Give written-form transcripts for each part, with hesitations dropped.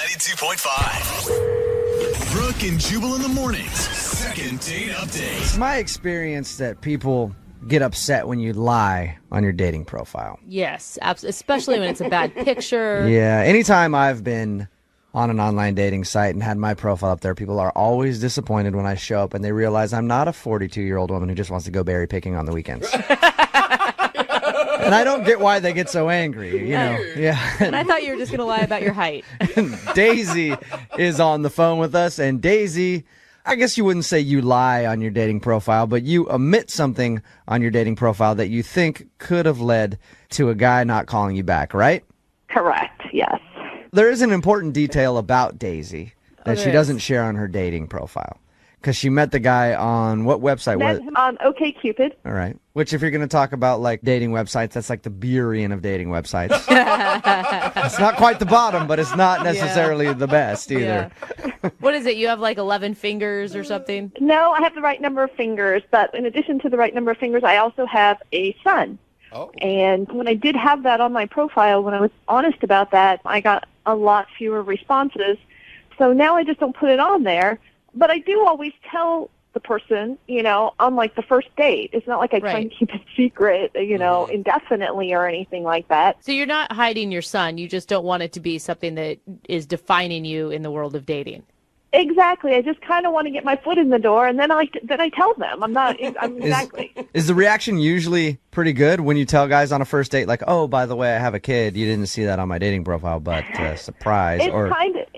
92.5. Brooke and Jubal in the mornings. Second date update. It's my experience that people get upset when you lie on your dating profile. Yes, especially when it's a bad picture. Yeah, anytime I've been on an online dating site and had my profile up there, people are always disappointed when I show up and they realize I'm not a 42-year-old woman who just wants to go berry picking on the weekends. And I don't get why they get so angry, you know. Yeah. And I thought you were just going to lie about your height. Daisy is on the phone with us, and Daisy, I guess you wouldn't say you lie on your dating profile, but you omit something on your dating profile that you think could have led to a guy not calling you back, right? Correct, yes. There is an important detail about Daisy that she there doesn't is. share on her dating profile. Because she met the guy on what website? Met him on OkCupid. All right. Which, if you're going to talk about like dating websites, that's like the Burien of dating websites. It's not quite the bottom, but it's not necessarily the best either. Yeah. What is it? You have like 11 fingers or something? No, I have the right number of fingers, but in addition to the right number of fingers, I also have a son. Oh. And when I did have that on my profile, when I was honest about that, I got a lot fewer responses. So now I just don't put it on there. But I do always tell the person, you know, on like the first date. It's not like I try and keep it secret, you know, indefinitely or anything like that. So you're not hiding your son. You just don't want it to be something that is defining you in the world of dating. Exactly. I just kind of want to get my foot in the door, and then I tell them. Exactly. Is the reaction usually pretty good when you tell guys on a first date, like, oh, by the way, I have a kid. You didn't see that on my dating profile, but surprise.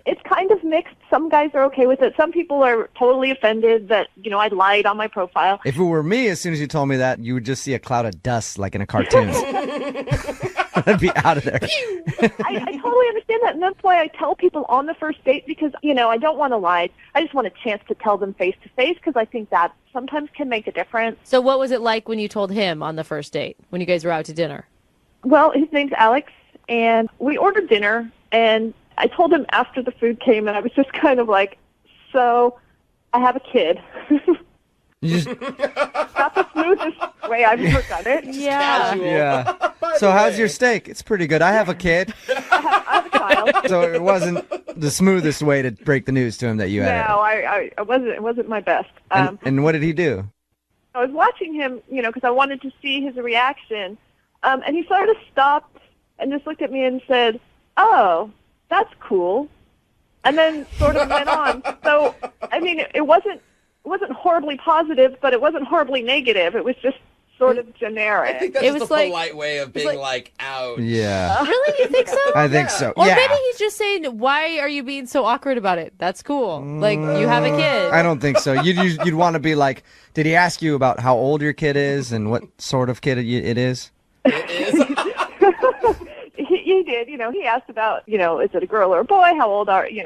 It's kind of mixed. Some guys are okay with it. Some people are totally offended that, you know, I lied on my profile. If it were me, as soon as you told me that, you would just see a cloud of dust like in a cartoon. I'd be out of there. I totally understand that, and that's why I tell people on the first date, because, you know, I don't want to lie. I just want a chance to tell them face to face, because I think that sometimes can make a difference. So what was it like when you told him on the first date, when you guys were out to dinner? Well, his name's Alex, and we ordered dinner, and I told him after the food came, and I was just kind of like, so I have a kid. You just... Not the smoothest way I've ever done it. Yeah. Yeah. So how's your steak? It's pretty good. I have a kid. I have a child. So it wasn't the smoothest way to break the news to him that you had No, I wasn't. It wasn't my best. and what did he do? I was watching him, you know, because I wanted to see his reaction, and he sort of stopped and just looked at me and said, "Oh, that's cool," and then sort of went on. So, I mean, it wasn't horribly positive, but it wasn't horribly negative. It was just sort of generic. I think that's It just was a like- polite way of being like, ouch. Yeah. Really? You think so? I think so. Or yeah. maybe he's just saying, why are you being so awkward about it? That's cool. Like, you have a kid. I don't think so. You'd want to be like, did he ask you about how old your kid is and what sort of kid it is? It is. He did. You know, he asked about, you know, is it a girl or a boy? How old is your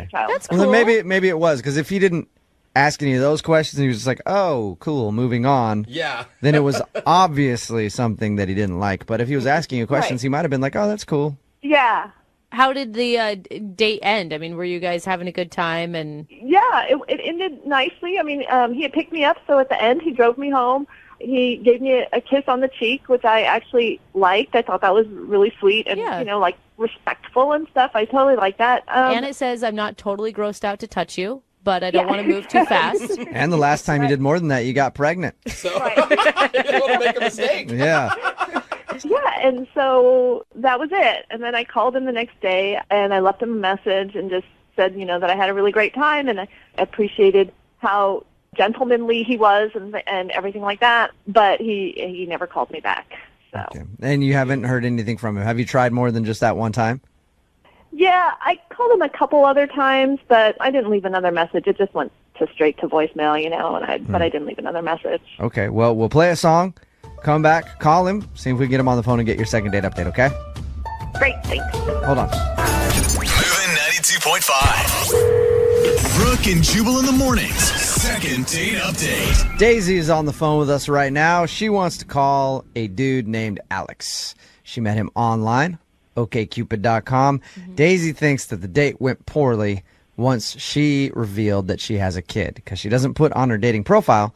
child? That's Well, cool. then maybe it was, because if he didn't ask any of those questions, he was just like, oh, cool, moving on. Yeah. Then it was obviously something that he didn't like. But if he was asking you questions, Right. he might have been like, oh, that's cool. Yeah. How did the date end? I mean, were you guys having a good time? And Yeah, it ended nicely. I mean, he had picked me up, so at the end he drove me home. He gave me a kiss on the cheek, which I actually liked. I thought that was really sweet and, Yeah. you know, like respectful and stuff. I totally like that. and it says, I'm not totally grossed out to touch you, but I don't want to move too fast. And the last time you did more than that, you got pregnant. So you don't want to make a mistake. Yeah. Yeah, and so that was it. And then I called him the next day, and I left him a message and just said, you know, that I had a really great time, and I appreciated how gentlemanly he was and everything like that. But he never called me back. So Okay. And you haven't heard anything from him. Have you tried more than just that one time? yeah, I called him a couple other times, but I didn't leave another message. It just went straight to voicemail, you know. But I didn't leave another message. Okay. Well, we'll play a song, come back, call him, see if we can get him on the phone and get your second date update, okay? Great, thanks. Hold on. Moving 92.5. Brooke and Jubal in the mornings. Second date update. Daisy is on the phone with us right now. She wants to call a dude named Alex. She met him online, okcupid.com. Daisy thinks that the date went poorly once she revealed that she has a kid, because she doesn't put on her dating profile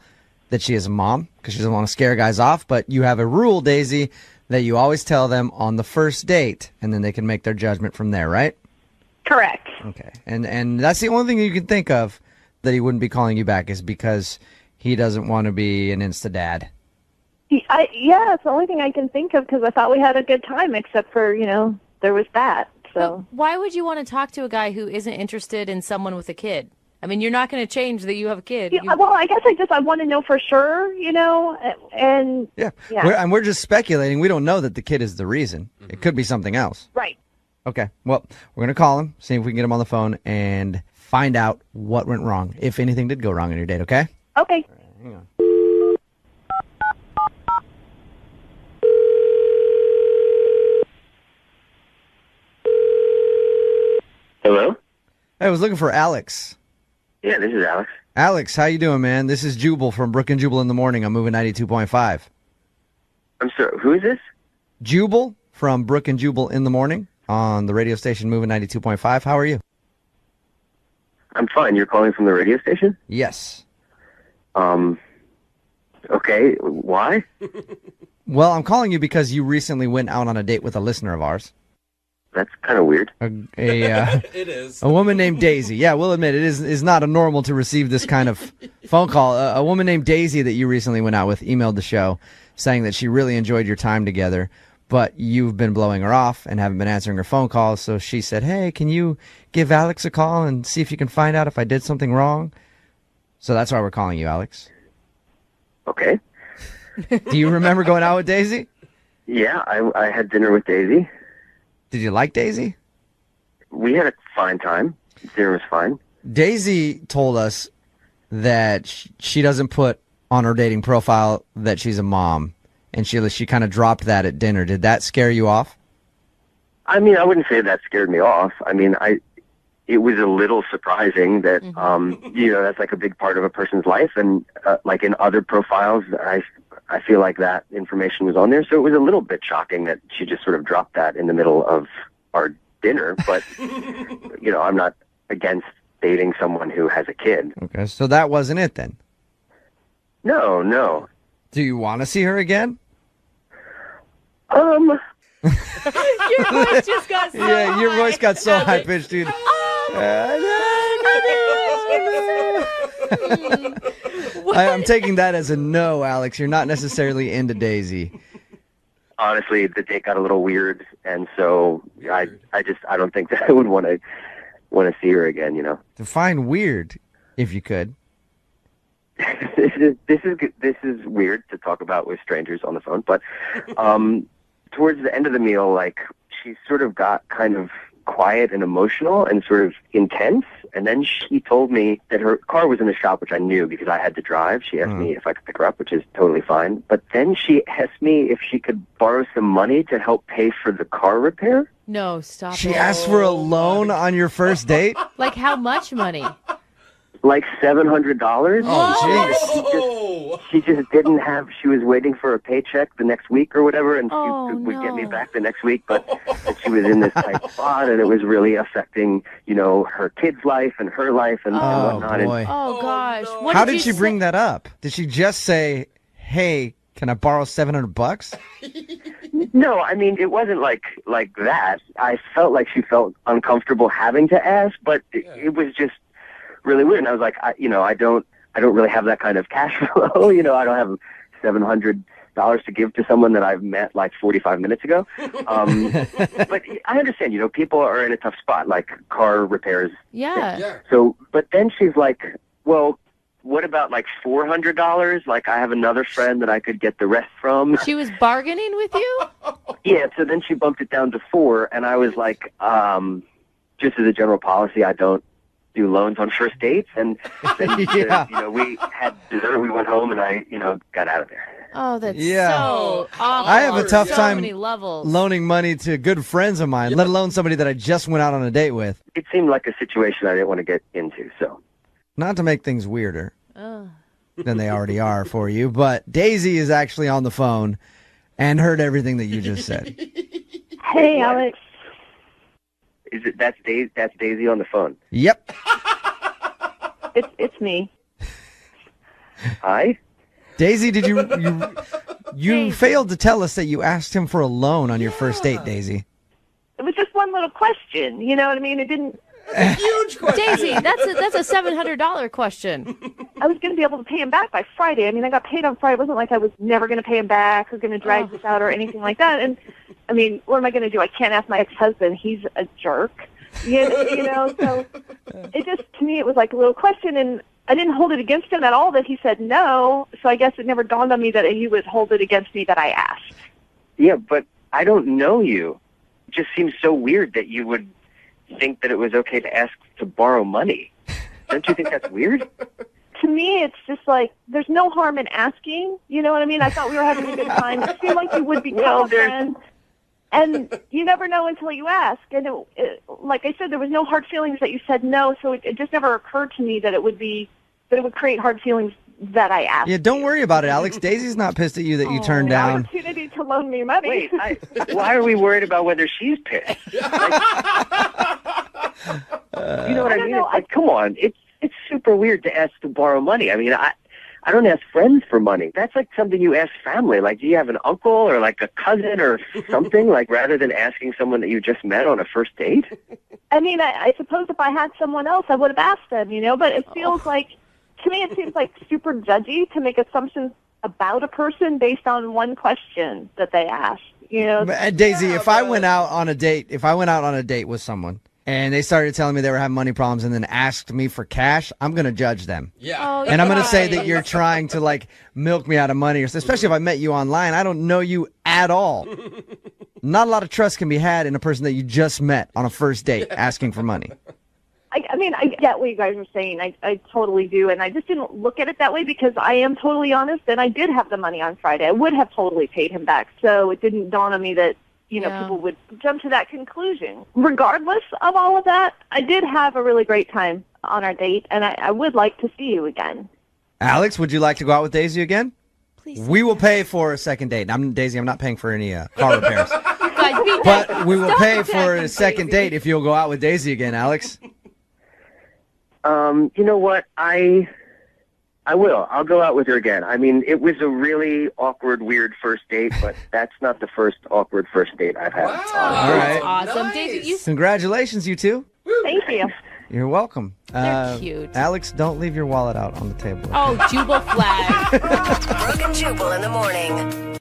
that she is a mom because she doesn't want to scare guys off. But you have a rule, Daisy, that you always tell them on the first date, and then they can make their judgment from there, right? Correct. Okay. And that's the only thing you can think of that he wouldn't be calling you back is because he doesn't want to be an Insta dad. Yeah, it's the only thing I can think of because I thought we had a good time, except for, there was that. So But why would you want to talk to a guy who isn't interested in someone with a kid? I mean, you're not going to change that you have a kid. yeah, well, I guess I want to know for sure, and Yeah. Yeah. We're just speculating. We don't know that the kid is the reason. It could be something else. right. Okay. Well, we're going to call him, see if we can get him on the phone, and find out what went wrong, if anything did go wrong in your date, okay? Okay. Hang on. Hello? Hey, I was looking for Alex. Yeah, this is Alex. Alex, how you doing, man? This is Jubal from Brooke and Jubal in the Morning. I'm moving 92.5. I'm sorry, who is this? Jubal from Brooke and Jubal in the Morning on the radio station moving 92.5. How are you? I'm fine. You're calling from the radio station? Yes. Okay, why? Well, I'm calling you because you recently went out on a date with a listener of ours. That's kind of weird. It is. A woman named Daisy. Yeah, we'll admit it is not a normal to receive this kind of phone call. A woman named Daisy that you recently went out with emailed the show saying that she really enjoyed your time together, but you've been blowing her off and haven't been answering her phone calls. So she said, hey, can you give Alex a call and see if you can find out if I did something wrong? So that's why we're calling you, Alex. Okay. Do you remember going out with Daisy? Yeah, I had dinner with Daisy. Did you like Daisy? We had a fine time. Dinner was fine. Daisy told us that she doesn't put on her dating profile that she's a mom, and she kind of dropped that at dinner. Did that scare you off? I mean, I wouldn't say that scared me off. I mean, it was a little surprising that, that's like a big part of a person's life. And like in other profiles, I feel like that information was on there. So it was a little bit shocking that she just sort of dropped that in the middle of our dinner. But, I'm not against dating someone who has a kid. Okay, so that wasn't it then. No. Do you want to see her again? Your voice just got so Yeah, your high. voice got so high pitched, dude. I'm taking that as a no, Alex. You're not necessarily into Daisy. Honestly, the date got a little weird, and so I don't think that I would want to see her again. Define weird, if you could. This is weird to talk about with strangers on the phone, but towards the end of the meal, like she sort of got kind of quiet and emotional and sort of intense. And then she told me that her car was in the shop, which I knew because I had to drive. She asked me if I could pick her up, which is totally fine. But then she asked me if she could borrow some money to help pay for the car repair. No, stop She it. asked for a loan on your first date? Like how much money? Like $700. Oh, She just didn't have. She was waiting for a paycheck the next week or whatever, and Oh, she would get me no. back the next week. But that she was in this tight spot, and it was really affecting, her kid's life and her life and Oh, whatnot. boy. Oh, gosh. no. What How did she you bring say? that up? Did she just say, hey, can I borrow $700? No, I mean it wasn't like that. I felt like she felt uncomfortable having to ask, but it was just really weird. And I was like, I don't really have that kind of cash flow. I don't have $700 to give to someone that I've met like 45 minutes ago. But I understand, people are in a tough spot, like car repairs. Yeah. Yeah. So, but then she's like, well, what about like $400? Like I have another friend that I could get the rest from. She was bargaining with you? Yeah. So then she bumped it down to $4, and I was like, just as a general policy, I don't do loans on first dates. And then, Yeah. we had dessert, we went home, and I, got out of there. Oh, that's Yeah. so awful. I have a tough so time many levels. loaning money to good friends of mine, let alone somebody that I just went out on a date with. It seemed like a situation I didn't want to get into. So Not to make things weirder Ugh. than they already are for you, but Daisy is actually on the phone and heard everything that you just said. Hey, Alex. is it that's Daisy on the phone? Yep. It's me. Hi. Daisy, did you failed to tell us that you asked him for a loan on your first date, Daisy. It was just one little question. You know what I mean? It didn't. Huge question. Daisy, that's a $700 question. I was going to be able to pay him back by Friday. I mean, I got paid on Friday. It wasn't like I was never going to pay him back or going to drag this out or anything like that. And, I mean, what am I going to do? I can't ask my ex-husband. He's a jerk. You know, so it just, to me, it was like a little question, and I didn't hold it against him at all that he said no, so I guess it never dawned on me that he would hold it against me that I asked. Yeah, but I don't know you. It just seems so weird that you would think that it was okay to ask to borrow money. Don't you think that's weird? To me, it's just like, there's no harm in asking, you know what I mean? I thought we were having a good time. It seemed like you would become a friend. And you never know until you ask. And like I said, there was no hard feelings that you said no, so it just never occurred to me that it would create hard feelings that I asked. Yeah, don't worry about it, Alex. Daisy's not pissed at you that you turned down. Opportunity to loan me money. Wait, why are we worried about whether she's pissed? You know what I mean? It's like, come on, it's super weird to ask to borrow money. I mean, I don't ask friends for money. That's like something you ask family. Like, do you have an uncle or like a cousin or something? Like, rather than asking someone that you just met on a first date? I mean, I suppose if I had someone else, I would have asked them, you know, but it feels like, to me, it seems like super judgy to make assumptions about a person based on one question that they asked, you know? Daisy, if I went out on a date with someone, and they started telling me they were having money problems and then asked me for cash, I'm going to judge them. Yeah. Oh, And I'm going to say guys. that you're trying to, like, milk me out of money, especially if I met you online. I don't know you at all. Not a lot of trust can be had in a person that you just met on a first date asking for money. I mean, I get what you guys are saying. I totally do. And I just didn't look at it that way because I am totally honest, and I did have the money on Friday. I would have totally paid him back. So it didn't dawn on me that, you know, people would jump to that conclusion. Regardless of all of that, I did have a really great time on our date, and I would like to see you again. Alex, would you like to go out with Daisy again? Please. We will pay for a second date. Daisy, I'm not paying for any car repairs. Guys, be But we will Stop pay for attacking a second Daisy. date if you'll go out with Daisy again, Alex. You know what? I will. I'll go out with her again. I mean, it was a really awkward, weird first date, but that's not the first awkward first date I've had. Wow. All right. awesome. Nice. Daisy, you Congratulations, you two. Thank you. You're welcome. They're cute. Alex, don't leave your wallet out on the table. Oh, Jubal flag. Brooke and Jubal in the morning.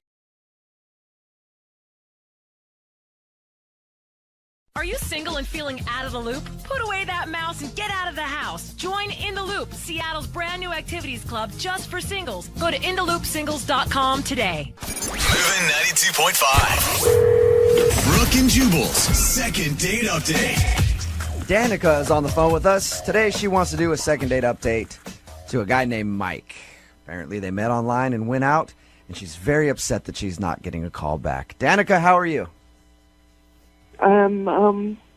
Are you single and feeling out of the loop? Put away that mouse and get out of the house. Join In the Loop, Seattle's brand new activities club just for singles. Go to intheloopsingles.com today. Moving 92.5. Brooke and Jubal's second date update. Danica is on the phone with us. Today she wants to do a second date update to a guy named Mike. Apparently they met online and went out, and she's very upset that she's not getting a call back. Danica, how are you?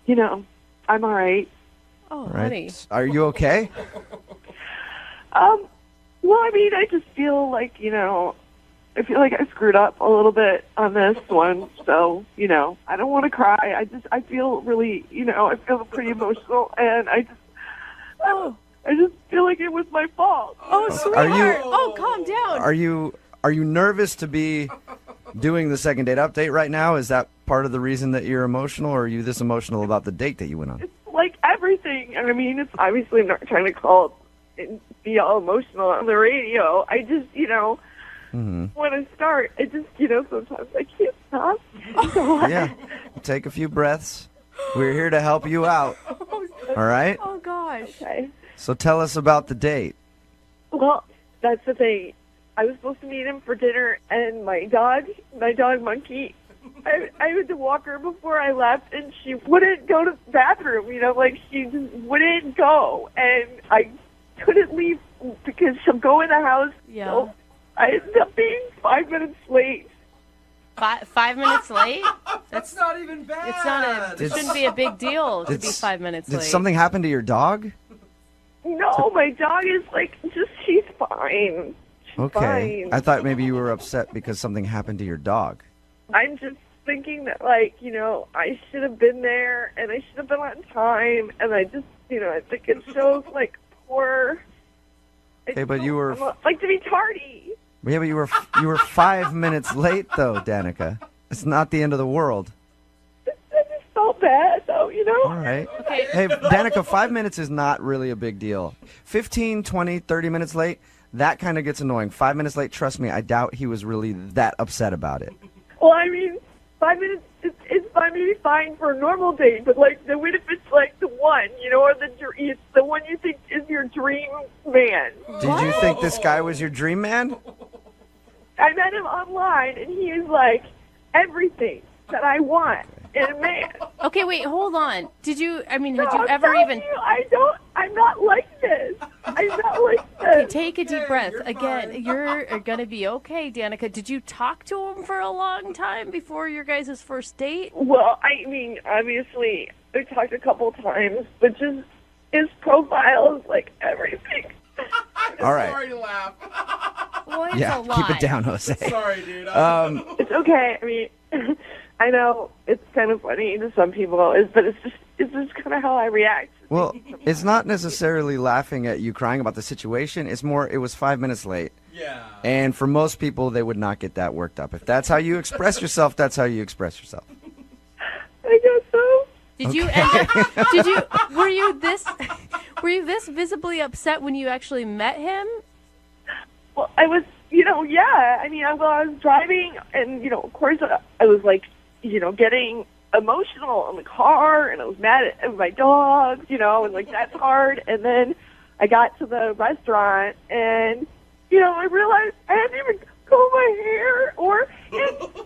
You know, I'm all right. Oh, Right. honey. Are you okay? Well, I mean, I just feel like, you know, I feel like I screwed up a little bit on this one. So, you know, I don't want to cry. I feel really, you know, I feel pretty emotional, and I just feel like it was my fault. Oh, sweetheart. you- Oh, calm down. Are you nervous to be doing the second date update right now? Is that part of the reason that you're emotional, or are you this emotional about the date that you went on? It's like everything. I mean, it's obviously not trying to call and be all emotional on the radio. I just, you know, when I start, I just, you know, sometimes I can't stop. So Yeah. Take a few breaths. We're here to help you out. All right? Oh, gosh. Okay. So tell us about the date. Well, that's the thing. I was supposed to meet him for dinner, and my dog Monkey, I had to walk her before I left, and she wouldn't go to the bathroom, you know, like she just wouldn't go, and I couldn't leave because she'll go in the house. Yeah. So I ended up being 5 minutes late. 5 minutes late? That's not even bad. It's not it shouldn't be a big deal to be 5 minutes Did late. something happen to your dog? No, my dog is like, she's fine. She's Okay. fine. I thought maybe you were upset because something happened to your dog. I'm just thinking that, like, you know, I should have been there, and I should have been on time, and I just, you know, I think it shows, like, poor. Okay, but you were... like to be tardy. Yeah, but you were 5 minutes late, though, Danica. It's not the end of the world. I just felt bad, though, you know? All right. Hey, Danica, 5 minutes is not really a big deal. 15, 20, 30 minutes late, that kind of gets annoying. 5 minutes late, trust me, I doubt he was really that upset about it. Well, I mean, 5 minutes is fine, maybe fine for a normal date, but, like, what if it's, like, the one, you know, or it's the one you think is your dream man? Did you think this guy was your dream man? I met him online, and he is, like, everything that I want in a man. Okay, wait, hold on. Had you I'm ever telling even... you, I'm not like this. I'm not like this. Okay, take a deep breath. Again, you're going to be okay, Danica. Did you talk to him for a long time before your guys' first date? Well, I mean, obviously, we talked a couple times, but just his profile is like everything. All right. Sorry to laugh. Well, it's Yeah, a lot. keep it down, Jose. Sorry, dude. It's okay. I mean, I know it's kind of funny to some people, but it's just kind of how I react. Well, it's not necessarily laughing at you crying about the situation. It's more, it was 5 minutes late. Yeah. And for most people, they would not get that worked up. If that's how you express yourself, that's how you express yourself. I guess so. Did you end up, were you this visibly upset when you actually met him? Well, I was, yeah. I mean, I was driving, and, of course, I was, like, getting emotional in the car, and I was mad at my dogs, and, like, that's hard. And then I got to the restaurant, and, I realized I hadn't even combed my hair,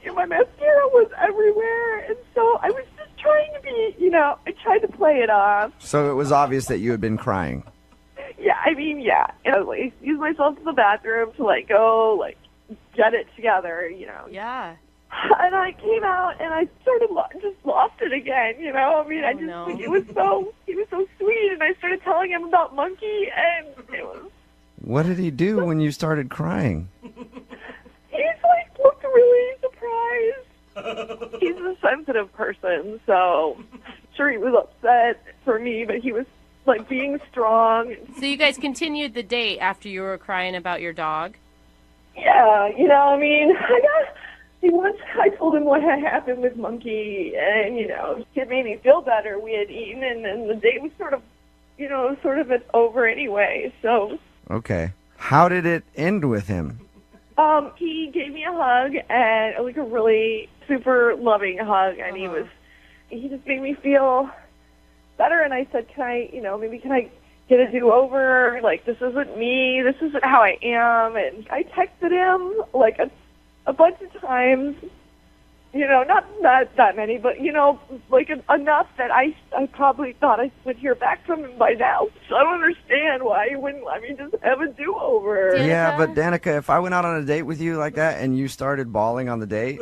and my mascara was everywhere. And so I was just trying to be, I tried to play it off. So it was obvious that you had been crying. Yeah, I mean, yeah. And I like, used myself to the bathroom to, like, go, like, get it together, Yeah. And I came out, and I sort of just lost it again, I mean, like, he was so sweet, and I started telling him about Monkey, and it was... What did he do when you started crying? He's, like, looked really surprised. He's a sensitive person, so sure he was upset for me, but he was, like, being strong. So you guys continued the date after you were crying about your dog? Yeah, I mean, once I told him what had happened with Monkey, and, it made me feel better. We had eaten, and then the date was sort of over anyway, so... Okay. How did it end with him? He gave me a hug, and, like, a really super loving hug, and he just made me feel better, and I said, can I get a do-over? Like, this isn't me, this isn't how I am, and I texted him, like, a bunch of times, not that many, but, like enough that I probably thought I would hear back from him by now. So I don't understand why he wouldn't let me just have a do-over. Danica? Yeah, but Danica, if I went out on a date with you like that and you started bawling on the date,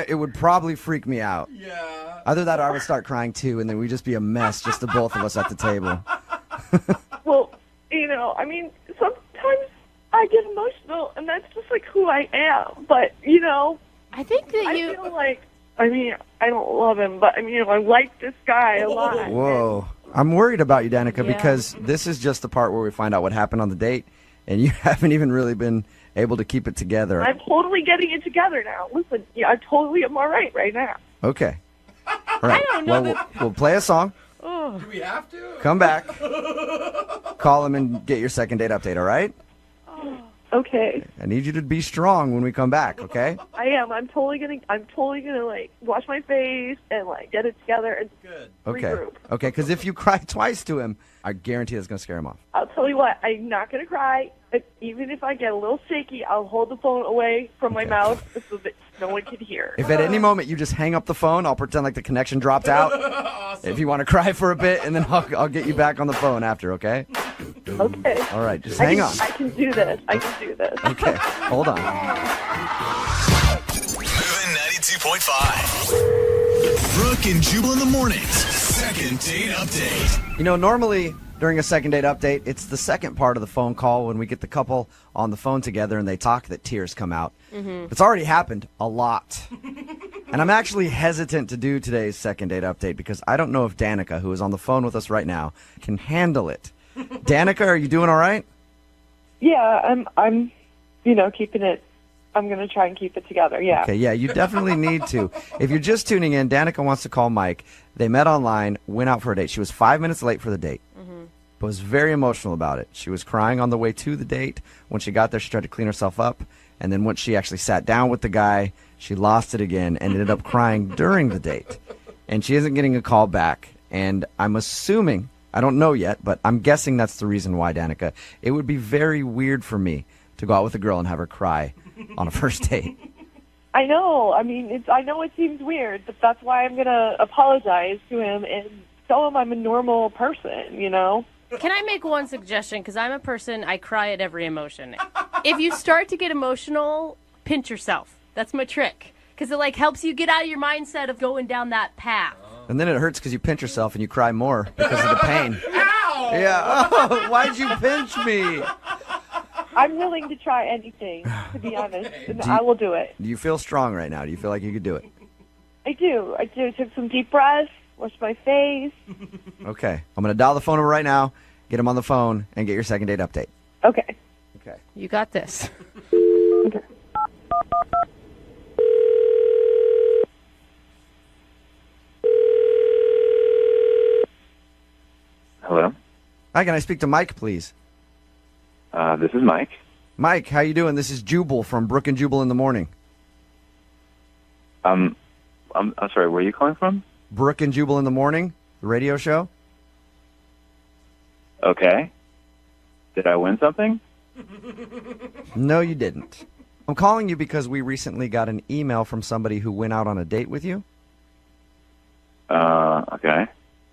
it would probably freak me out. Yeah. Either that or I would start crying too, and then we'd just be a mess, just the both of us at the table. Well, I mean, sometimes I get emotional, and that's just, like, who I am. But, I think that I feel like, I mean, I don't love him, but, I mean, I like this guy a lot. Whoa. I'm worried about you, Danica, Yeah. because this is just the part where we find out what happened on the date, and you haven't even really been able to keep it together. I'm totally getting it together now. Listen, yeah, I totally am all right now. Okay. All right. I don't know Well, we'll play a song. Do we have to? Come back. Call him and get your second date update, all right? Okay. I need you to be strong when we come back, okay? I am. I'm totally gonna like wash my face and like get it together and Good. Okay. regroup. Okay, because if you cry twice to him, I guarantee that's going to scare him off. I'll tell you what, I'm not gonna cry. Even if I get a little shaky, I'll hold the phone away from my mouth so that no one can hear. If at any moment you just hang up the phone, I'll pretend like the connection dropped out. Awesome. If you want to cry for a bit, and then I'll get you back on the phone after, okay? Okay. All right, just hang on. I can do this. Okay, hold on. Moving 92.5. Brooke and Jubal in the mornings. Second date update. Normally during a second date update, it's the second part of the phone call when we get the couple on the phone together and they talk that tears come out. Mm-hmm. It's already happened a lot. And I'm actually hesitant to do today's second date update because I don't know if Danica, who is on the phone with us right now, can handle it. Danica, are you doing all right? Yeah, I'm keeping it I'm going to try and keep it together. Yeah. Okay, yeah, you definitely need to. If you're just tuning in, Danica wants to call Mike. They met online, went out for a date. She was 5 minutes late for the date, but was very emotional about it. She was crying on the way to the date. When she got there, she tried to clean herself up. And then once she actually sat down with the guy, she lost it again and ended up crying during the date. And she isn't getting a call back. And I'm assuming, I don't know yet, but I'm guessing that's the reason why, Danica. It would be very weird for me to go out with a girl and have her cry on a first date. I know. I mean, I know it seems weird, but that's why I'm going to apologize to him and tell him I'm a normal person, you know? Can I make one suggestion? Because I'm a person, I cry at every emotion. If you start to get emotional, pinch yourself. That's my trick. Because it, like, helps you get out of your mindset of going down that path. And then it hurts because you pinch yourself and you cry more because of the pain. Ow! Yeah. Oh, why'd you pinch me? I'm willing to try anything, to be honest, and I will do it. Do you feel strong right now? Do you feel like you could do it? I do. I took some deep breaths, washed my face. Okay. I'm going to dial the phone number right now, get him on the phone, and get your second date update. Okay. Okay. You got this. Okay. Hello? Hi, can I speak to Mike, please? This is Mike. Mike, how you doing? This is Jubal from Brooke and Jubal in the Morning. I'm sorry, where are you calling from? Brooke and Jubal in the Morning, the radio show. Okay. Did I win something? No, you didn't. I'm calling you because we recently got an email from somebody who went out on a date with you. Okay.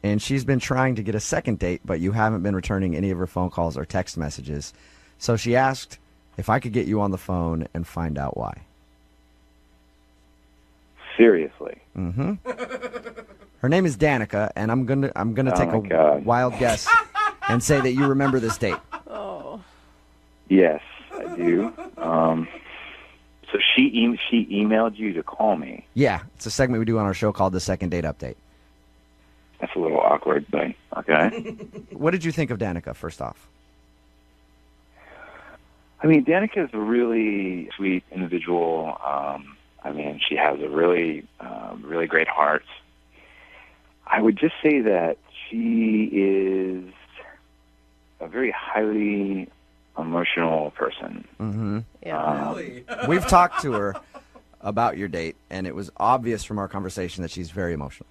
And she's been trying to get a second date, but you haven't been returning any of her phone calls or text messages. So she asked if I could get you on the phone and find out why. Seriously? Mm-hmm. Her name is Danica, and I'm gonna take a wild guess and say that you remember this date. Oh. Yes, I do. So she emailed you to call me. Yeah, it's a segment we do on our show called the Second Date Update. That's a little awkward, but okay. What did you think of Danica, first off? I mean, Danica is a really sweet individual. I mean, she has a really great heart. I would just say that she is a very highly emotional person. Mm-hmm. Yeah. Really? We've talked to her about your date, and it was obvious from our conversation that she's very emotional.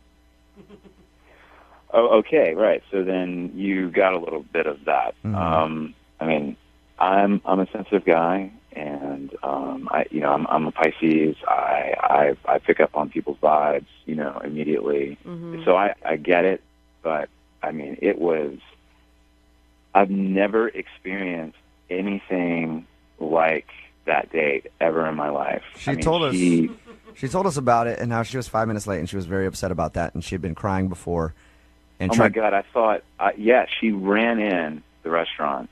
Oh, okay, right. So then you got a little bit of that. Mm-hmm. I mean, I'm a sensitive guy, and I'm a Pisces. I pick up on people's vibes, immediately. Mm-hmm. So I get it, but I mean, I've never experienced anything like that date ever in my life. She told us about it, and how she was 5 minutes late, and she was very upset about that, and she had been crying before. And my God, I thought, she ran in the restaurant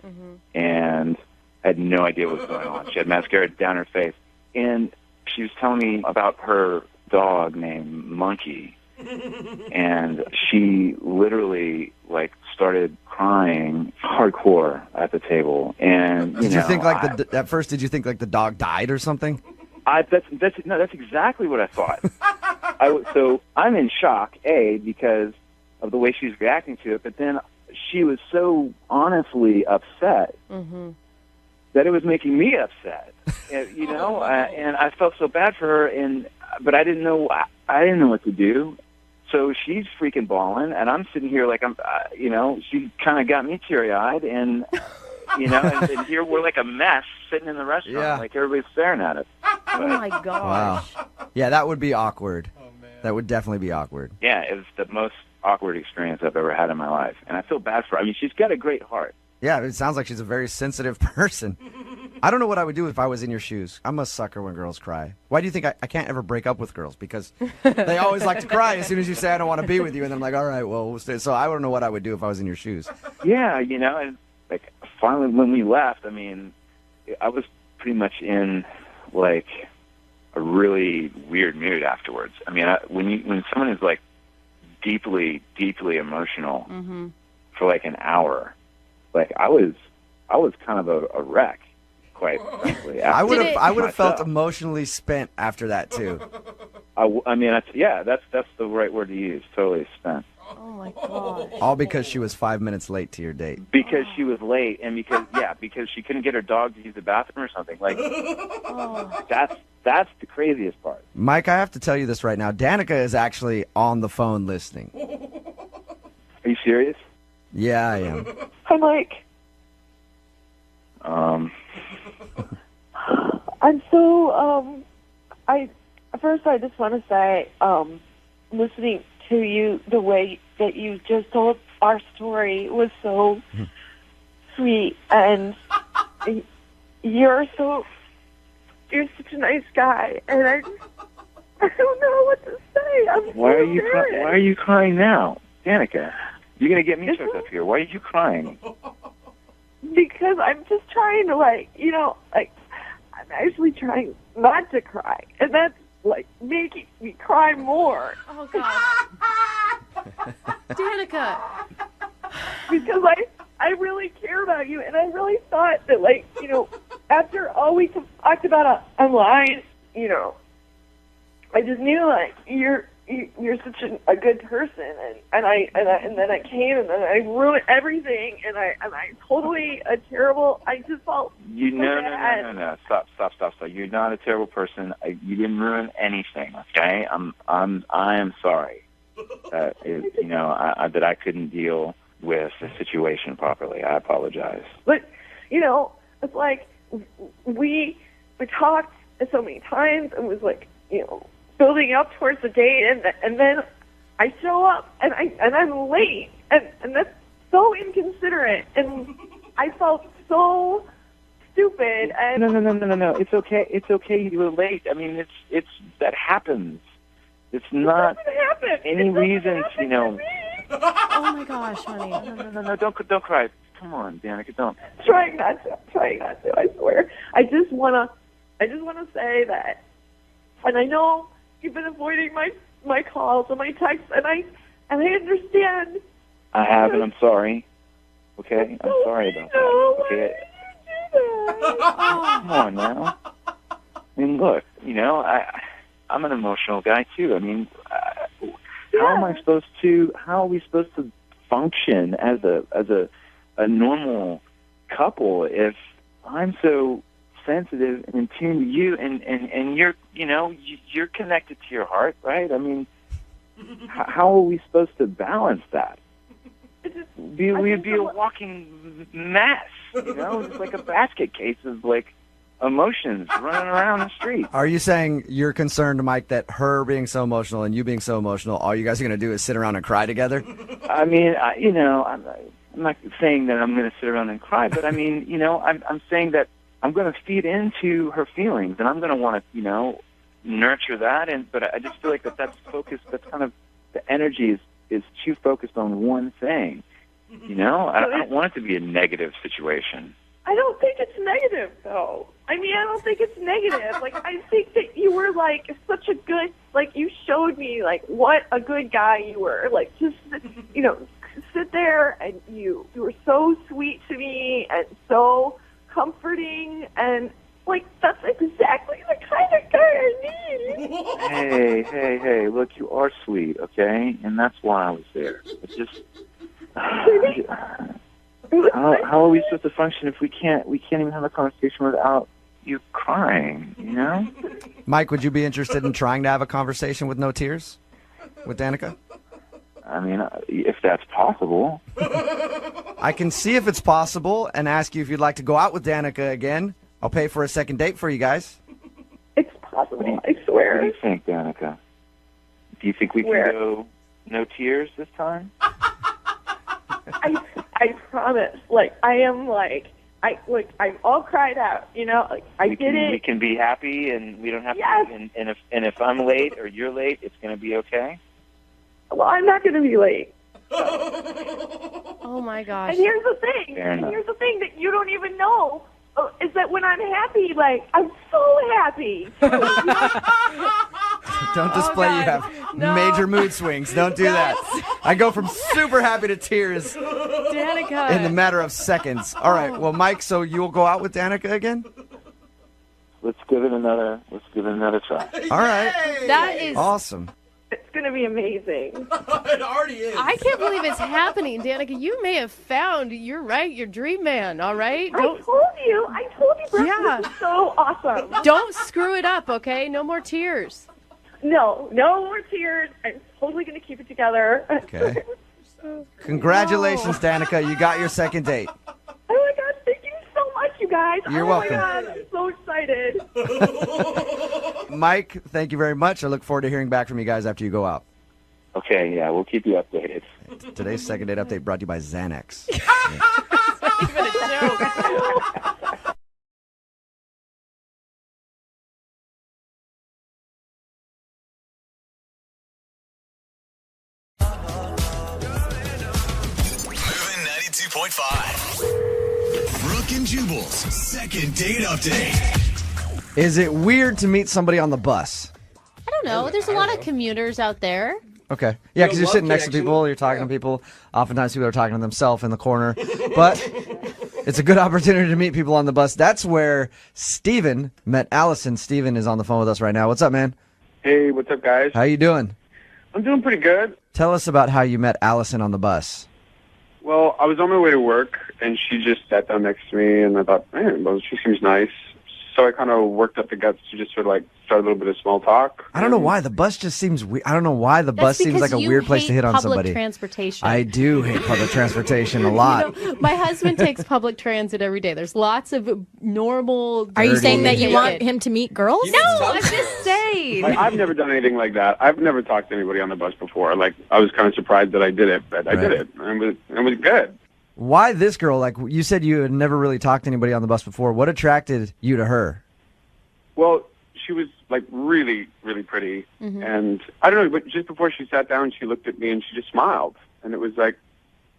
and had no idea what was going on. She had mascara down her face, and she was telling me about her dog named Monkey, and she literally started crying hardcore at the table. And did you think at first? Did you think the dog died or something? That's exactly what I thought. So I'm in shock, because of the way she was reacting to it, but then she was so honestly upset that it was making me upset, and I felt so bad for her, but I didn't know what to do. So she's freaking bawling, and I'm sitting here she kind of got me teary-eyed, and and here we're like a mess sitting in the restaurant, like everybody's staring at us. Oh my gosh. Wow. Yeah, that would be awkward. Oh, man. That would definitely be awkward. Yeah, it was the most awkward experience I've ever had in my life, and I feel bad for her. I mean, she's got a great heart. Yeah, it sounds like she's a very sensitive person. I don't know what I would do if I was in your shoes. I'm a sucker when girls cry. Why do you think I can't ever break up with girls? Because they always like to cry as soon as you say I don't want to be with you, and then I'm like, all right, well, we'll stay. So I don't know what I would do if I was in your shoes. Yeah, and finally when we left, I mean, I was pretty much in a really weird mood afterwards. I mean, when someone is deeply, deeply emotional for an hour, I was kind of a wreck, quite frankly. I would Did have it- I would have felt Myself. emotionally spent after that too. I mean, that's the right word to use. Totally spent. Oh my god. All because she was 5 minutes late to your date. Because she was late, and because she couldn't get her dog to use the bathroom or something. Like that's the craziest part. Mike, I have to tell you this right now. Danica is actually on the phone listening. Are you serious? Yeah, I am. Hi, Mike. I'm so, first I just want to say, listening to you, the way that you just told our story was so sweet, and you're such a nice guy, and I don't know what to say. Why are you crying now, Danica? You're gonna get me choked up here. Why are you crying? Because I'm just trying to, I'm actually trying not to cry, and that's making me cry more. Oh god. Danica. Because I really care about you, and I really thought that, after all we talked about online, I just knew you're such a good person, and then I came, and then I ruined everything, and I totally a terrible. I just felt No. Stop. You're not a terrible person. You didn't ruin anything. Okay, I am sorry that that I couldn't deal with the situation properly. I apologize. But it's like we talked so many times, and was building up towards the date, and then I show up and I'm late, and that's so inconsiderate, and I felt so stupid. And No. It's okay. It's okay. You were late. I mean, it's that happens. It's not any reason to Oh my gosh, honey. No. Don't cry. Come on, Danica. Don't. Trying not to. I swear. I just wanna say that, and I know you've been avoiding my calls and my texts, and I understand. I have, and I'm sorry. Okay, I'm sorry about that. Okay. Come on now. I mean, look. I'm an emotional guy too. I mean, how are we supposed to function as a normal couple if I'm so sensitive and in tune to you, and you're connected to your heart, right? I mean, how are we supposed to balance that? We'd be a walking mess, just like a basket case of emotions running around the street. Are you saying you're concerned, Mike, that her being so emotional and you being so emotional, all you guys are going to do is sit around and cry together? I mean, I'm not saying that I'm going to sit around and cry, but I mean, I'm saying that I'm going to feed into her feelings, and I'm going to want to, nurture that. But I just feel like that's focused. That's kind of the energy is too focused on one thing. I don't want it to be a negative situation. I don't think it's negative, though. I mean, I don't think it's negative. I think that you were, such a good, you showed me, what a good guy you were. Just, sit there, and you were so sweet to me and so comforting, and, that's exactly the kind of guy I need. Hey, look, you are sweet, okay? And that's why I was there. It's just... How are we supposed to function if we can't even have a conversation without you crying, Mike, would you be interested in trying to have a conversation with no tears with Danica? I mean, if that's possible. I can see if it's possible and ask you if you'd like to go out with Danica again. I'll pay for a second date for you guys. It's possible, I swear. What do you think, Danica? Do you think we can go no tears this time? I promise. I am I'm all cried out. I did it. We can be happy, and we don't have Yes. to. And if I'm late or you're late, it's going to be okay. Well, I'm not going to be late. Oh my gosh. And here's the thing. Fair enough. Here's the thing that you don't even know is that when I'm happy, I'm so happy. Don't display you have major mood swings. Don't do that. I go from super happy to tears Danica. in the matter of seconds. All right. Well, Mike, so you'll go out with Danica again? let's give it another try. All right. That is Awesome. It's going to be amazing. It already is. I can't believe it's happening, Danica. You may have found, you're right, your dream man, all right? I told you, Brooke. Yeah. This is so awesome. Don't screw it up, okay? No more tears. No more tears. I'm totally going to keep it together. Okay. Congratulations, Danica. You got your second date. Oh my God, thank you so much, you guys. You're welcome. Oh my God, I'm so excited. Mike, thank you very much. I look forward to hearing back from you guys after you go out. Okay, yeah, we'll keep you updated. Today's second date update brought to you by Xanax. Even a joke. Moving 92.5. Brooke and Jubal's second date update. Is it weird to meet somebody on the bus? I don't know. There's a lot of commuters out there. Okay. Yeah, because you're love sitting next to connection. people, you're talking to people. Oftentimes people are talking to themselves in the corner. But it's a good opportunity to meet people on the bus. That's where Steven met Allison. Steven is on the phone with us right now. What's up, man? Hey, what's up, guys? How you doing? I'm doing pretty good. Tell us about how you met Allison on the bus. Well, I was on my way to work, and she just sat down next to me, and I thought, man, well, she seems nice. So I kind of worked up the guts to just sort of like start a little bit of small talk. I don't know why the bus just seems weird. I don't know why the bus seems like a weird place to hit on somebody. Public transportation. I do hate public transportation a lot. You know, my husband takes public transit every day. There's lots of normal. Are you saying that Dirty. you want him to meet girls? No, I'm just saying. I've never done anything like that. I've never talked to anybody on the bus before. Like, I was kind of surprised that I did it, but I did it. And it was good. Why this girl? Like you said, you had never really talked to anybody on the bus before. What attracted you to her? Well, she was like really, really pretty. And I don't know, but just before she sat down, she looked at me and she just smiled. And it was like,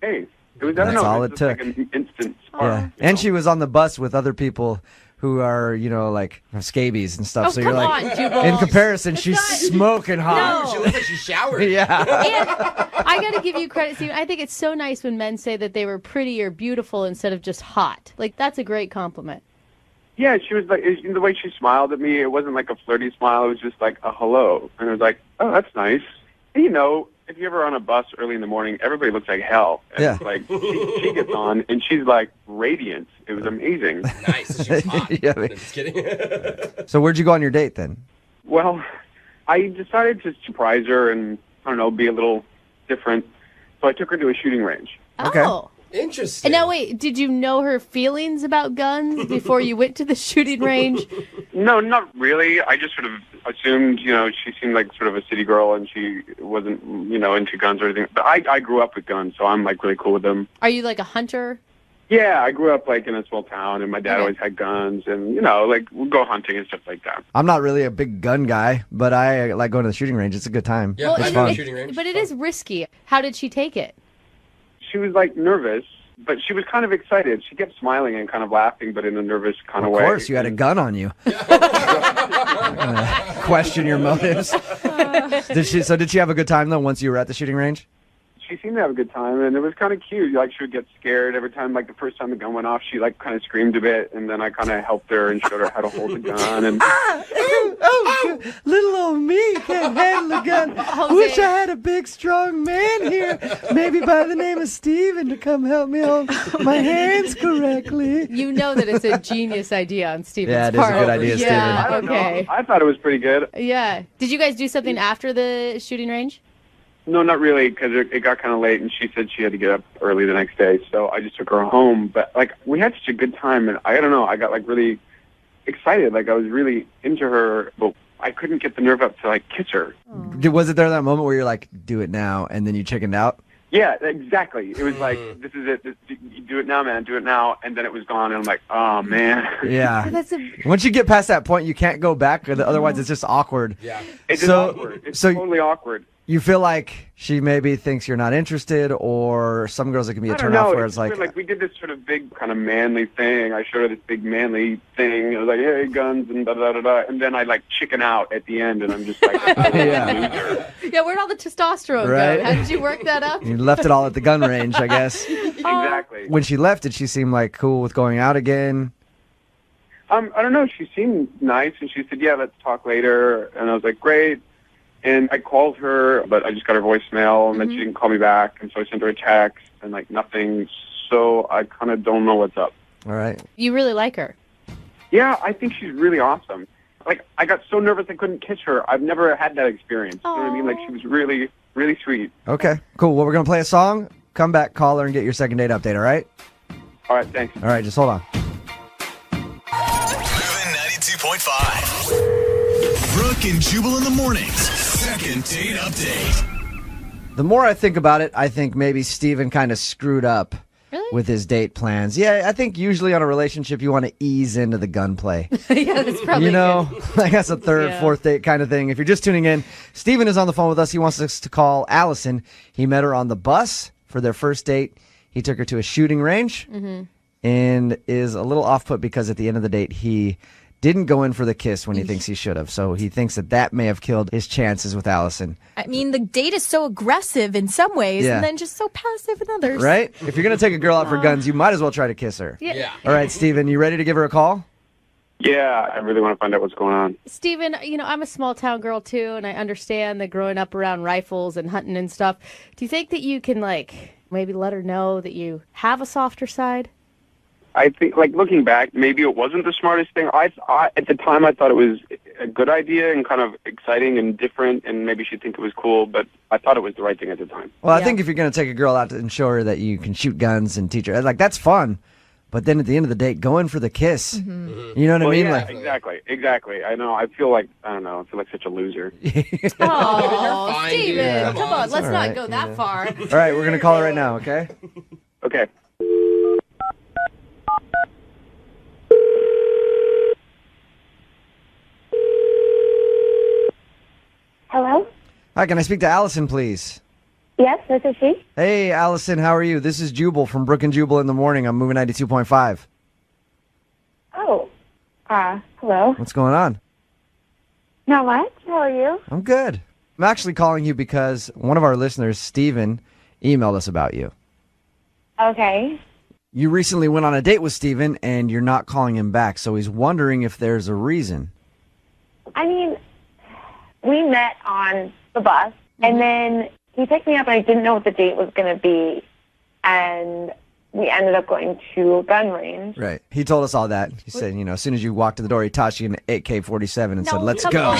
hey, it was, I don't That's know, all it was it just took. like an instant spark. Yeah, and she was on the bus with other people who are, you know, like have scabies and stuff. Oh, so you're come like, on, Jubal. in comparison, she's smoking hot. No. She looks like she showered. Yeah. And I got to give you credit, Steven. I think it's so nice when men say that they were pretty or beautiful instead of just hot. Like, that's a great compliment. Yeah, she was like, the way she smiled at me, it wasn't like a flirty smile. It was just like a hello. And it was like, oh, that's nice. And, you know, if you're ever on a bus early in the morning, everybody looks like hell. And Yeah. it's like, she gets on, and she's like radiant. It was amazing. Nice. She was hot. Yeah, No, just kidding. So where'd you go on your date then? Well, I decided to surprise her and, I don't know, be a little different. So I took her to a shooting range. Okay. Oh. Interesting. And now, wait, did you know her feelings about guns before you went to the shooting range? No, not really. I just sort of assumed, you know, she seemed like sort of a city girl and she wasn't, you know, into guns or anything. But I grew up with guns, so I'm like really cool with them. Are you like a hunter? Yeah, I grew up like in a small town and my dad always had guns and, you know, like we'd go hunting and stuff like that. I'm not really a big gun guy, but I like going to the shooting range. It's a good time. Yeah, it's and fun. shooting range. But it is risky. How did she take it? She was like nervous, but she was kind of excited. She kept smiling and kind of laughing, but in a nervous kind of way. Of course, you had a gun on you. Question your motives. Did she have a good time though once you were at the shooting range? She seemed to have a good time, and it was kind of cute. Like, she would get scared every time, like, the first time the gun went off, she, like, kind of screamed a bit, and then I kind of helped her and showed her how to hold the gun. And Little old me can't handle a gun. Jose. Wish I had a big, strong man here, maybe by the name of Steven, to come help me hold my hands correctly. You know that it's a genius idea on Steven's Yeah, it is a part. good idea, Yeah, I don't okay. know. I thought it was pretty good. Yeah. Did you guys do something after the shooting range? No, not really, because it got kind of late, and she said she had to get up early the next day, so I just took her home. But, like, we had such a good time, and I don't know, I got, like, really excited. Like, I was really into her, but I couldn't get the nerve up to, like, kiss her. Was it there that moment where you're like, do it now, and then you chickened out? Yeah, exactly. It was like, this is it. You do it now, man. Do it now. And then it was gone, and I'm like, oh, man. Yeah. Once you get past that point, you can't go back, otherwise it's just awkward. Yeah. It's just awkward. It's totally awkward. You feel like she maybe thinks you're not interested, or some girls it can be a I don't turnoff know. where it's like, weird. Like, we did this sort of big kind of manly thing. I showed her this big manly thing. I was like, hey, guns and da-da-da-da. And then I, like, chicken out at the end, and I'm just like, yeah. Yeah, where'd all the testosterone Right. go? How did you work that up? You left it all at the gun range, I guess. Exactly. When she left, did she seem like cool with going out again? I don't know. She seemed nice, and she said, "Yeah, let's talk later." And I was like, "Great." And I called her, but I just got her voicemail, and then she didn't call me back. And so I sent her a text, and like nothing. So I kind of don't know what's up. All right. You really like her. Yeah, I think she's really awesome. Like, I got so nervous I couldn't kiss her. I've never had that experience. You know what I mean? Like, she was really, really sweet. Okay, cool. Well, we're going to play a song. Come back, call her, and get your second date update, all right? All right, thanks. All right, just hold on. Moving 92.5. Brooke and Jubal in the mornings. Second date update. The more I think about it, I think maybe Steven kind of screwed up with his date plans. Yeah, I think usually on a relationship, you want to ease into the gunplay. Yeah, that's probably You know, good. like that's a third, fourth date kind of thing. If you're just tuning in, Steven is on the phone with us. He wants us to call Allison. He met her on the bus for their first date. He took her to a shooting range and is a little off-put because at the end of the date, he didn't go in for the kiss when he thinks he should have. So he thinks that may have killed his chances with Allison. I mean, the date is so aggressive in some ways and then just so passive in others. Right? If you're going to take a girl out for guns, you might as well try to kiss her. Yeah. All right, Steven, you ready to give her a call? Yeah, I really want to find out what's going on. Steven, I'm a small town girl too, and I understand that growing up around rifles and hunting and stuff. Do you think that you can, maybe let her know that you have a softer side? I think, looking back, maybe it wasn't the smartest thing. I at the time, I thought it was a good idea and kind of exciting and different, and maybe she'd think it was cool, but I thought it was the right thing at the time. Well, I think if you're going to take a girl out and show her that you can shoot guns and teach her, that's fun. But then at the end of the day, go in for the kiss. You know what I mean? Yeah, exactly. I know. I feel like such a loser. Oh, Steven, Yeah. come on. Let's all not right, go that far. All right, we're going to call her right now, okay? Okay. Hello? Hi, can I speak to Allison, please? Yes, this is she. Hey, Allison, how are you? This is Jubal from Brooke and Jubal in the morning. I'm moving 92.5. Oh, hello. What's going on? Not much. How are you? I'm good. I'm actually calling you because one of our listeners, Steven, emailed us about you. Okay. You recently went on a date with Steven, and you're not calling him back, so he's wondering if there's a reason. I mean, we met on the bus, and then he picked me up, and I didn't know what the date was going to be, and we ended up going to a gun range. Right. He told us all that. He said, as soon as you walked to the door, he tossed you an AK-47 and said, let's go.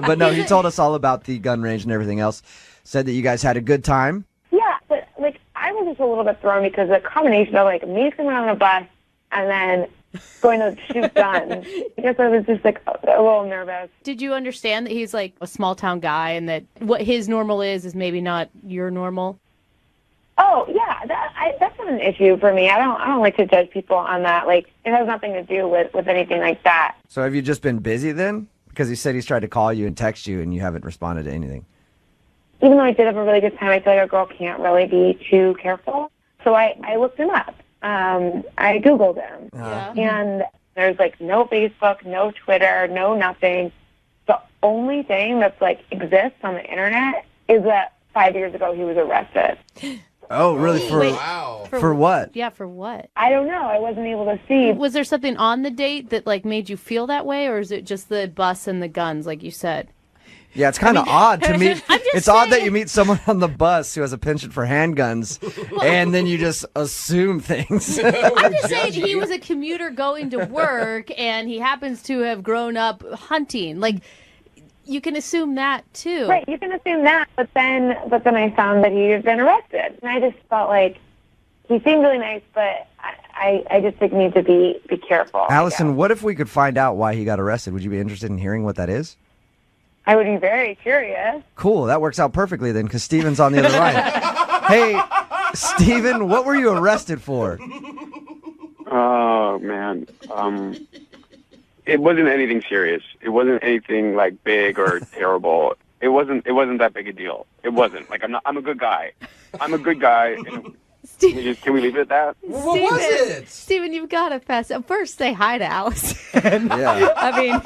But no, he told us all about the gun range and everything else. Said that you guys had a good time. Yeah, but, I was just a little bit thrown because the combination of, me coming on a bus and then going to shoot guns. I guess I was just, a little nervous. Did you understand that he's, a small town guy and that what his normal is maybe not your normal? Oh, yeah, that's not an issue for me. I don't like to judge people on that. It has nothing to do with anything like that. So have you just been busy then? Because he said he's tried to call you and text you and you haven't responded to anything. Even though I did have a really good time, I feel like a girl can't really be too careful. So I looked him up. I Googled him. And there's, no Facebook, no Twitter, no nothing. The only thing that's, exists on the Internet is that 5 years ago he was arrested. Oh, really? For what? Yeah, for what? I don't know. I wasn't able to see. Was there something on the date that, made you feel that way, or is it just the bus and the guns, like you said? Yeah, it's kind of odd to meet. It's odd that you meet someone on the bus who has a penchant for handguns, and then you just assume things. I'm just saying he was a commuter going to work, and he happens to have grown up hunting. You can assume that too. Right, you can assume that, but then I found that he had been arrested, and I just felt like he seemed really nice, but I just think need to be careful. Allison, what if we could find out why he got arrested? Would you be interested in hearing what that is? I would be very curious. Cool, that works out perfectly then, because Steven's on the other line. Hey, Steven, what were you arrested for? Oh, man. It wasn't anything serious. It wasn't anything big or terrible. It wasn't that big a deal. It wasn't. I'm a good guy. I'm a good guy. Can we leave it at that? What was it? Steven, you've got to fast. First, say hi to Allison. Yeah. I mean,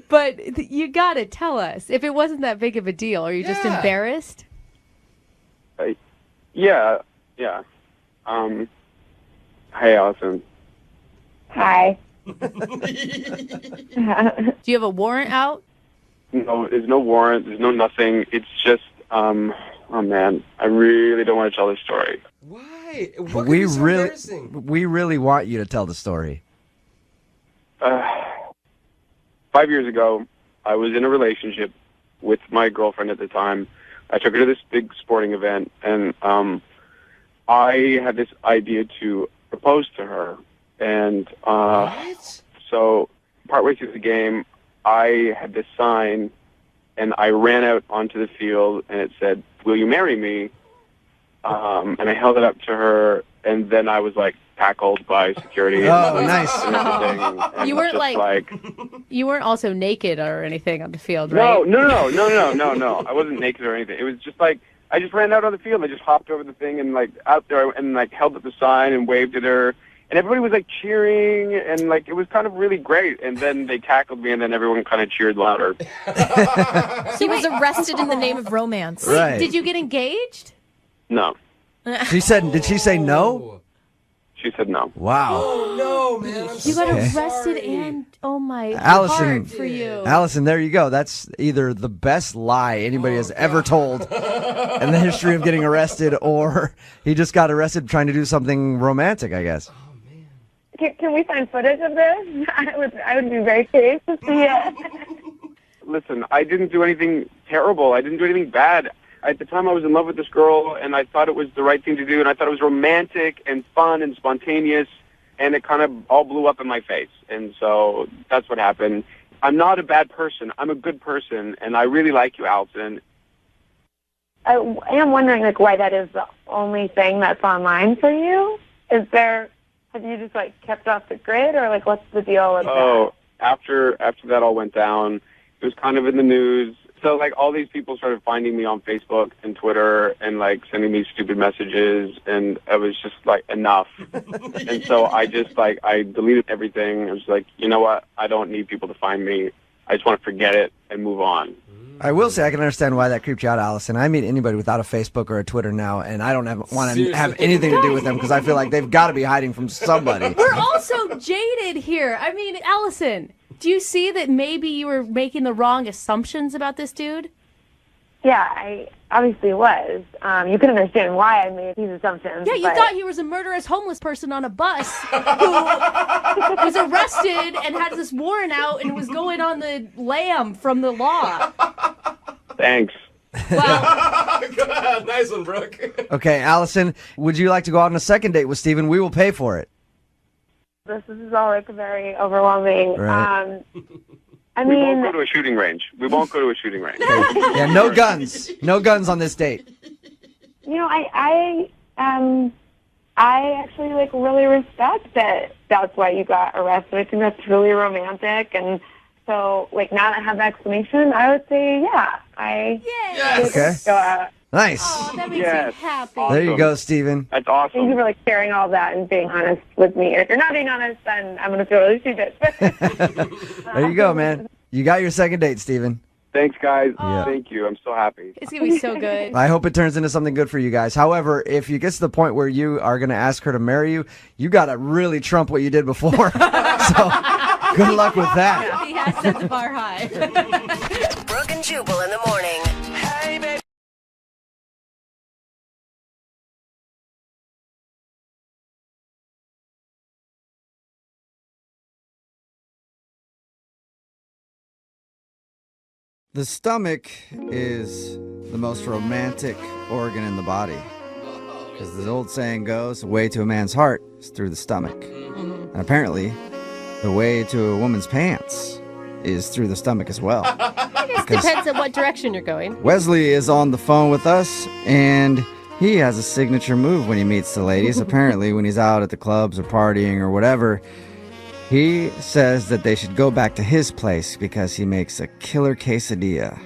but you got to tell us. If it wasn't that big of a deal, are you just embarrassed? Yeah. Hey, Allison. Hi. Do you have a warrant out? No, there's no warrant. There's no nothing. It's just, oh man, I really don't want to tell this story. Why? But What we could be so really, embarrassing? we really want you to tell the story. 5 years ago, I was in a relationship with my girlfriend at the time. I took her to this big sporting event, and I had this idea to propose to her. And so partway through the game, I had this sign, and I ran out onto the field, and it said, "Will you marry me?" And I held it up to her, and then I was like tackled by security. Oh, nice. And everything, and You weren't just like- You weren't also naked or anything on the field, right? No. I wasn't naked or anything. It was just like I just ran out on the field. I just hopped over the thing and like out there and like held up the sign and waved at her. And everybody was like cheering and like it was kind of really great. And then they tackled me and then everyone kind of cheered louder. He was arrested in the name of romance. Right. Did you get engaged? No. Did she say no? She said no. Wow. Oh, no, man. I'm You got so arrested sorry. and, oh my Allison, heart for you. Allison, there you go. That's either the best lie anybody has ever told in the history of getting arrested, or he just got arrested trying to do something romantic, I guess. Can we find footage of this? I would be very curious to see it. Listen, I didn't do anything terrible. I didn't do anything bad. At the time, I was in love with this girl, and I thought it was the right thing to do, and I thought it was romantic and fun and spontaneous, and it kind of all blew up in my face. And so that's what happened. I'm not a bad person. I'm a good person, and I really like you, Allison. I am wondering, like, why that is the only thing that's online for you. Have you just like kept off the grid, or like what's the deal with that? Oh, after that all went down, it was kind of in the news. So like all these people started finding me on Facebook and Twitter and like sending me stupid messages, and I was just like enough. And so I just like I deleted everything. I was like, you know what? I don't need people to find me. I just want to forget it and move on. I will say I can understand why that creeped you out, Allison. I meet anybody without a Facebook or a Twitter now, and I don't want to have anything to do with them because I feel like they've got to be hiding from somebody. We're also jaded here. I mean, Allison, do you see that maybe you were making the wrong assumptions about this dude? Yeah, I obviously was. You can understand why I made these assumptions. Yeah, you but... thought he was a murderous homeless person on a bus who was arrested and had this warrant out and was going on the lam from the law. Thanks. Well, nice one, Brooke. Okay, Allison, would you like to go out on a second date with Steven? We will pay for it. This is all like very overwhelming. Right. I We mean, won't go to a shooting range. Yeah, no guns. No guns on this date. you know, I actually like really respect that. That's why you got arrested. I think that's really romantic, and so like now that I have that explanation, I would say yeah, Yes. Okay. Go out. Nice. Oh, that makes me happy. There you go, Steven. That's awesome. Thank you for like sharing all that and being honest with me. And if you're not being honest, then I'm gonna feel really stupid. There you go, man. You got your second date, Steven. Thanks, guys. Yeah. Thank you. I'm so happy. It's going to be so good. I hope it turns into something good for you guys. However, if you get to the point where you are going to ask her to marry you, you got to really trump what you did before. So good luck with that. He has set the bar high. Brooke and Jubal in the morning. Hey, baby. The stomach is the most romantic organ in the body. Because the old saying goes, the way to a man's heart is through the stomach. And apparently, the way to a woman's pants is through the stomach as well. It depends on what direction you're going. Wesley is on the phone with us, and he has a signature move when he meets the ladies. Apparently, when he's out at the clubs or partying or whatever, he says that they should go back to his place because he makes a killer quesadilla.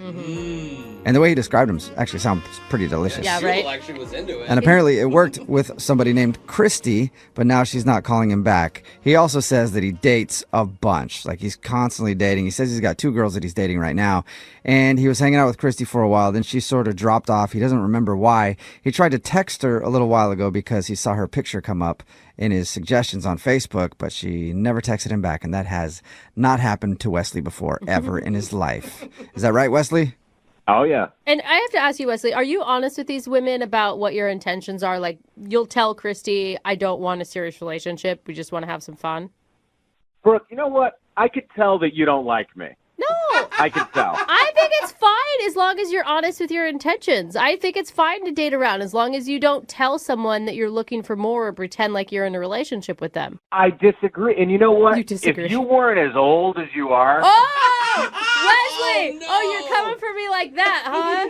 And the way he described them actually sounds pretty delicious. Yeah, right? Jubal actually was into it. And apparently it worked with somebody named Christy, but now she's not calling him back. He also says that he dates a bunch. Like, he's constantly dating. He says he's got 2 girls that he's dating right now. And he was hanging out with Christy for a while. Then she sort of dropped off. He doesn't remember why. He tried to text her a little while ago because he saw her picture come up in his suggestions on Facebook, but she never texted him back. And that has not happened to Wesley before, ever in his life. Is that right, Wesley? Oh, yeah. And I have to ask you, Wesley, are you honest with these women about what your intentions are? Like, you'll tell Christy, I don't want a serious relationship. We just want to have some fun. Brooke, you know what? I could tell that you don't like me. No. I could tell. I think it's fine as long as you're honest with your intentions. I think it's fine to date around as long as you don't tell someone that you're looking for more or pretend like you're in a relationship with them. I disagree. And you know what? You disagree. If you weren't as old as you are, Wesley! Oh, you're coming for me like that, huh?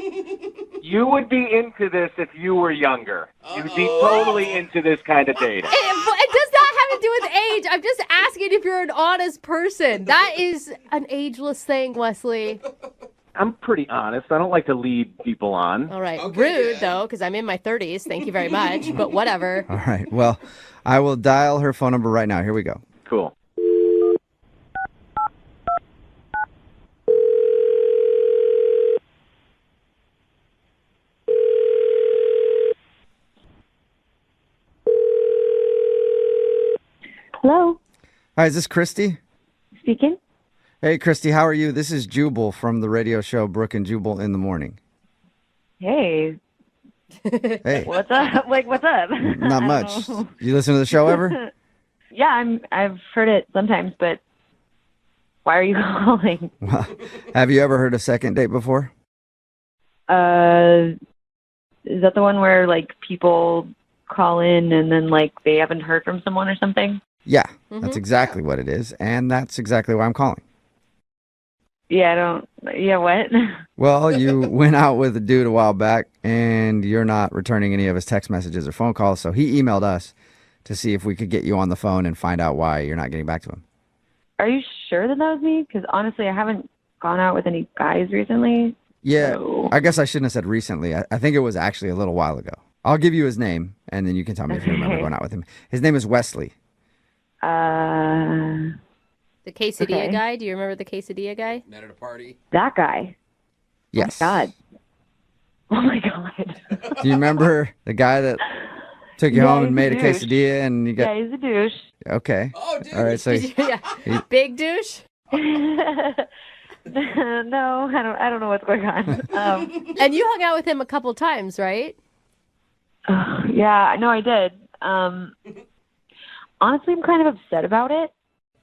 you would be into this if you were younger. You'd be totally into this kind of dating. It does not have to do with age. I'm just asking if you're an honest person. That is an ageless thing, Wesley. I'm pretty honest. I don't like to lead people on. All right. Rude, though, because I'm in my 30s. Thank you very much. But whatever. All right. Well, I will dial her phone number right now. Here we go. Cool. Hello, Hi, is this Christy? speaking. Hey, Christy, how are you? This is Jubal from the radio show Brooke and Jubal in the Morning. Hey. Hey. What's up? Like, what's up? Not much. You listen to the show ever? Yeah, I've heard it sometimes, but why are you calling? Well, have you ever heard of Second Date before? Is that the one where like people call in and then like they haven't heard from someone or something? Yeah, that's exactly what it is, and that's exactly why I'm calling. Yeah, what? Well, you went out with a dude a while back, and you're not returning any of his text messages or phone calls, so he emailed us to see if we could get you on the phone and find out why you're not getting back to him. Are you sure that was me? Because honestly, I haven't gone out with any guys recently. Yeah, so... I guess I shouldn't have said recently. I think it was actually a little while ago. I'll give you his name, and then you can tell me if you remember going out with him. His name is Wesley. The quesadilla guy? Do you remember the quesadilla guy? Met at a party. That guy? Yes. Oh my God. Do you remember the guy that took you home and made a quesadilla and you got... Yeah, he's a douche. Okay. Oh, dude. All right, so... Big douche? No, I don't know what's going on. And you hung out with him a couple times, right? Yeah, no, I did. Honestly, I'm kind of upset about it.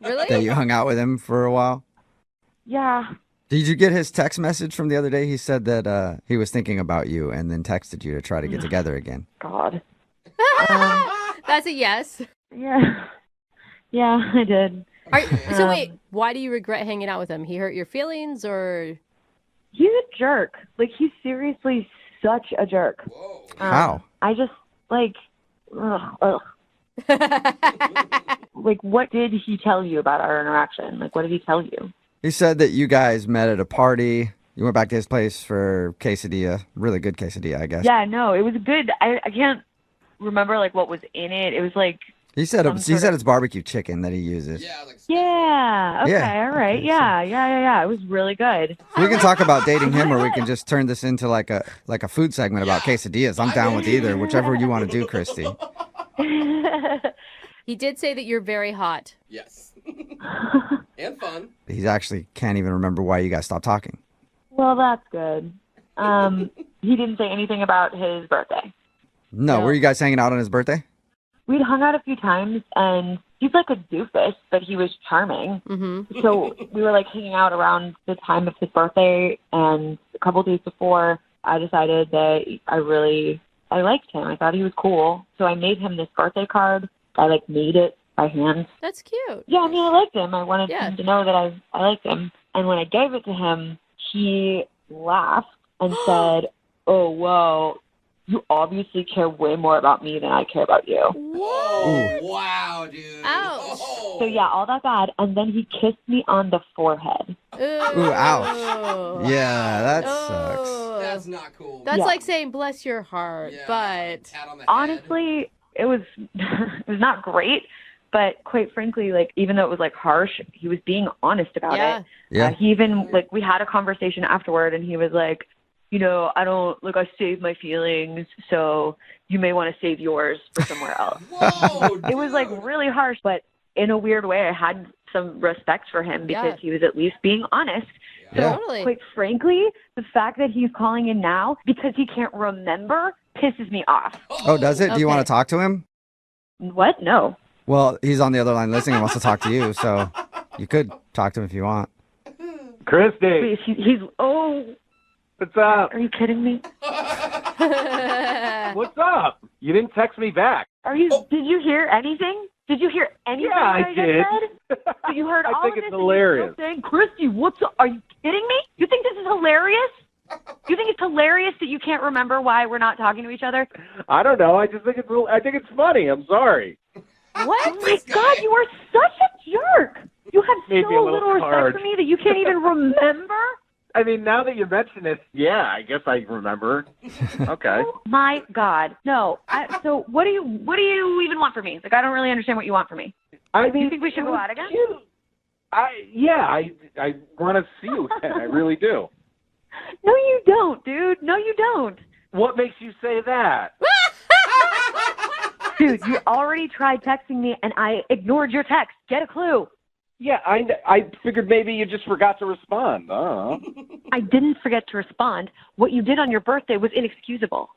Really? That you hung out with him for a while? Yeah. Did you get his text message from the other day? He said that he was thinking about you and then texted you to try to get together again. God. That's a yes. Yeah. Yeah, I did. So wait, why do you regret hanging out with him? He hurt your feelings or... He's a jerk. Like, he's seriously such a jerk. Whoa. How? I just, like... Ugh. Like, what did he tell you about our interaction? Like, what did he tell you? He said that you guys met at a party. You went back to his place for quesadilla. Really good quesadilla, I guess. Yeah, no, it was good. I can't remember, like, what was in it. It was, like... He said it's barbecue chicken that he uses. Yeah, like... Yeah, okay, Yeah. all right. Yeah. It was really good. We can talk about dating him, or we can just turn this into like a food segment about quesadillas. I'm down with either, whichever you want to do, Christy. He did say that you're very hot. Yes. And fun. He actually can't even remember why you guys stopped talking. Well, that's good. He didn't say anything about his birthday. No, were you guys hanging out on his birthday? We'd hung out a few times, and he's like a doofus, but he was charming. Mm-hmm. So we were like hanging out around the time of his birthday, and a couple days before, I decided that I liked him. I thought he was cool. So I made him this birthday card. I like made it by hand. That's cute. Yeah, I mean, I liked him. I wanted him to know that I liked him. And when I gave it to him, he laughed and said, "Oh, whoa, you obviously care way more about me than I care about you. Whoa. Wow, dude. Ouch. Oh. So yeah, all that bad. And then he kissed me on the forehead. Ooh, ouch. Yeah, that sucks. That's not cool. That's Yeah. like saying bless your heart, but Pat on the head. Honestly, it was it was not great. But quite frankly, like, even though it was like harsh, he was being honest about it. Yeah. He even, like, we had a conversation afterward, and he was like, you know, I save my feelings, so you may want to save yours for somewhere else. Whoa, It was like really harsh, but in a weird way, I had some respect for him because he was at least being honest. So Totally. quite frankly, the fact that he's calling in now because he can't remember pisses me off. Oh, does it? Do you want to talk to him? What? No. Well, he's on the other line listening and wants to talk to you, so you could talk to him if you want. Christy, Wait, he's what's up? Are you kidding me? What's up? You didn't text me back. Did you hear anything? Did you hear anything Yeah, I just did. said? So you heard I all think of it's this hilarious. And you're still saying, Christy, what's up? Are you kidding me? You think this is hilarious? You think it's hilarious that you can't remember why we're not talking to each other? I don't know. I just think it's funny. I'm sorry. What? Oh my God, you are such a jerk. You have Maybe a so little little respect hard. for me that you can't even remember. I mean, now that you mention it, yeah, I guess I remember. Okay. Oh my God, no. So what do you even want from me? Like, I don't really understand what you want from me. I Do mean, you think we should go out again? I want to see you again. I really do. No, you don't, dude. No, you don't. What makes you say that? Dude, you already tried texting me, and I ignored your text. Get a clue. Yeah, I figured maybe you just forgot to respond. I didn't forget to respond. What you did on your birthday was inexcusable.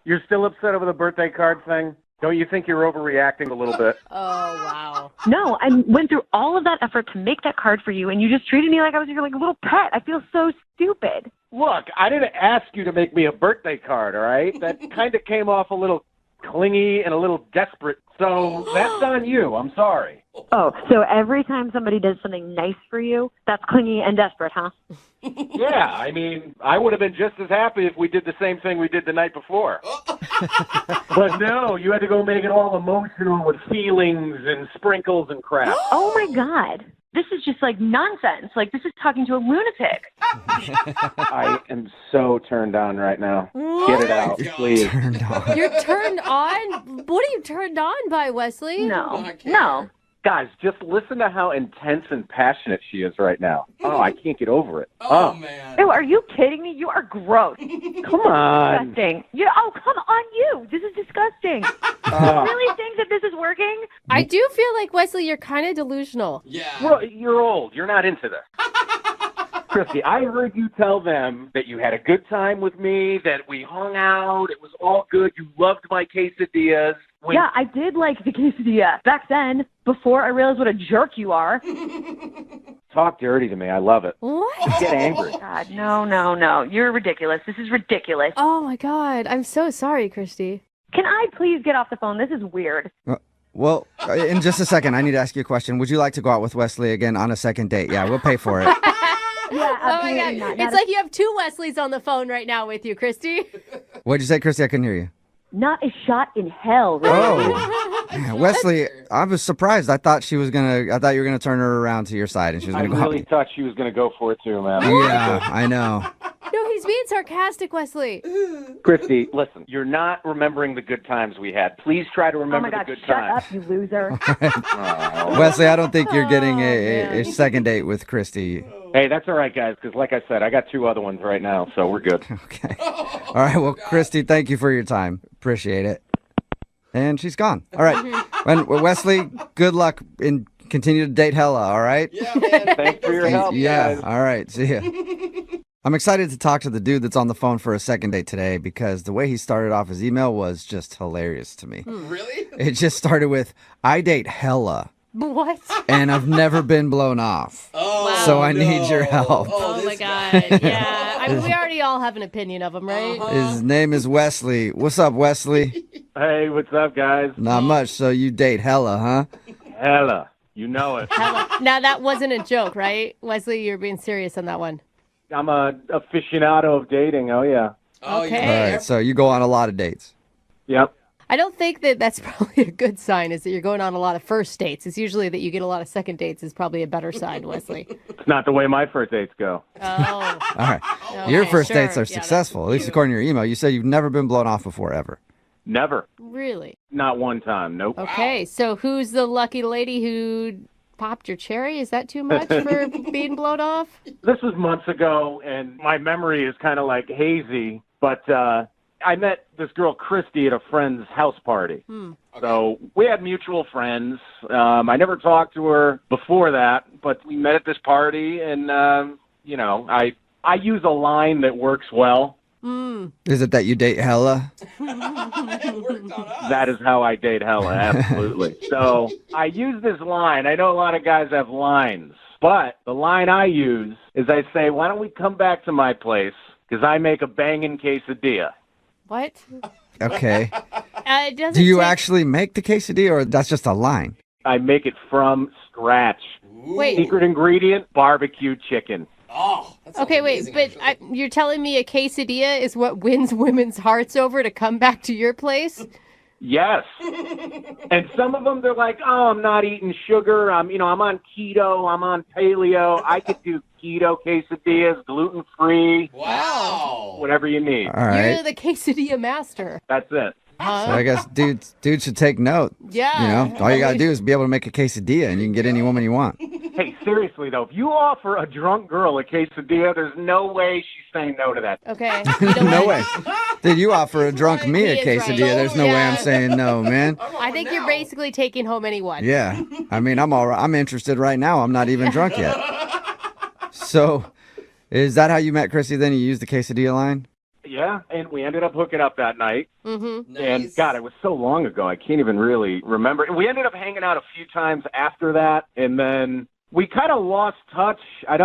You're still upset over the birthday card thing? Don't you think you're overreacting a little bit? oh, wow. No, I went through all of that effort to make that card for you, and you just treated me like I was your little pet. I feel so stupid. Look, I didn't ask you to make me a birthday card, all right? That kind of came off a little clingy and a little desperate, so that's on you. I'm sorry. Oh, so every time somebody does something nice for you, that's clingy and desperate, huh? Yeah, I mean, I would have been just as happy if we did the same thing we did the night before. But no, you had to go make it all emotional with feelings and sprinkles and crap. Oh, my God. This is just like nonsense. Like, this is talking to a lunatic. I am so turned on right now. Get it out, please. Turned on. You're turned on? What are you turned on by, Wesley? No. Guys, just listen to how intense and passionate she is right now. Oh, I can't get over it. Oh, man. Ew, are you kidding me? You are gross. Come on. Disgusting. Come on, you. This is disgusting. You really think that this is working? I do feel like, Wesley, you're kind of delusional. Yeah. Well, you're old. You're not into this. Christy, I heard you tell them that you had a good time with me, that we hung out, it was all good, you loved my quesadillas. Yeah, I did like the quesadilla back then, before I realized what a jerk you are. Talk dirty to me. I love it. What? Get angry. God, no. You're ridiculous. This is ridiculous. Oh, my God. I'm so sorry, Christy. Can I please get off the phone? This is weird. Well, in just a second, I need to ask you a question. Would you like to go out with Wesley again on a second date? Yeah, we'll pay for it. Yeah, Oh, my absolutely God. not. It's like you have two Wesleys on the phone right now with you, Christy. What'd you say, Christy? I couldn't hear you. Not a shot in hell. Really. Oh, Man, Wesley, I was surprised. I thought you were gonna turn her around to your side, and she was I gonna go. really thought she was going to go for it too, man. Yeah, I know. No, he's being sarcastic, Wesley. Christy, listen, you're not remembering the good times we had. Please try to Oh remember my God, the good shut times. up, you loser. Wesley, I don't think you're getting man. a second date with Christy. Hey, that's all right, guys, because like I said, I got two other ones right now, so we're good. Okay. All right. Well, Christy, thank you for your time. Appreciate it. And she's gone. All right. Well, Wesley, good luck and continue to date Hella. All right. Yeah, man. Thanks for your help, Yeah. guys. All right. See ya. I'm excited to talk to the dude that's on the phone for a second date today because the way he started off his email was just hilarious to me. Really? It just started with, I date Hella. What? And I've never been blown off. Oh, So I need your help. Oh, my this God. Yeah. I mean, we already all have an opinion of him, right? His name is Wesley. What's up, Wesley? Hey, what's up, guys? Not much. So you date Hella, huh? Hella, you know it. Now, that wasn't a joke, right? Wesley, you're being serious on that one. I'm a aficionado of dating, oh yeah. Okay. All right, so you go on a lot of dates. Yep. I don't think that that's probably a good sign, is that you're going on a lot of first dates. It's usually that you get a lot of second dates is probably a better sign, Wesley. It's not the way my first dates go. Oh. All right. Okay, Your first sure. dates are Yeah, successful, at least according to your email. You said you've never been blown off before, ever. Never. Really? Not one time. Nope. Okay, so who's the lucky lady who popped your cherry? Is that too much for being blown off? This was months ago, and my memory is kind of like hazy, but I met this girl, Christy, at a friend's house party. So we had mutual friends. I never talked to her before that, but we met at this party, and, I use a line that works well. Is it that you date hella? That is how I date hella, absolutely. So I use this line. I know a lot of guys have lines, but the line I use is I say, why don't we come back to my place, because I make a banging quesadilla. What? Okay. It doesn't Do you take- actually make the quesadilla, or that's just a line? I make it from scratch. Wait. Secret ingredient, barbecue chicken. Okay, wait, but you're telling me a quesadilla is what wins women's hearts over to come back to your place? Yes. And some of them, they're like, oh, I'm not eating sugar. I'm on keto. I'm on paleo. I could do keto quesadillas, gluten-free. Wow. Whatever you need. All right. You're the quesadilla master. That's it. So I guess dudes should take note. Yeah. All you got to do is be able to make a quesadilla, and you can get any woman you want. Hey, seriously, though, if you offer a drunk girl a quesadilla, there's no way she's saying no to that. Okay. No way. Did you offer a drunk me a He is right. quesadilla? There's no way I'm Yeah. saying no, man. I think you're basically taking home anyone. Yeah. I mean, I'm all right. I'm interested right now. I'm not even drunk yet. So, is that how you met Chrissy then? You used the quesadilla line? Yeah, and we ended up hooking up that night. Mm-hmm. And, God, it was so long ago, I can't even really remember. And we ended up hanging out a few times after that, and then we kind of lost touch. I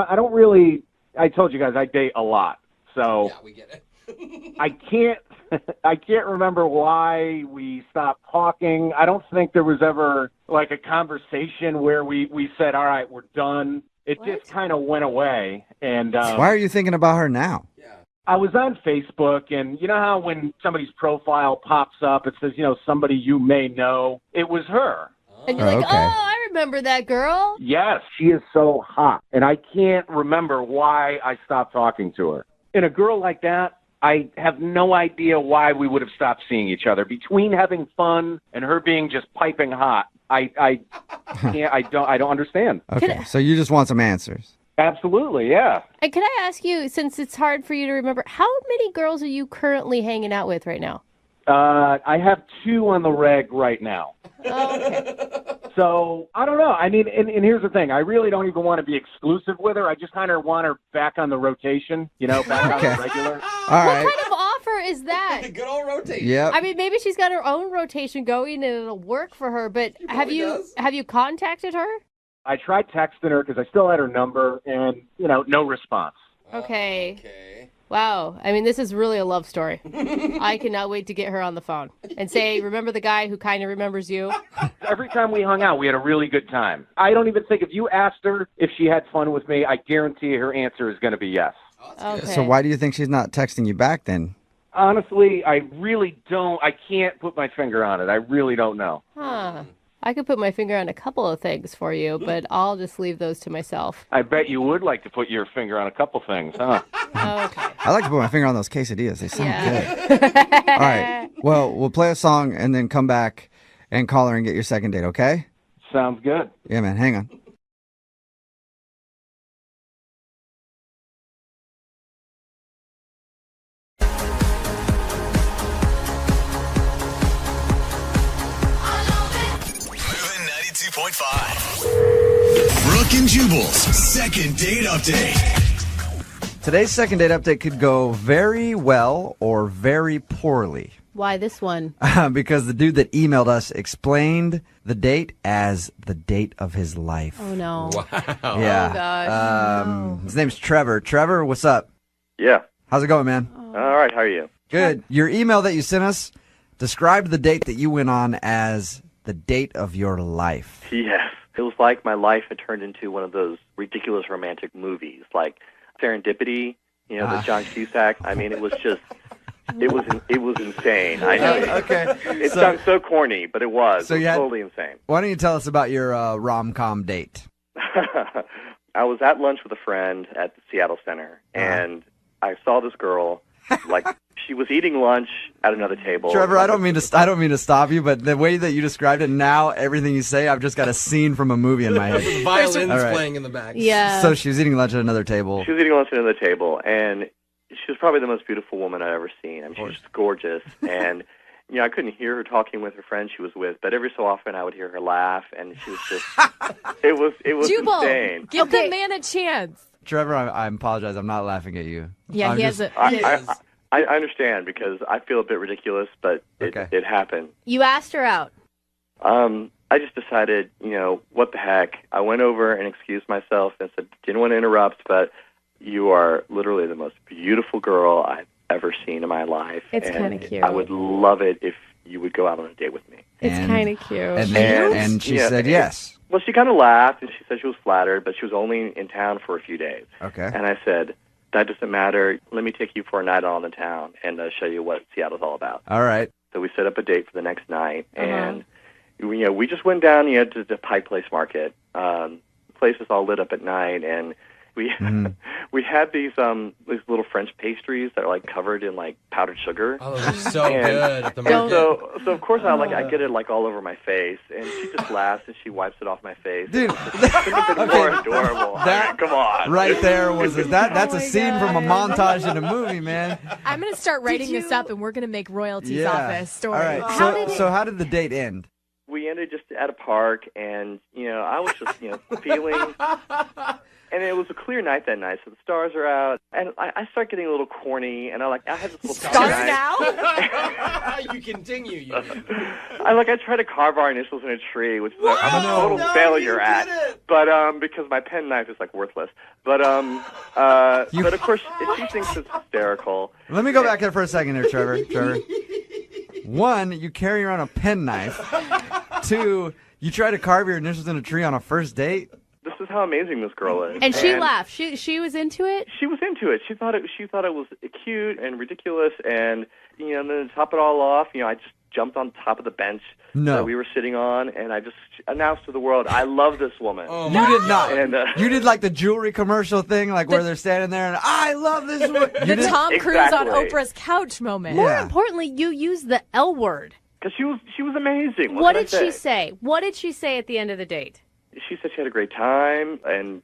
told you guys I date a lot. So Yeah, we get it. I can't remember why we stopped talking. I don't think there was ever like a conversation where we said, all right, we're done. It just kind of went away. And Why are you thinking about her now? I was on Facebook, and you know how when somebody's profile pops up, it says, somebody you may know? It was her. And you're like, okay. oh, I remember that girl. Yes, she is so hot, and I can't remember why I stopped talking to her. And a girl like that, I have no idea why we would have stopped seeing each other. Between having fun and her being just piping hot, I don't understand. Okay, so you just want some answers. Absolutely, yeah. And can I ask you, since it's hard for you to remember, how many girls are you currently hanging out with right now? I have 2 on the reg right now. Oh, okay. So, I don't know. I mean, and here's the thing. I really don't even want to be exclusive with her. I just kind of want her back on the rotation, back on the regular. All right. What kind of offer is that? Good old rotation. Yep. I mean, maybe she's got her own rotation going and it'll work for her, but have you contacted her? I tried texting her because I still had her number, and, no response. Okay. Wow. I mean, this is really a love story. I cannot wait to get her on the phone and say, remember the guy who kind of remembers you? Every time we hung out, we had a really good time. I don't even think if you asked her if she had fun with me, I guarantee her answer is going to be yes. Okay. So why do you think she's not texting you back then? Honestly, I really don't. I can't put my finger on it. I really don't know. Huh. I could put my finger on a couple of things for you, but I'll just leave those to myself. I bet you would like to put your finger on a couple things, huh? Okay. I like to put my finger on those quesadillas. They sound Yeah. good. All right. Well, we'll play a song and then come back and call her and get your second date, okay? Sounds good. Yeah, man. Hang on. Moving 92.5. Brooke and Jubal's second date update. Today's second date update could go very well or very poorly. Why this one? Because the dude that emailed us explained the date as the date of his life. Oh, no. Wow. Yeah. Oh, gosh. His name's Trevor. Trevor, what's up? Yeah. How's it going, man? All right. How are you? Good. Your email that you sent us described the date that you went on as the date of your life. Yes. It was like my life had turned into one of those ridiculous romantic movies, like Serendipity, the John Cusack. I mean, it was just It was insane. I know. Okay. It sounds so corny, but it was. So it was totally insane. Why don't you tell us about your rom-com date? I was at lunch with a friend at the Seattle Center, and I saw this girl, like she was eating lunch at another table. Trevor, I don't mean to stop you, but the way that you described it, now everything you say, I've just got a scene from a movie in my head. Violins playing in the back. Yeah. So she was eating lunch at another table. She was eating lunch at another table, and she was probably the most beautiful woman I've ever seen. I mean, she was just gorgeous, and I couldn't hear her talking with her friend she was with, but every so often I would hear her laugh, and she was just, it was Jubal, insane. give the man a chance. Trevor, I apologize. I'm not laughing at you. Yeah, he has I understand because I feel a bit ridiculous, but it happened. You asked her out. I just decided, what the heck. I went over and excused myself and said, didn't want to interrupt, but you are literally the most beautiful girl I've ever seen in my life. It's kind of cute. I would love it if you would go out on a date with me. It's kind of cute. And she said yes. Well, she kind of laughed, and she said she was flattered, but she was only in town for a few days. Okay. And I said, that doesn't matter. Let me take you for a night on the town and show you what Seattle's all about. All right. So we set up a date for the next night, and we just went down to the Pike Place Market. Place was all lit up at night, and we had these little French pastries that are like covered in like powdered sugar. Oh, those are so good at the market. So of course I get it like all over my face, and she just laughs and she wipes it off my face. Dude, couldn't have been more adorable. Come on, right there was that's a scene from a montage in a movie, man. I'm gonna start writing this up, and we're gonna make royalties off this story. All right. So how did the date end? We ended just at a park, and I was just feeling. And it was a clear night that night, so the stars are out, and I start getting a little corny, and I had this little stars now. You continue. I try to carve our initials in a tree, which I'm a total failure at, but because my pen knife is like worthless. But but of course she thinks it's hysterical. Let me go back there for a second here, Trevor. One, you carry around a pen knife. Two, you try to carve your initials in a tree on a first date. This is how amazing this girl is. And she laughed. She was into it? She was into it. She thought it was cute and ridiculous, and then to top it all off, I just jumped on top of the bench that we were sitting on, and I just announced to the world, I love this woman. Oh, you did not. And, you did like the jewelry commercial thing, like where they're standing there and I love this woman. The Tom Cruise on Oprah's couch moment. More importantly, you used the L word. Because she was amazing. What did she say? What did she say at the end of the date? She said she had a great time, and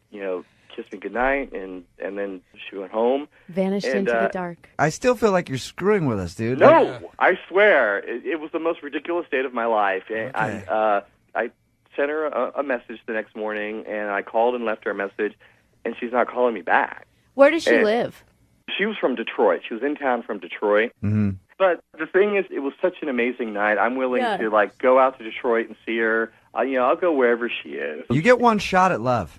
kissed me goodnight, and then she went home. Vanished into the dark. I still feel like you're screwing with us, dude. No, I swear, it was the most ridiculous date of my life. Okay. I sent her a message the next morning, and I called and left her a message, and she's not calling me back. Where does she live? She was from Detroit. She was in town from Detroit. Mm-hmm. But the thing is, it was such an amazing night. I'm willing to go out to Detroit and see her. I'll go wherever she is. You get one shot at love,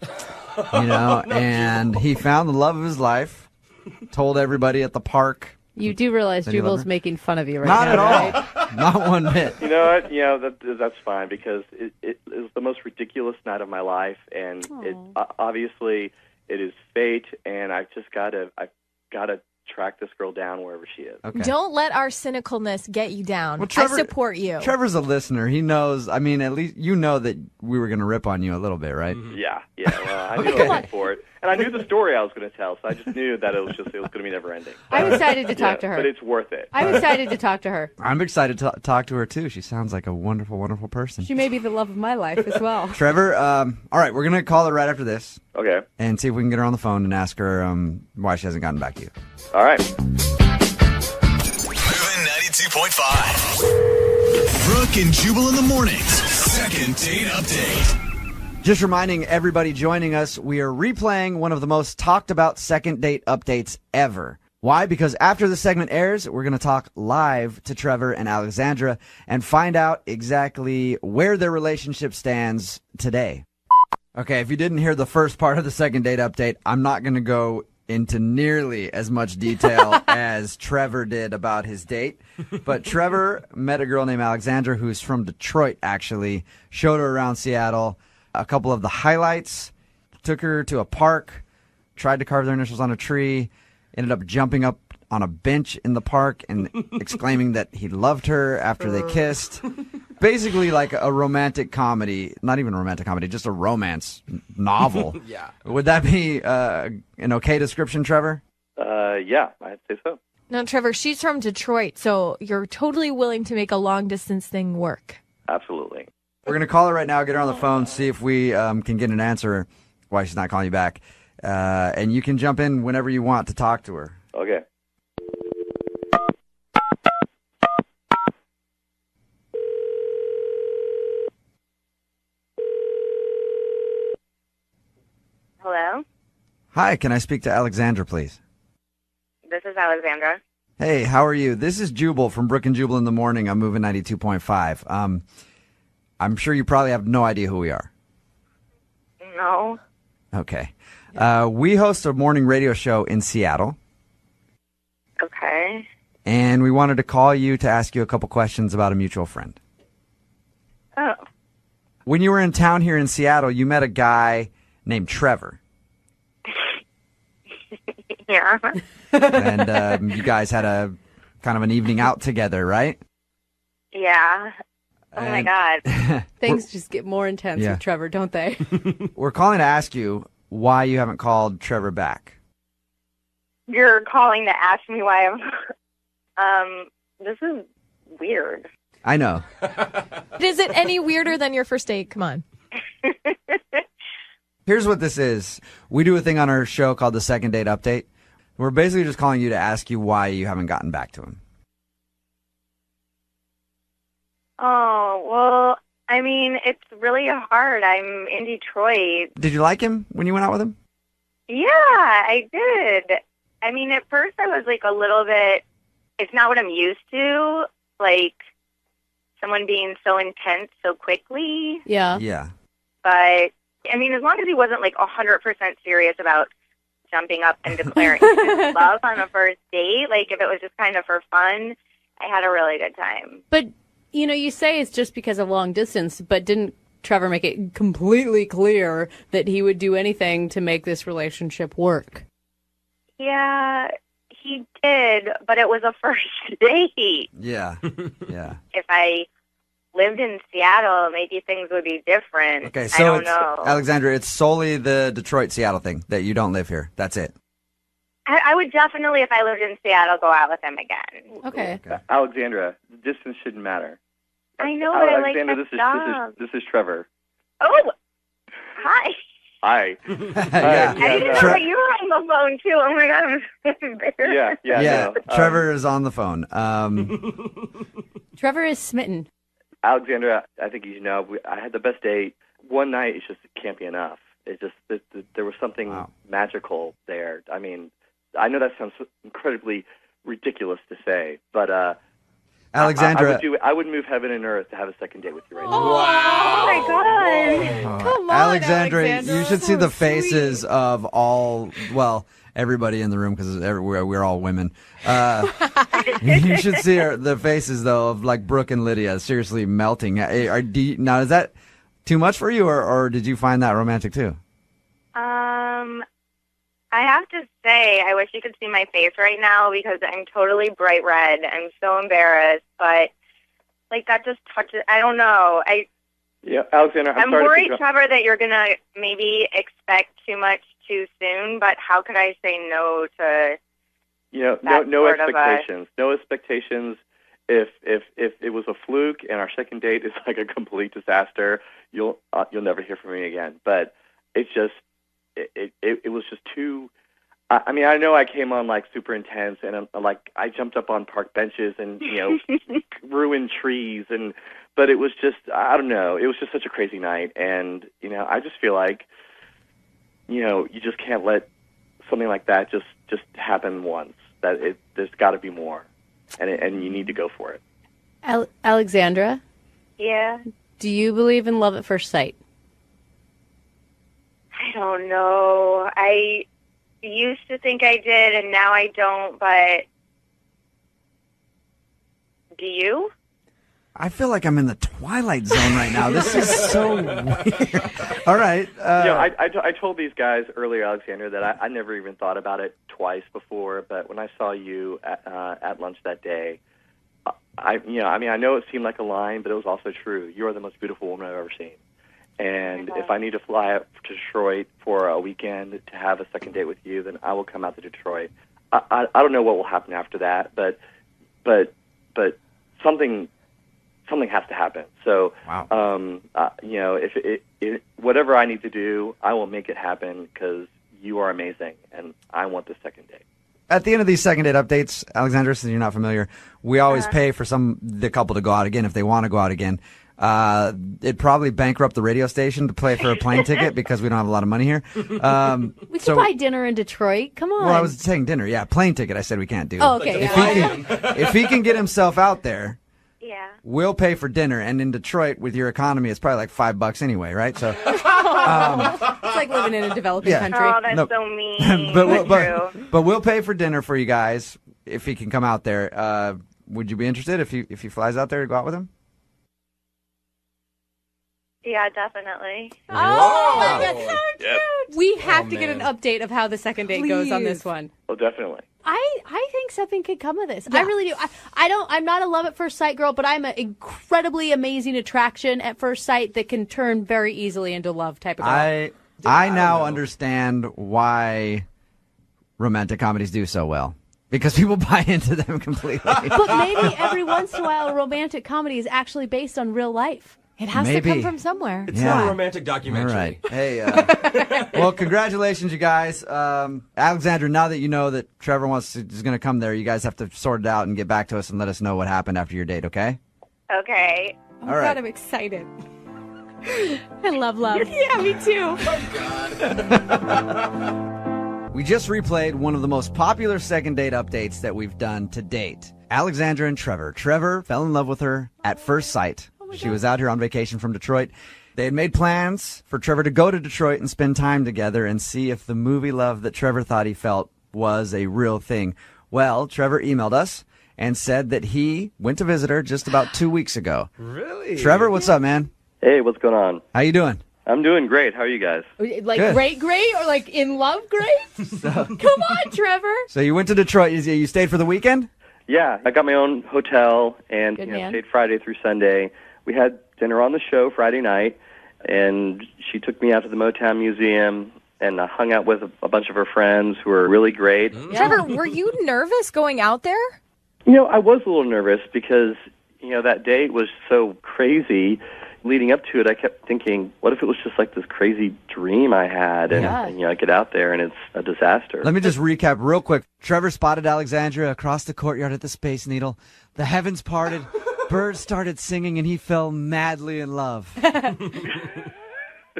and he found the love of his life, told everybody at the park. You do realize Jubal's making fun of you right now. Not at all. Right? Not one bit. You know what? That's fine, because it was the most ridiculous night of my life, and obviously it is fate, and I've got to track this girl down wherever she is. Okay. Don't let our cynicalness get you down. Well, Trevor, I support you. Trevor's a listener. He knows. I mean, at least you know that we were going to rip on you a little bit, right? Mm-hmm. Yeah. Well, I knew I was in for it, and I knew the story I was going to tell, so I just knew that it was going to be never ending. I'm excited to talk to her. But it's worth it. I'm excited to talk to her. I'm excited to talk to her too. She sounds like a wonderful, wonderful person. She may be the love of my life as well. Trevor, all right, we're going to call her right after this. Okay. And see if we can get her on the phone and ask her why she hasn't gotten back to you. All right. Moving 92.5. Brooke and Jubal in the mornings. Second date update. Just reminding everybody joining us, we are replaying one of the most talked about second date updates ever. Why? Because after the segment airs, we're going to talk live to Trevor and Alexandra and find out exactly where their relationship stands today. Okay, if you didn't hear the first part of the second date update, I'm not going to go into nearly as much detail as Trevor did about his date. But Trevor met a girl named Alexandra who's from Detroit, actually, showed her around Seattle. A couple of the highlights, took her to a park, tried to carve their initials on a tree, ended up jumping up on a bench in the park and exclaiming that he loved her after they kissed. Basically like a romantic comedy, not even a romantic comedy, just a romance novel. Yeah. Would that be an okay description, Trevor? Yeah, I'd say so. Now, Trevor, she's from Detroit, so you're totally willing to make a long-distance thing work. Absolutely. We're going to call her right now, get her on the phone, see if we can get an answer why she's not calling you back. And you can jump in whenever you want to talk to her. Okay. Hello, Hi, can I speak to Alexandra, please? this is Alexandra. Hey, how are you? This is Jubal from Brooke and Jubal in the Morning. I'm moving 92.5. I'm sure you probably have no idea who we are. No. Okay. We host a morning radio show in Seattle, Okay. and we wanted to call you to ask you a couple questions about a mutual friend. Oh. When you were in town here in Seattle, you met a guy named Trevor, Yeah. and you guys had a kind of an evening out together, right? Yeah. Oh my God. Things just get more intense Yeah. with Trevor, don't they? We're calling to ask you why you haven't called Trevor back. You're calling to ask me why I'm. This is weird. I know. Is it any weirder than your first date? Come on. Here's what this is. We do a thing on our show called the Second Date Update. We're basically just calling you to ask you why you haven't gotten back to him. Oh, well, I mean, it's really hard. I'm in Detroit. Did you like him when you went out with him? Yeah, I did. I mean, at first I was like a little bit, it's not what I'm used to, like someone being so intense so quickly. Yeah. Yeah. But, I mean, as long as he wasn't like 100% serious about jumping up and declaring his love on a first date, like if it was just kind of for fun, I had a really good time. But, you know, you say it's just because of long distance, but didn't Trevor make it completely clear that he would do anything to make this relationship work? Yeah, he did, but it was a first date. Yeah. Yeah. If I lived in Seattle, maybe things would be different. Okay, I so don't it's, know. Alexandra, it's solely the Detroit-Seattle thing that you don't live here. That's it. I would definitely, if I lived in Seattle, go out with him again. Okay. Alexandra, distance shouldn't matter. I know, but I like Alexandra, that job. this is Trevor. Oh, hi. Hi. Yeah. I didn't know that you were on the phone, too. Oh, my God, I'm so embarrassed. Yeah. No, Trevor is on the phone. Trevor is smitten. Alexandra, I think you know, I had the best date. One night, it just can't be enough. It just there was something magical there. I mean, I know that sounds incredibly ridiculous to say, but Alexandra, I would move heaven and earth to have a second date with you right now. Oh, my God. Come on, Alexandra, Alexandra. you should see the faces of all, well, everybody in the room because we're all women. You should see the faces, though, of like Brooke and Lydia seriously melting. Now, is that too much for you, or did you find that romantic, too? I have to say, I wish you could see my face right now because I'm totally bright red. I'm so embarrassed, but like that just touches. I don't know. Yeah, Alexandra, I'm worried, Trevor, that you're gonna maybe expect too much too soon. But how could I say no to? No expectations. No expectations. If it was a fluke and our second date is like a complete disaster, you'll never hear from me again. But it's just. It was just too. I mean, I know I came on like super intense, and I jumped up on park benches and ruined trees, but it was just I don't know. It was just such a crazy night, and I just feel like you just can't let something like that just happen once. There's got to be more, and you need to go for it. Alexandra? Yeah. Do you believe in love at first sight? I don't know. I used to think I did, and now I don't, but do you? I feel like I'm in the Twilight Zone right now. This is so weird. All right. I told these guys earlier, Alexandra, that I never even thought about it twice before. But when I saw you at lunch that day, I know it seemed like a line, but it was also true. You are the most beautiful woman I've ever seen. And if I need to fly up to Detroit for a weekend to have a second date with you, then I will come out to Detroit. I don't know what will happen after that, but something has to happen. So, if whatever I need to do, I will make it happen because you are amazing, and I want the second date. At the end of these second date updates, Alexandra, since you're not familiar, we always pay for the couple to go out again if they want to go out again. It'd probably bankrupt the radio station to pay for a plane ticket because we don't have a lot of money here. We could buy dinner in Detroit. Come on. Well, I was saying dinner. Yeah, plane ticket. I said we can't do. Oh, okay. If he can get himself out there, yeah, we'll pay for dinner. And in Detroit, with your economy, it's probably like $5 anyway, right? So it's like living in a developing country. Oh, that's so mean. but we'll pay for dinner for you guys if he can come out there. Would you be interested if he flies out there to go out with him? Yeah, definitely. Oh, that's so cute. Yep. We have to get an update of how the second date goes on this one. Oh, definitely. I think something could come of this. Yeah. I really do. I'm not a love at first sight girl, but I'm an incredibly amazing attraction at first sight that can turn very easily into love type of girl. I now understand why romantic comedies do so well. Because people buy into them completely. But maybe every once in a while a romantic comedy is actually based on real life. It has to come from somewhere. It's not a romantic documentary. All right. Hey, well, congratulations, you guys. Alexandra, now that you know that Trevor is going to come there, you guys have to sort it out and get back to us and let us know what happened after your date, okay? Okay. Oh, my God, I'm excited. I love love. Yeah, me too. We just replayed one of the most popular second date updates that we've done to date. Alexandra and Trevor. Trevor fell in love with her at first sight. She was out here on vacation from Detroit. They had made plans for Trevor to go to Detroit and spend time together and see if the movie love that Trevor thought he felt was a real thing. Well, Trevor emailed us and said that he went to visit her just about 2 weeks ago. Really? Trevor, what's up, man? Hey, what's going on? How you doing? I'm doing great. How are you guys? Like Good. great, or like in love great? Come on, Trevor. So you went to Detroit. You stayed for the weekend? Yeah, I got my own hotel and stayed Friday through Sunday. We had dinner on the show Friday night, and she took me out to the Motown Museum, and I hung out with a bunch of her friends who were really great. Trevor, were you nervous going out there? I was a little nervous because, that date was so crazy. Leading up to it, I kept thinking, what if it was just like this crazy dream I had, and I get out there and it's a disaster. Let me just recap real quick. Trevor spotted Alexandra across the courtyard at the Space Needle. The heavens parted. Birds started singing, and he fell madly in love.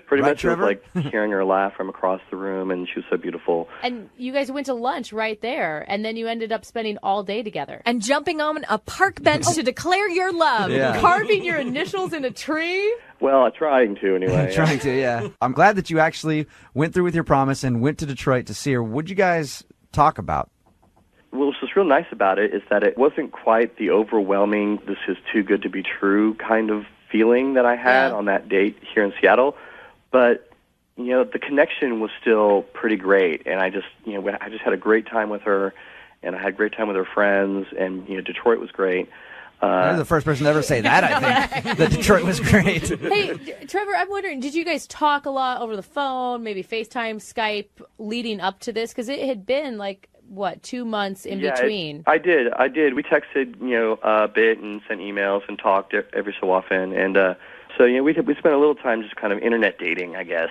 Pretty Right, much it was Trevor? like hearing her laugh from across the room, and she was so beautiful. And you guys went to lunch right there, and then you ended up spending all day together. And jumping on a park bench to declare your love. Yeah. Carving your initials in a tree. Well, trying to anyway. Trying to, yeah. I'm glad that you actually went through with your promise and went to Detroit to see her. What'd you guys talk about? Well, what's real nice about it is that it wasn't quite the overwhelming, this is too good to be true kind of feeling that I had on that date here in Seattle. But, the connection was still pretty great. And I just had a great time with her, and I had a great time with her friends, and, Detroit was great. You're the first person to ever say that, I think. That Detroit was great. Hey, Trevor, I'm wondering, did you guys talk a lot over the phone, maybe FaceTime, Skype, leading up to this? Because it had been 2 months in between? I did. We texted, a bit and sent emails and talked every so often. And so, we spent a little time just kind of internet dating, I guess.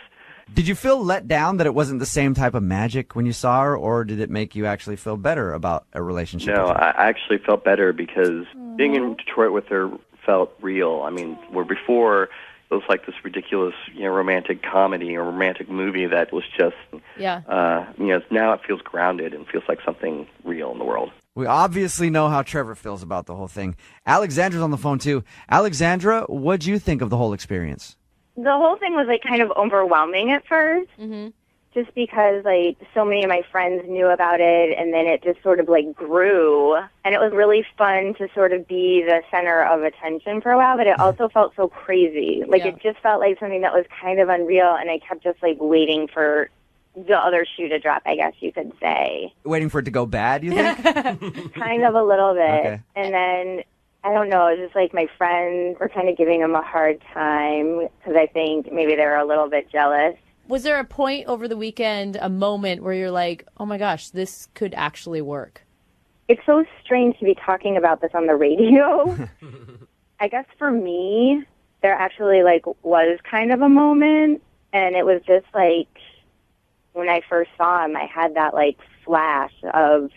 Did you feel let down that it wasn't the same type of magic when you saw her, or did it make you actually feel better about a relationship? No, with her? I actually felt better because being in Detroit with her felt real. I mean, where before it was like this ridiculous, romantic comedy or romantic movie that was just, now it feels grounded and feels like something real in the world. We obviously know how Trevor feels about the whole thing. Alexandra's on the phone, too. Alexandra, what'd you think of the whole experience? The whole thing was kind of overwhelming at first. Mm-hmm. just because, like, so many of my friends knew about it, and then it just sort of, like, grew. And it was really fun to sort of be the center of attention for a while, but it also felt so crazy. Like, it just felt like something that was kind of unreal, and I kept just, like, waiting for the other shoe to drop, I guess you could say. Waiting for it to go bad, you think? Kind of a little bit. Okay. And then, I don't know, it was just like my friends were kind of giving him a hard time because I think maybe they were a little bit jealous. Was there a point over the weekend, a moment where you're like, oh my gosh, this could actually work? It's so strange to be talking about this on the radio. I guess for me, there actually, like, was kind of a moment, and it was just like, when I first saw him, I had that, like, flash of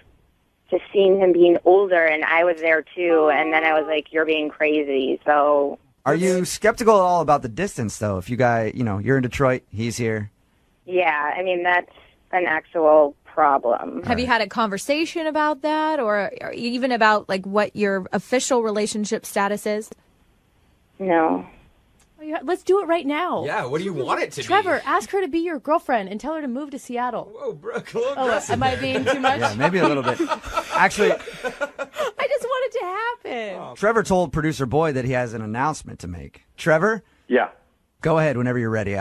just seeing him being older, and I was there too, and then I was like, you're being crazy, so... Are you skeptical at all about the distance, though? If you guys, you're in Detroit, he's here. Yeah, I mean, that's an actual problem. Have you had a conversation about that, or even about, like, what your official relationship status is? No. Oh, yeah, let's do it right now. Yeah, what do you want it to Trevor, ask her to be your girlfriend and tell her to move to Seattle. Whoa, Brooke, a little aggressive. Am I being too much? Yeah, maybe a little bit. Actually, I just want it to happen. Trevor told producer Boy that he has an announcement to make. Trevor? Yeah. Go ahead whenever you're ready.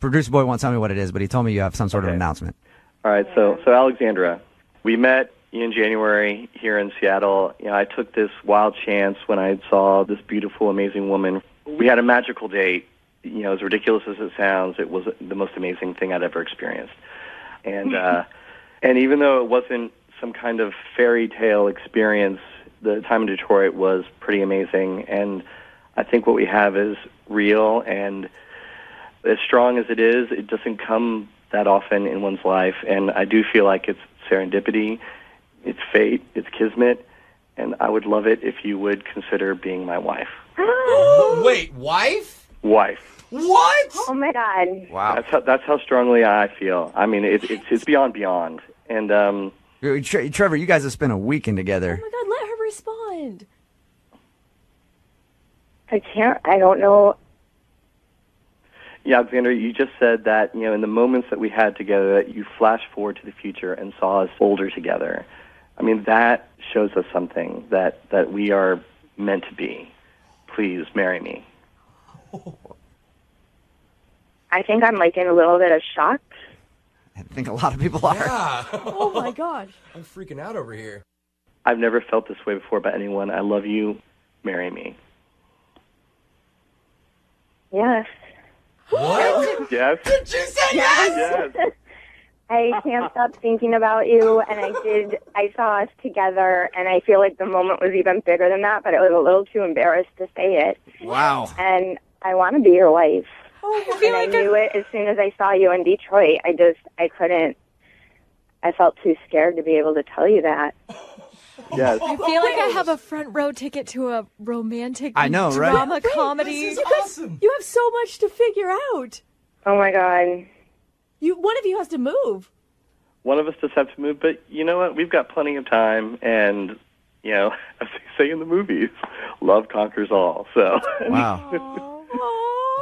Producer Boy won't tell me what it is, but he told me you have some sort of announcement. All right, so Alexandra, we met in January here in Seattle. I took this wild chance when I saw this beautiful, amazing woman. We had a magical date. As ridiculous as it sounds, it was the most amazing thing I'd ever experienced. And and even though it wasn't some kind of fairy tale experience, the time in Detroit was pretty amazing. And I think what we have is real, and as strong as it is, it doesn't come that often in one's life. And I do feel like it's serendipity, it's fate, it's kismet, and I would love it if you would consider being my wife. Wait, wife? Wife. What? Oh my God! Wow. That's how strongly I feel. I mean, it's beyond. And Trevor, you guys have spent a weekend together. Oh my God, let her respond. I don't know. Yeah, Alexander, you just said that, in the moments that we had together, that you flashed forward to the future and saw us older together. I mean, that shows us something that we are meant to be. Please marry me. I think I'm, like, in a little bit of shock. I think a lot of people are. Yeah. Oh my gosh. I'm freaking out over here. I've never felt this way before about anyone. I love you. Marry me. Yes. What? Yes. Did you say yes? Yes. I can't stop thinking about you, and I saw us together, and I feel like the moment was even bigger than that, but I was a little too embarrassed to say it. Wow. And I want to be your wife. I feel And like I knew it as soon as I saw you in Detroit. I couldn't, I felt too scared to be able to tell you that. Yes. I feel like I have a front row ticket to a romantic I know, right? drama comedy. This is awesome. You have so much to figure out. Oh my God. One of you has to move. One of us just have to move, but you know what? We've got plenty of time, and, as they say in the movies, love conquers all. So. Wow.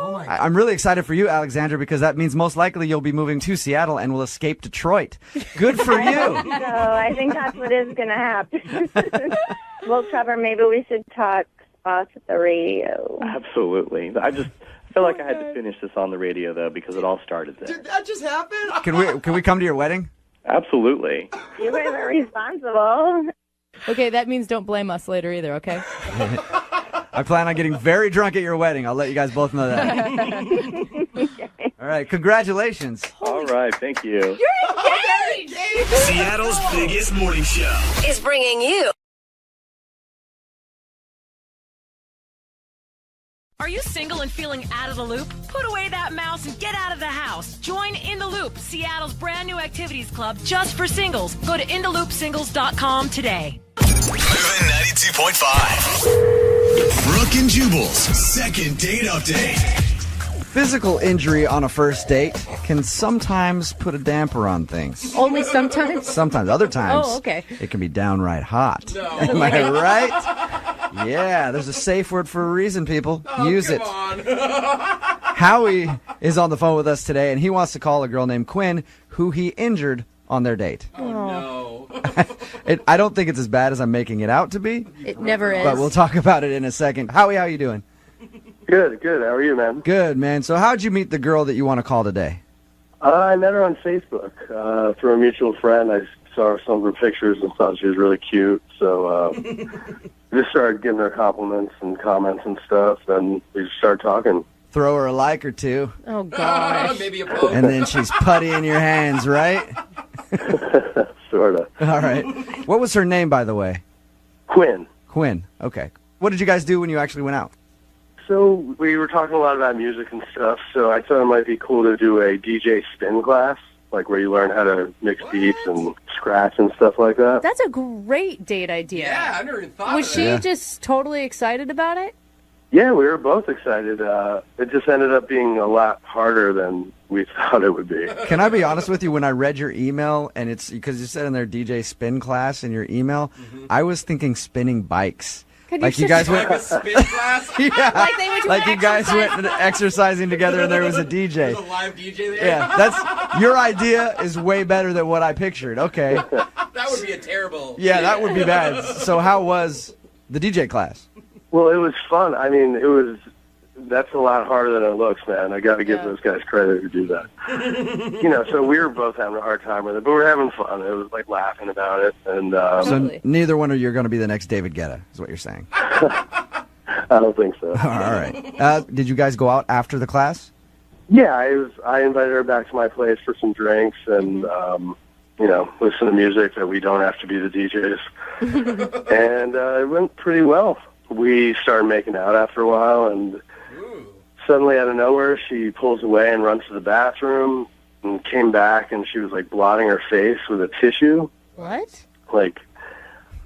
Oh my God. I'm really excited for you, Alexandra, because that means most likely you'll be moving to Seattle and will escape Detroit. Good for you. So I think that's what is going to happen. Well, Trevor, maybe we should talk off the radio. Absolutely. I feel like I had to finish this on the radio, though, because it all started there. Did that just happen? Can we come to your wedding? Absolutely. You guys are responsible. Okay, that means don't blame us later either, okay? I plan on getting very drunk at your wedding. I'll let you guys both know that. All right, congratulations. All right, thank you. You're engaged! Seattle's biggest morning show is bringing you. Are you single and feeling out of the loop? Put away that mouse and get out of the house. Join In the Loop, Seattle's brand new activities club just for singles. Go to intheloopsingles.com today. Moving 92.5. Brooke and Jubal's second date update. Physical injury on a first date can sometimes put a damper on things. Only sometimes? Sometimes. Other times, Oh, okay. it can be downright hot. No. Am I right? Yeah, there's a safe word for a reason, people. Use it. Come on. Howie is on the phone with us today, and he wants to call a girl named Quinn, who he injured on their date. Oh, no. I don't think it's as bad as I'm making it out to be. It never is. But we'll talk about it in a second. Howie, how you doing? Good. How are you, man? Good, man. So how'd you meet the girl that you want to call today? I met her on Facebook through a mutual friend. I saw some of her pictures and thought she was really cute. So just started giving her compliments and comments and stuff, and we just started talking. Throw her a like or two. Oh, gosh. Maybe a poke. And then she's putty in your hands, right? Sort of. All right. What was her name, by the way? Quinn. Quinn. Okay. What did you guys do when you actually went out? So we were talking a lot about music and stuff, so I thought it might be cool to do a DJ spin class, like where you learn how to mix beats and scratch and stuff like that. That's a great date idea. Yeah, I never even thought Was of she that. just totally excited about it? Yeah, we were both excited. It just ended up being a lot harder than we thought it would be. Can I be honest with you? When I read your email, and it's because you said in there DJ spin class in your email, I was thinking spinning bikes. Like you guys went, Like a spin class? yeah, Like they went to like an you guys exercise went exercising together, and there was a DJ. There's a live DJ there? Yeah, that's your idea is way better than what I pictured. Okay, That would be a terrible... yeah, that would be bad. So how was the DJ class? Well, it was fun. I mean, that's a lot harder than it looks, man. I got to give those guys credit who do that. So we were both having a hard time with it, but we were having fun. It was like laughing about it. And So neither one of you are going to be the next David Guetta, is what you're saying. I don't think so. All right. Did you guys go out after the class? Yeah, I invited her back to my place for some drinks and, listen to music that we don't have to be the DJs. And it went pretty well. We started making out after a while, and suddenly out of nowhere, she pulls away and runs to the bathroom and came back, and she was, like, blotting her face with a tissue. What? Like,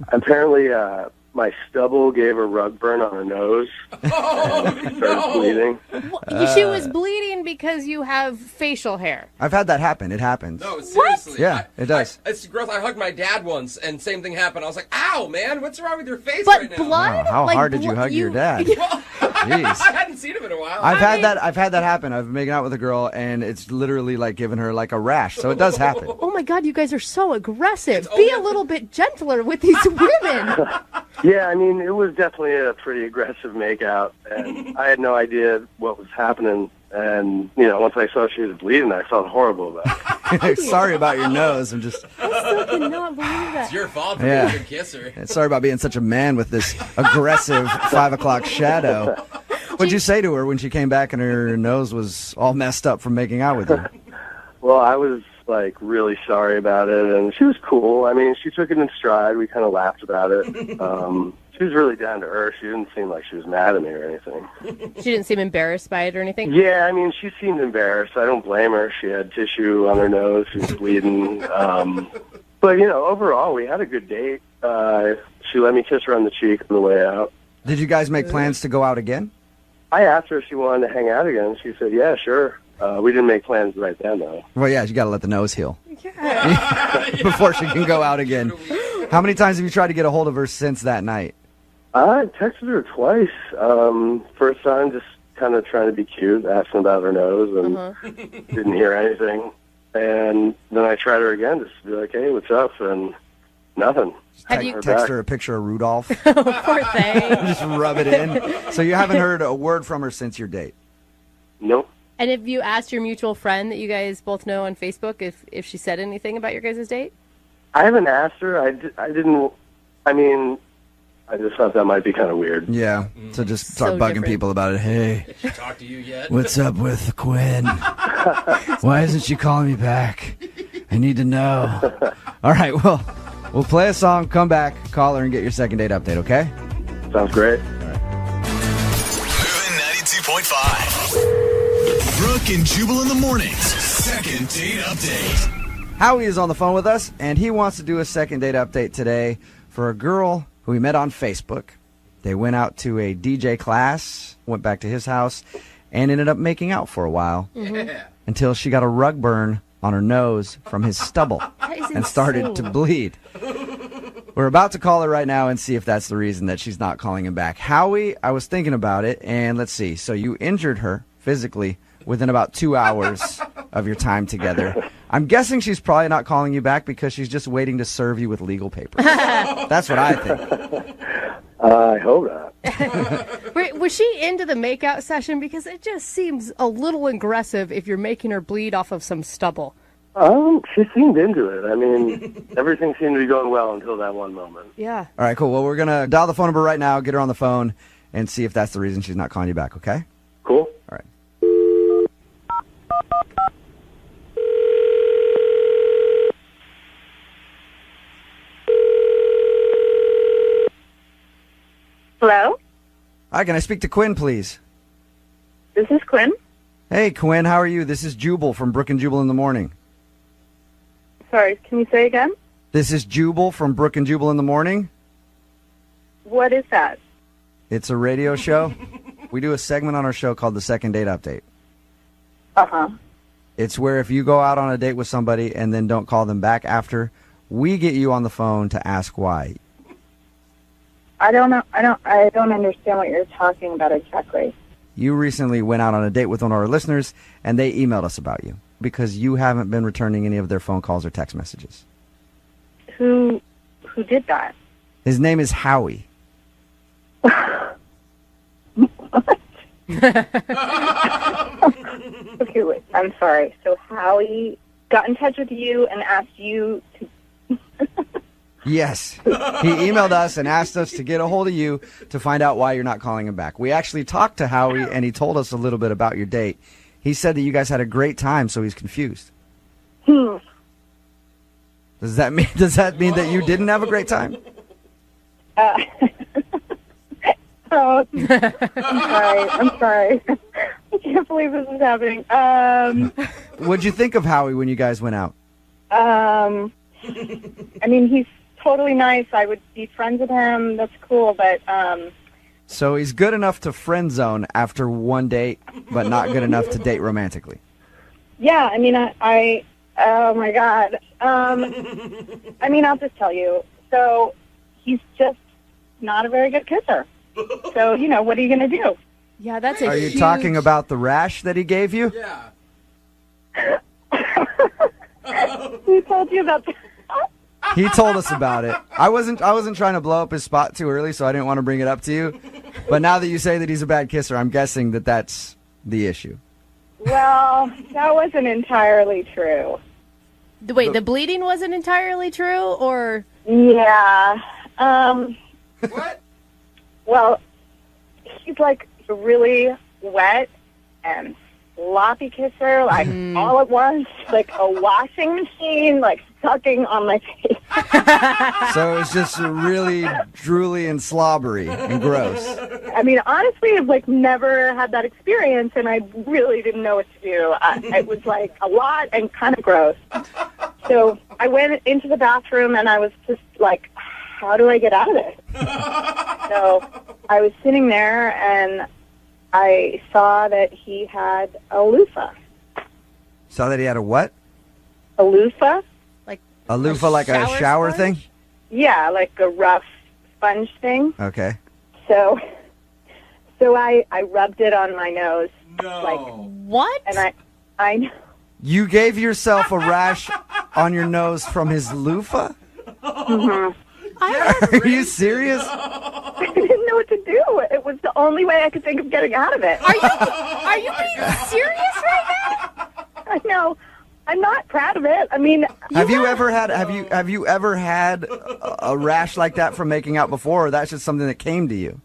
apparently my stubble gave her rug burn on her nose, and she started bleeding. She was bleeding because you have facial hair. I've had that happen. It happens. No, seriously. Yeah, it does. It's gross. I hugged my dad once, and same thing happened. I was like, ow, man, what's wrong with your face But right now? blood? Wow, how Like, hard did you hug your dad? Jeez. I hadn't seen him in a while. I've had that happen. I've been making out with a girl, and it's literally like giving her like a rash. So it does happen. Oh my God, you guys are so aggressive. Be a little bit gentler with these women. Yeah, I mean, it was definitely a pretty aggressive makeout, and I had no idea what was happening. And, once I saw she was bleeding, I felt horrible about it. Sorry about your nose. I'm just. I still cannot believe that. It's your fault for Yeah. being a good kisser. Sorry about being such a man with this aggressive 5 o'clock shadow. What'd you say to her when she came back and her nose was all messed up from making out with you? Well, I was, like, really sorry about it, and she was cool. I mean, she took it in stride. We kind of laughed about it. She was really down to earth. She didn't seem like she was mad at me or anything. She didn't seem embarrassed by it or anything? Yeah, I mean, she seemed embarrassed. I don't blame her. She had tissue on her nose. She was bleeding. But, overall, we had a good date. She let me kiss her on the cheek on the way out. Did you guys make plans to go out again? I asked her if she wanted to hang out again. She said, yeah, sure. We didn't make plans right then, though. Well, yeah, you got to let the nose heal before she can go out again. How many times have you tried to get a hold of her since that night? I texted her twice. First time, just kind of trying to be cute, asking about her nose, and didn't hear anything. And then I tried her again, just to be like, hey, what's up? And nothing. Have you Text her a picture of Rudolph? Poor thing. Just rub it in. So you haven't heard a word from her since your date? Nope. And have you asked your mutual friend that you guys both know on Facebook if she said anything about your guys' date? I haven't asked her. I didn't. I mean, I just thought that might be kind of weird. Yeah. So just start bugging different. people about it. Hey, Did she talk to you yet? what's up with Quinn? Why isn't she calling me back? I need to know. All right, well, we'll play a song, come back, call her, and get your second date update, okay? Sounds great. Moving 92.5. Brooke and Jubal in the mornings. Second date update. Howie is on the phone with us, and he wants to do a second date update today for a girl who he met on Facebook. They went out to a DJ class, went back to his house, and ended up making out for a while until she got a rug burn on her nose from his stubble and started to bleed. We're about to call her right now and see if that's the reason that she's not calling him back. Howie, I was thinking about it, and let's see. So you injured her physically within about 2 hours of your time together. I'm guessing she's probably not calling you back because she's just waiting to serve you with legal papers. That's what I think. I hope not. Wait, was she into the makeout session? Because it just seems a little aggressive if you're making her bleed off of some stubble. She seemed into it. I mean, everything seemed to be going well until that one moment. Yeah. All right, cool. Well, we're going to dial the phone number right now, get her on the phone, and see if that's the reason she's not calling you back, okay? Cool. All right. Hello? Hi, can I speak to Quinn, please? This is Quinn. Hey, Quinn, how are you? This is Jubal from Brooke and Jubal in the Morning. Sorry, can you say again? This is Jubal from Brooke and Jubal in the Morning. What is that? It's a radio show. We do a segment on our show called the Second Date Update. Uh-huh. It's where if you go out on a date with somebody and then don't call them back after, we get you on the phone to ask why. I don't know. I don't understand what you're talking about exactly. You recently went out on a date with one of our listeners, and they emailed us about you because you haven't been returning any of their phone calls or text messages. Who did that? His name is Howie. Okay, wait. I'm sorry. So Howie got in touch with you and asked you to... Yes. He emailed us and asked us to get a hold of you to find out why you're not calling him back. We actually talked to Howie, and he told us a little bit about your date. He said that you guys had a great time, so he's confused. Does that mean that you didn't have a great time? Oh, I'm sorry. I can't believe this is happening. What'd you think of Howie when you guys went out? I mean, he's totally nice. I would be friends with him. That's cool, but So he's good enough to friend zone after one date, but not good enough to date romantically. yeah. I mean, I oh my God. I mean, I'll just tell you. So he's just not a very good kisser. So what are you going to do? Yeah, that's Are you talking about the rash that he gave you? Yeah. Who told you about that? He told us about it. I wasn't trying to blow up his spot too early, so I didn't want to bring it up to you. But now that you say that he's a bad kisser, I'm guessing that that's the issue. Well, that wasn't entirely true. Wait, the bleeding wasn't entirely true, or? Yeah. What? Well, he's like really wet and sloppy kisser, like all at once, like a washing machine, like sucking on my face. So it's just really drooly and slobbery and gross. I mean, honestly, I've like never had that experience, and I really didn't know what to do. It was like a lot and kind of gross. So I went into the bathroom, and I was just like, how do I get out of this? So I was sitting there, and I saw that he had a loofah. Saw that he had a what? A loofah? A loofah, like a shower thing? Yeah, like a rough sponge thing. Okay. So I rubbed it on my nose. No. Like, what? And I You gave yourself a rash on your nose from his loofah? mm-hmm. Are you serious? I didn't know what to do. It was the only way I could think of getting out of it. Are you being serious right now? I know. I'm not proud of it. I mean, Have you ever had a rash like that from making out before, or that's just something that came to you?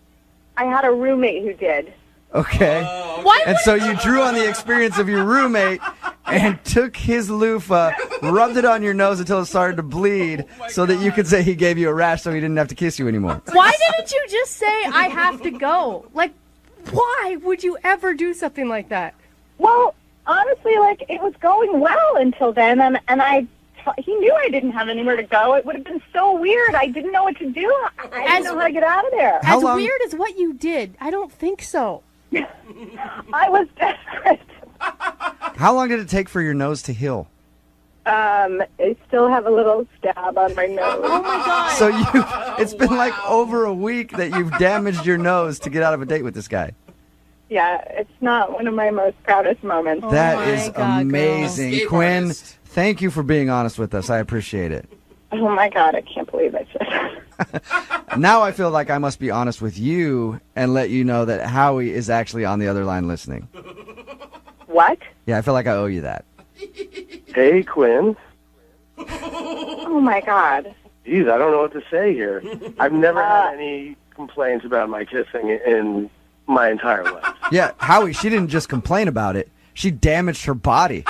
I had a roommate who did. Okay. And so you drew on the experience of your roommate and took his loofah, rubbed it on your nose until it started to bleed so that you could say he gave you a rash so he didn't have to kiss you anymore. Why didn't you just say, I have to go? Like, why would you ever do something like that? Well, honestly, like, it was going well until then, and he knew I didn't have anywhere to go. It would have been so weird. I didn't know what to do. I didn't know how to get out of there. As weird as what you did, I don't think so. I was desperate. How long did it take for your nose to heal? I still have a little stab on my nose. Oh my God. So it's been like over a week that you've damaged your nose to get out of a date with this guy. Yeah, it's not one of my most proudest moments. That is amazing. Escape Quinn, artist. thank you for being honest with us. I appreciate it. Oh my God, I can't believe I said that. Now I feel like I must be honest with you and let you know that Howie is actually on the other line listening. What? Yeah, I feel like I owe you that. Hey, Quinn. Oh my God. Geez, I don't know what to say here. I've never had any complaints about my kissing in my entire life. Yeah, Howie, she didn't just complain about it. She damaged her body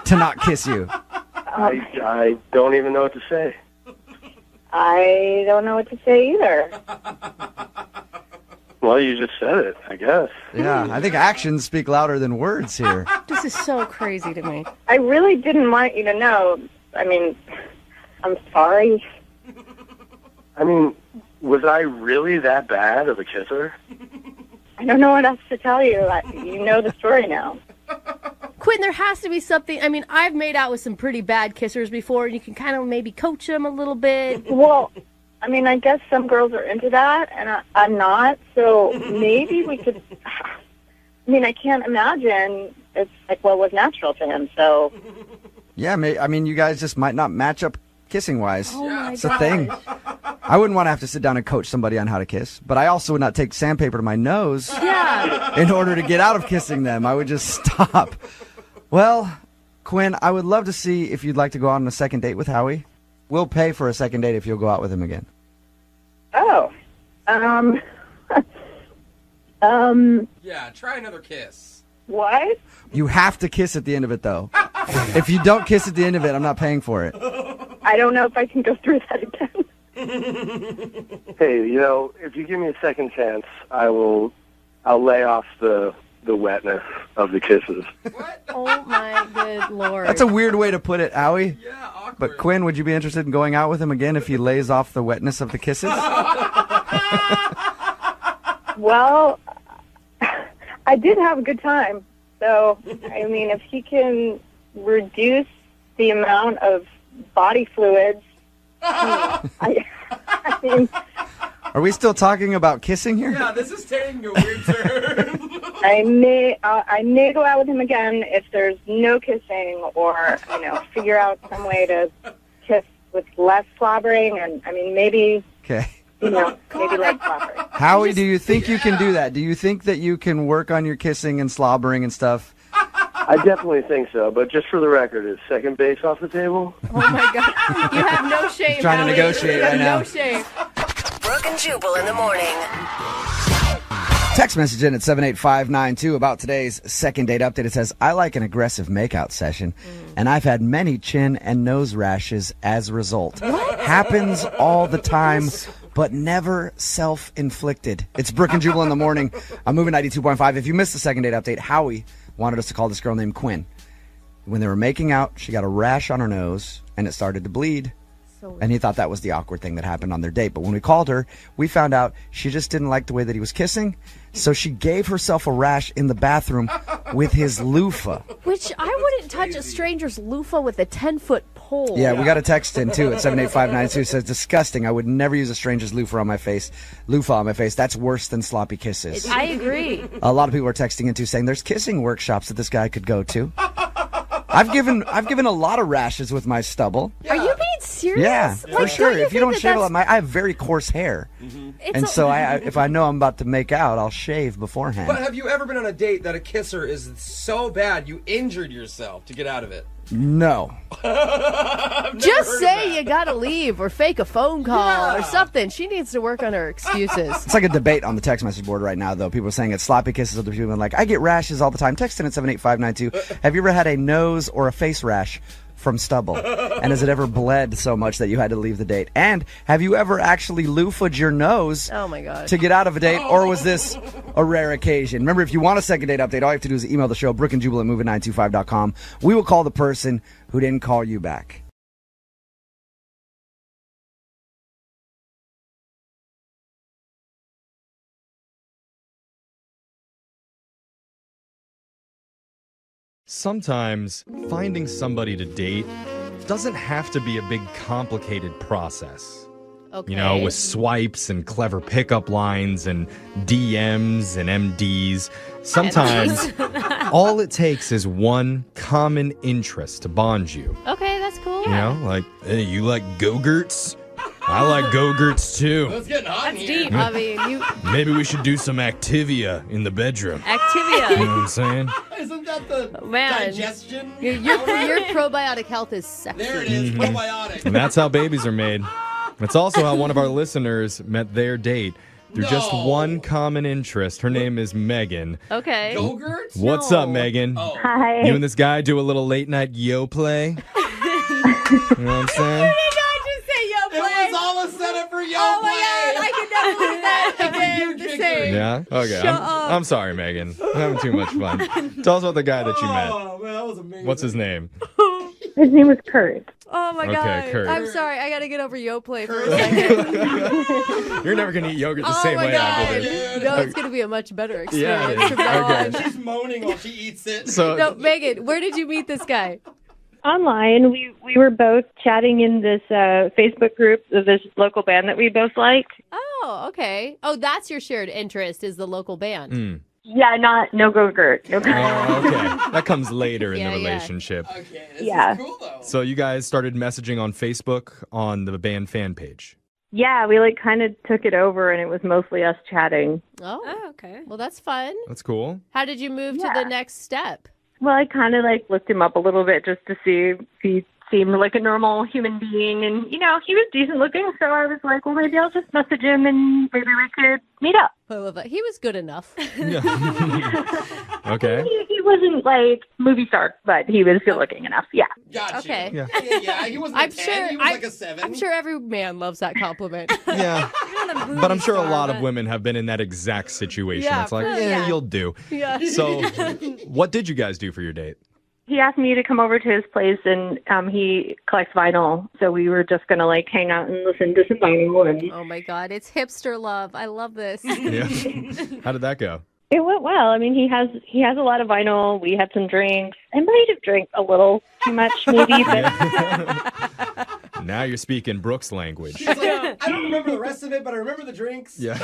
to not kiss you. I don't even know what to say. I don't know what to say either. Well, you just said it, I guess. Yeah, I think actions speak louder than words here. This is so crazy to me. I really didn't want you to know. I mean, I'm sorry. I mean, was I really that bad of a kisser? I don't know what else to tell you. You know the story now. Quinn, there has to be something. I mean, I've made out with some pretty bad kissers before, and you can kind of maybe coach them a little bit. Well, I mean, I guess some girls are into that, and I'm not. So maybe we could. I mean, I can't imagine it's like what was natural to him. So Yeah, I mean, you guys just might not match up kissing-wise. Oh my It's a thing. I wouldn't want to have to sit down and coach somebody on how to kiss, but I also would not take sandpaper to my nose in order to get out of kissing them. I would just stop. Well, Quinn, I would love to see if you'd like to go on a second date with Howie. We'll pay for a second date if you'll go out with him again. Oh. Yeah, try another kiss. What? You have to kiss at the end of it, though. If you don't kiss at the end of it, I'm not paying for it. I don't know if I can go through that again. Hey, you know, if you give me a second chance, I'll lay off the wetness of the kisses. Oh my good Lord. That's a weird way to put it, Howie. Yeah, awkward. But Quinn, would you be interested in going out with him again if he lays off the wetness of the kisses? Well, I did have a good time. So, I mean, if he can reduce the amount of body fluids, I mean, Are we still talking about kissing here? Yeah, this is taking a weird turn. I may go out with him again if there's no kissing, or figure out some way to kiss with less slobbering, and I mean maybe Okay. maybe less slobbering. Howie, do you think you can do that? Do you think that you can work on your kissing and slobbering and stuff? I definitely think so, but just for the record, is second base off the table? Oh my God. You have no shame. Trying to Howie. negotiate You have right now. No shame. Brooke and Jubal in the morning. Text message in at 78592 about today's second date update. It says, I like an aggressive makeout session, and I've had many chin and nose rashes as a result. Happens all the time, but never self-inflicted. It's Brooke and Jubal in the morning. I'm moving 92.5. If you missed the second date update, Howie wanted us to call this girl named Quinn. When they were making out, she got a rash on her nose, and it started to bleed. And he thought that was the awkward thing that happened on their date. But when we called her, we found out she just didn't like the way that he was kissing. So she gave herself a rash in the bathroom with his loofah. Which I wouldn't touch a stranger's loofah with a 10-foot pole. Yeah, we got a text in, too, at 78592. It says, disgusting. I would never use a stranger's loofah on my face. That's worse than sloppy kisses. I agree. A lot of people are texting in, too, saying there's kissing workshops that this guy could go to. I've given a lot of rashes with my stubble. Are you being serious? Yeah, Like, for sure. don't you If you think don't that shave a that's- lot, I have very coarse hair. And so if I know I'm about to make out, I'll shave beforehand. But have you ever been on a date that a kisser is so bad you injured yourself to get out of it? No. Just say you gotta leave or fake a phone call or something. She needs to work on her excuses. It's like a debate on the text message board right now, though. People are saying it's sloppy kisses. Other people are like, I get rashes all the time. Text in at 78592. Have you ever had a nose or a face rash from stubble? And has it ever bled so much that you had to leave the date? And have you ever actually loofah'd your nose Oh my God. to get out of a date, or was this a rare occasion? Remember, if you want a second date update, all you have to do is email the show, brookandjubal at moving925.com. We will call the person who didn't call you back. Sometimes finding somebody to date doesn't have to be a big complicated process. Okay. You know, with swipes and clever pickup lines and DMs and MDs. Sometimes all it takes is one common interest to bond you. Okay, that's cool. You know, like, hey, you like Go-Gurts? I like Go-Gurts too. That's getting hot in here. Deep. I mean, you Maybe we should do some Activia in the bedroom. Activia. You know what I'm saying? Isn't that the Man. digestion? Your probiotic health is sexy. There it is, Mhm. probiotic. And that's how babies are made. That's also how one of our listeners met their date through just one common interest. Her name is Megan. Okay. Go-Gurts? What's up, Megan? Hi. You and this guy do a little late night yo play? You know what I'm saying? It was all a setup for yo Oh my God, I could never believe that again. The same. Yeah? Okay. Shut up. I'm sorry, Megan. I'm having too much fun. Tell us about the guy that you met. Oh, man, that was amazing. What's his name? His name was Kurt. Oh my Okay, God. Kurt. I'm sorry. I got to get over Yoplait for a second. You're never going to eat yogurt the Oh same my way God. after this. No, it's going to be a much better Yeah, experience it is. from now Okay. on. She's moaning while she eats it. So, No, Megan, where did you meet this guy? Online, we were both chatting in this Facebook group of this local band that we both liked. Oh, okay. Oh, that's your shared interest is the local band. Yeah, no Go-Gurt. No Go-Gurt. Oh, okay. That comes later in Yeah, the yeah. relationship. Okay, this Yeah. is cool, though. So you guys started messaging on Facebook on the band fan page. Yeah, we like kind of took it over, and it was mostly us chatting. Oh, okay. Well, that's fun. That's cool. How did you move to the next step? Well, I kind of like looked him up a little bit just to see if he seemed like a normal human being, and you know he was decent looking, so I was like, well, maybe I'll just message him and maybe we could meet up. I love that. He was good enough. Okay. He wasn't like movie star, but he was good looking enough. Yeah. Gotcha. Okay. Yeah. Yeah, he wasn't I'm a 10, sure. he was like a 7. I'm sure every man loves that compliment. Yeah. But I'm sure a lot of women have been in that exact situation. Yeah, It's like, for- yeah, yeah. you'll do. Yeah. So what did you guys do for your date? He asked me to come over to his place, and he collects vinyl, so we were just gonna like hang out and listen to some vinyl. And Oh my God, it's hipster love. I love this. Yeah. How did that go? it went well. I mean, he has a lot of vinyl. We had some drinks. I might have drank a little too much, maybe, but Now you're speaking Brooke's language. She's like, I don't remember the rest of it, but I remember the drinks. Yeah.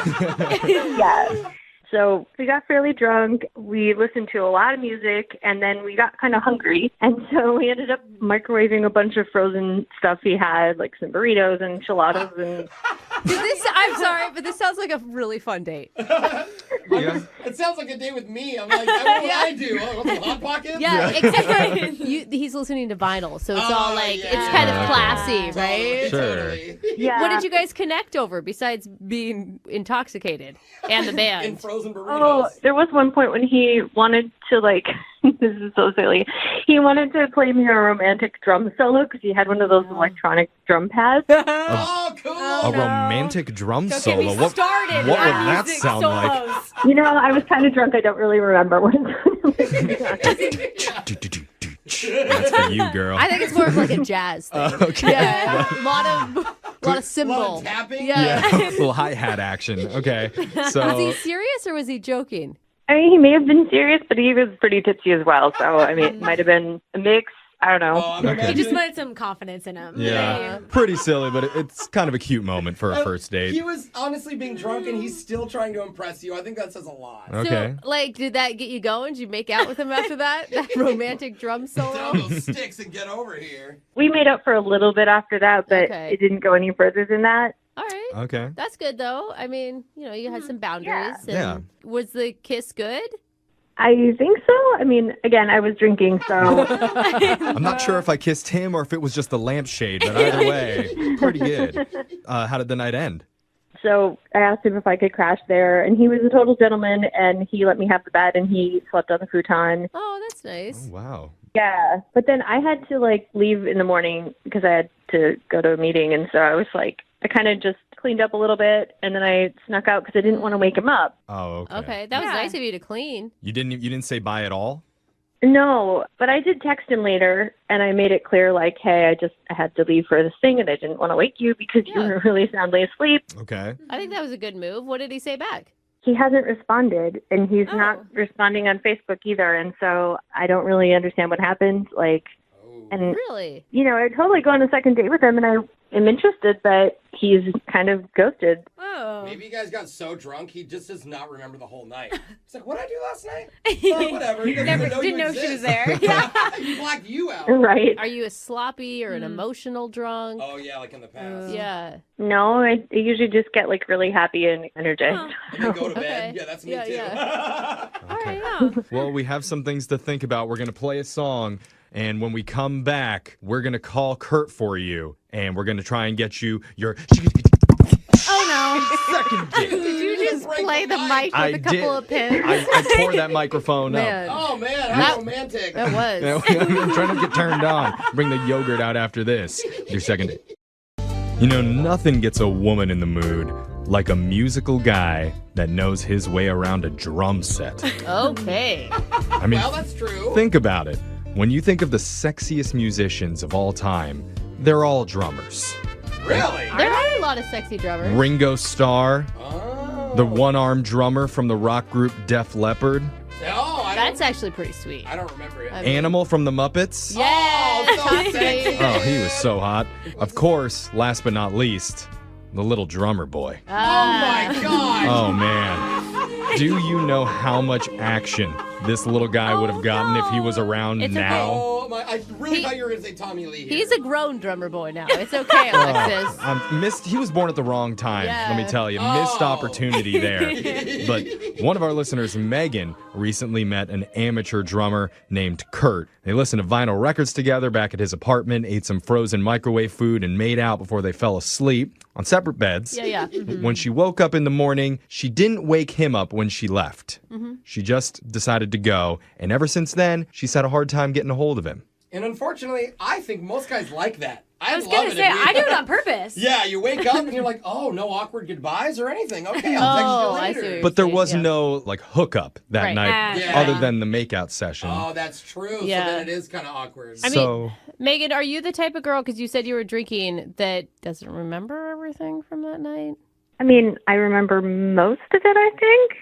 yeah. So we got fairly drunk. We listened to a lot of music, and then we got kind of hungry. And so we ended up microwaving a bunch of frozen stuff he had, like some burritos and enchiladas. And I'm sorry, but this sounds like a really fun date. Yeah. It sounds like a day with me. I'm like, what would I do? Oh, want some Hot Pockets? Yeah, except he's listening to vinyl, so it's all like, yeah. it's kind of Okay. classy, right? Sure. Totally. yeah. What did you guys connect over besides being intoxicated and the In band? frozen burritos. Oh, there was one point when he wanted to, like, this is so silly. He wanted to play me a romantic drum solo because he had one of those electronic drum pads. Oh, cool. A romantic drum Don't solo. get me What started would on that music sound like? solos. You know, I was kind of drunk. I don't really remember what it That's for you, girl. I think it's more of like a jazz thing. Okay. Yeah, a lot of cymbal. Lot of tapping? Yeah. Yeah, a little hi-hat action. Okay. So Was he serious or was he joking? I mean, he may have been serious, but he was pretty tipsy as well. So, I mean, it might have been a mix. I don't know. Oh, I'm Okay. You imagining- just wanted some confidence in him. yeah, pretty silly, but it's kind of a cute moment for a first He date. was honestly being drunk, and he's still trying to impress you. I think that says a lot. Okay. So, like, did that get you going? Did you make out with him after that? That romantic drum solo? Down those sticks and get over here. We made up for a little bit after that, but Okay. it didn't go any further than that. All right. Okay. That's good, though. I mean, you had some boundaries. Yeah. And was the kiss good? I think so. I mean, again, I was drinking, so I'm not sure if I kissed him or if it was just the lampshade, but either way, pretty good. How did the night end? so I asked him if I could crash there, and he was a total gentleman, and he let me have the bed, and he slept on the futon. Oh, that's nice. Oh, wow. Yeah, but then I had to like leave in the morning because I had to go to a meeting, and so I was like, I kind of just cleaned up a little bit, and then I snuck out because I didn't want to wake him up. Oh, okay. Okay, that was nice of you to clean. You didn't say bye at all? No, but I did text him later, and I made it clear, like, hey, I had to leave for this thing, and I didn't want to wake you because you were really soundly asleep. Okay. I think that was a good move. What did he say back? He hasn't responded, and he's not responding on Facebook either, and so I don't really understand what happened. Like, And, Really? you know, I'd totally go on a second date with him, and I am interested, but he's kind of ghosted. Oh. Maybe you guys got so drunk he just does not remember the whole night. It's like, what did I do last night? Oh, whatever. He doesn't even know Didn't you know she was exist. there. He blacked you out. Right. Are you a sloppy or an emotional drunk? Oh, yeah, like in the past. Yeah. No, I usually just get, like, really happy and energized. And then go to bed. Yeah, that's me too. Well, we have some things to think about. We're going to play a song, and when we come back, we're going to call Kurt for you, and we're going to try and get you your Oh, no. second date. Did you just play the mic with a couple of pins? I tore that microphone Man. up. Oh, man, how romantic. That was. I'm trying to get turned on. Bring the yogurt out after this. Your second date. You know, nothing gets a woman in the mood like a musical guy that knows his way around a drum set. Okay. I mean, Well, that's true. think about it. When you think of the sexiest musicians of all time, they're all drummers. Really? There are a lot of sexy drummers. Ringo Starr, Oh. the one-armed drummer from the rock group Def Leppard, That's actually pretty sweet. I don't remember it. Animal from the Muppets. Yeah. Oh, he was so hot. Of course, last but not least, the little drummer boy. Oh, my God. Oh, man. Do you know how much action this little guy would have gotten if he was around It's now? Oh, my. I really thought you were going to say Tommy Lee here. He's a grown drummer boy now. It's okay, Alexis. He was born at the wrong time, Yeah. let me tell you. Missed opportunity there. But one of our listeners, Megan, recently met an amateur drummer named Kurt. They listened to vinyl records together back at his apartment, ate some frozen microwave food, and made out before they fell asleep on separate beds. Yeah. Mhm. When she woke up in the morning, she didn't wake him up when she left. Mhm. She just decided to go, and ever since then, she's had a hard time getting a hold of him. And unfortunately, I think most guys like that. I was love going it to say, if we- I do it on purpose. Yeah, you wake up and you're like, oh, no awkward goodbyes or anything. Okay, I'll text you later. But there was no hookup that Right. night Yeah. other than the makeout session. Oh, that's true. Yeah. So then it is kind of awkward. I mean, Megan, are you the type of girl, because you said you were drinking, that doesn't remember everything from that night? I mean, I remember most of it, I think.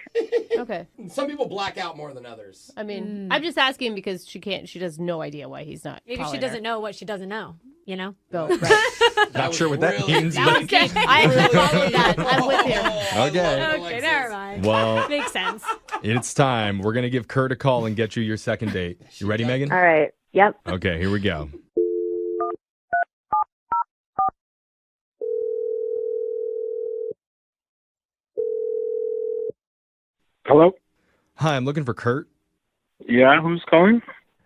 Okay. Some people black out more than others. I mean, I'm just asking because she has no idea why he's not. Maybe she calling doesn't her. know what she doesn't know, you know? Oh, right. Not sure what that means. That But... was good. I follow that. I'm with you. Okay. Okay, never mind. Well- Makes sense. It's time. We're going to give Kurt a call and get you your second date. You ready, Megan? All right. Yep. Okay, here we go. Hello? Hi, I'm looking for Kurt. Yeah, who's calling?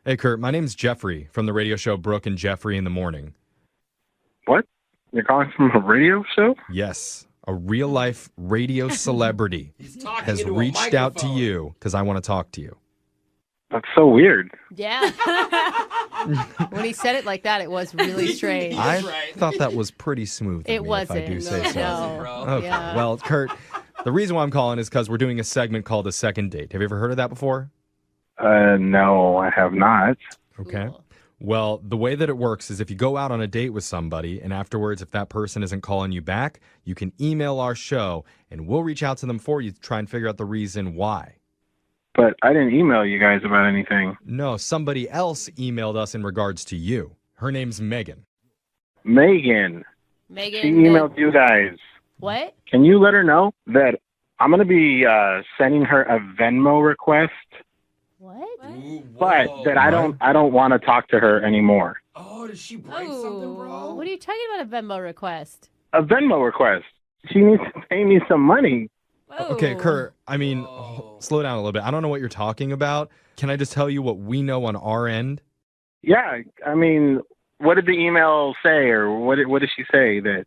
Hey, Kurt, my name's Jeffrey from the radio show Brooke and Jeffrey in the Morning. What? You're calling from a radio show? Yes, a real-life radio celebrity has into a reached out to you because I want to talk to you. That's so weird. Yeah. When he said it like that, it was really strange. I thought that was pretty smooth. of It me, wasn't. if I do say so. No. Okay. Yeah. Well, Kurt, the reason why I'm calling is because we're doing a segment called A Second Date. Have you ever heard of that before? No, I have not. Okay. Well, the way that it works is if you go out on a date with somebody and afterwards, if that person isn't calling you back, you can email our show and we'll reach out to them for you to try and figure out the reason why. But I didn't email you guys about anything. No, somebody else emailed us in regards to you. Her name's Megan. Megan. Megan. She emailed you guys. What? Can you let her know that I'm going to be sending her a Venmo request, What? but that I don't want to talk to her anymore. Oh, did she break something, bro? What are you talking about, a Venmo request? A Venmo request. She needs to pay me some money. Okay, Kurt, I mean, slow down a little bit. I don't know what you're talking about. Can I just tell you what we know on our end? Yeah, I mean, what did the email say, or what did she say that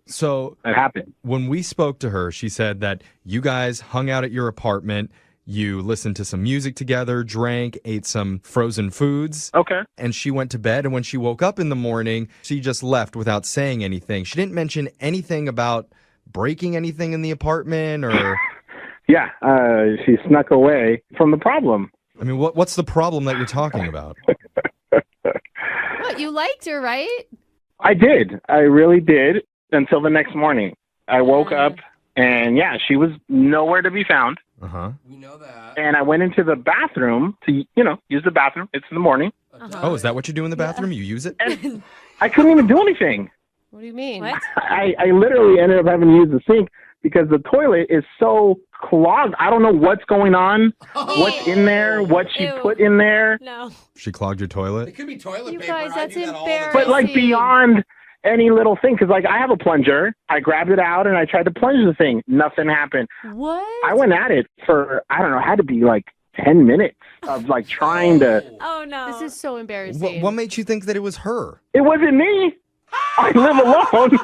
happened? When we spoke to her, she said that you guys hung out at your apartment, you listened to some music together, drank, ate some frozen foods. Okay. And she went to bed, and when she woke up in the morning, she just left without saying anything. She didn't mention anything about breaking anything in the apartment or... Yeah, she snuck away from the problem. I mean, what's the problem that you're talking about? What, you liked her, right? I did. I really did until the next morning. I woke up and, yeah, she was nowhere to be found. Uh-huh. We know that. And I went into the bathroom to, use the bathroom. It's in the morning. Oh, is that what you do in the bathroom? You use it? I couldn't even do anything. What do you mean? I literally ended up having to use the sink because the toilet is so clogged. I don't know what's going on, what's in there, what she put in there. No. She clogged your toilet? It could be toilet paper. Guys, that's But like beyond any little thing, because like I have a plunger. I grabbed it out and I tried to plunge the thing. Nothing happened. What? I went at it for, I don't know, it had to be like 10 minutes of like trying to. Oh, no. This is so embarrassing. What made you think that it was her? It wasn't me. I live alone.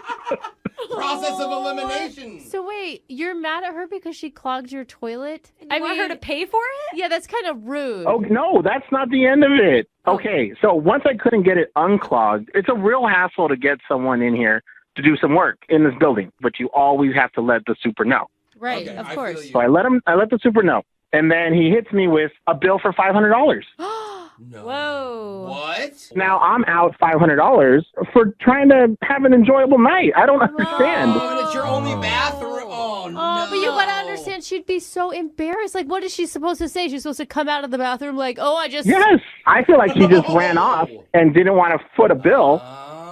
Process of elimination. So wait, you're mad at her because she clogged your toilet? I want her to pay for it? Yeah, that's kind of rude. Oh, no, that's not the end of it. Okay, so once I couldn't get it unclogged, it's a real hassle to get someone in here to do some work in this building, but you always have to let the super know. Right, of course. So I let the super know, and then he hits me with a bill for $500. No. Whoa. What? Now I'm out $500 for trying to have an enjoyable night. I don't understand. Oh, and it's your only bathroom. Oh, no. But you gotta understand, she'd be so embarrassed. Like, what is she supposed to say? She's supposed to come out of the bathroom like, oh, I just... Yes, I feel like she just ran off and didn't want to foot a bill,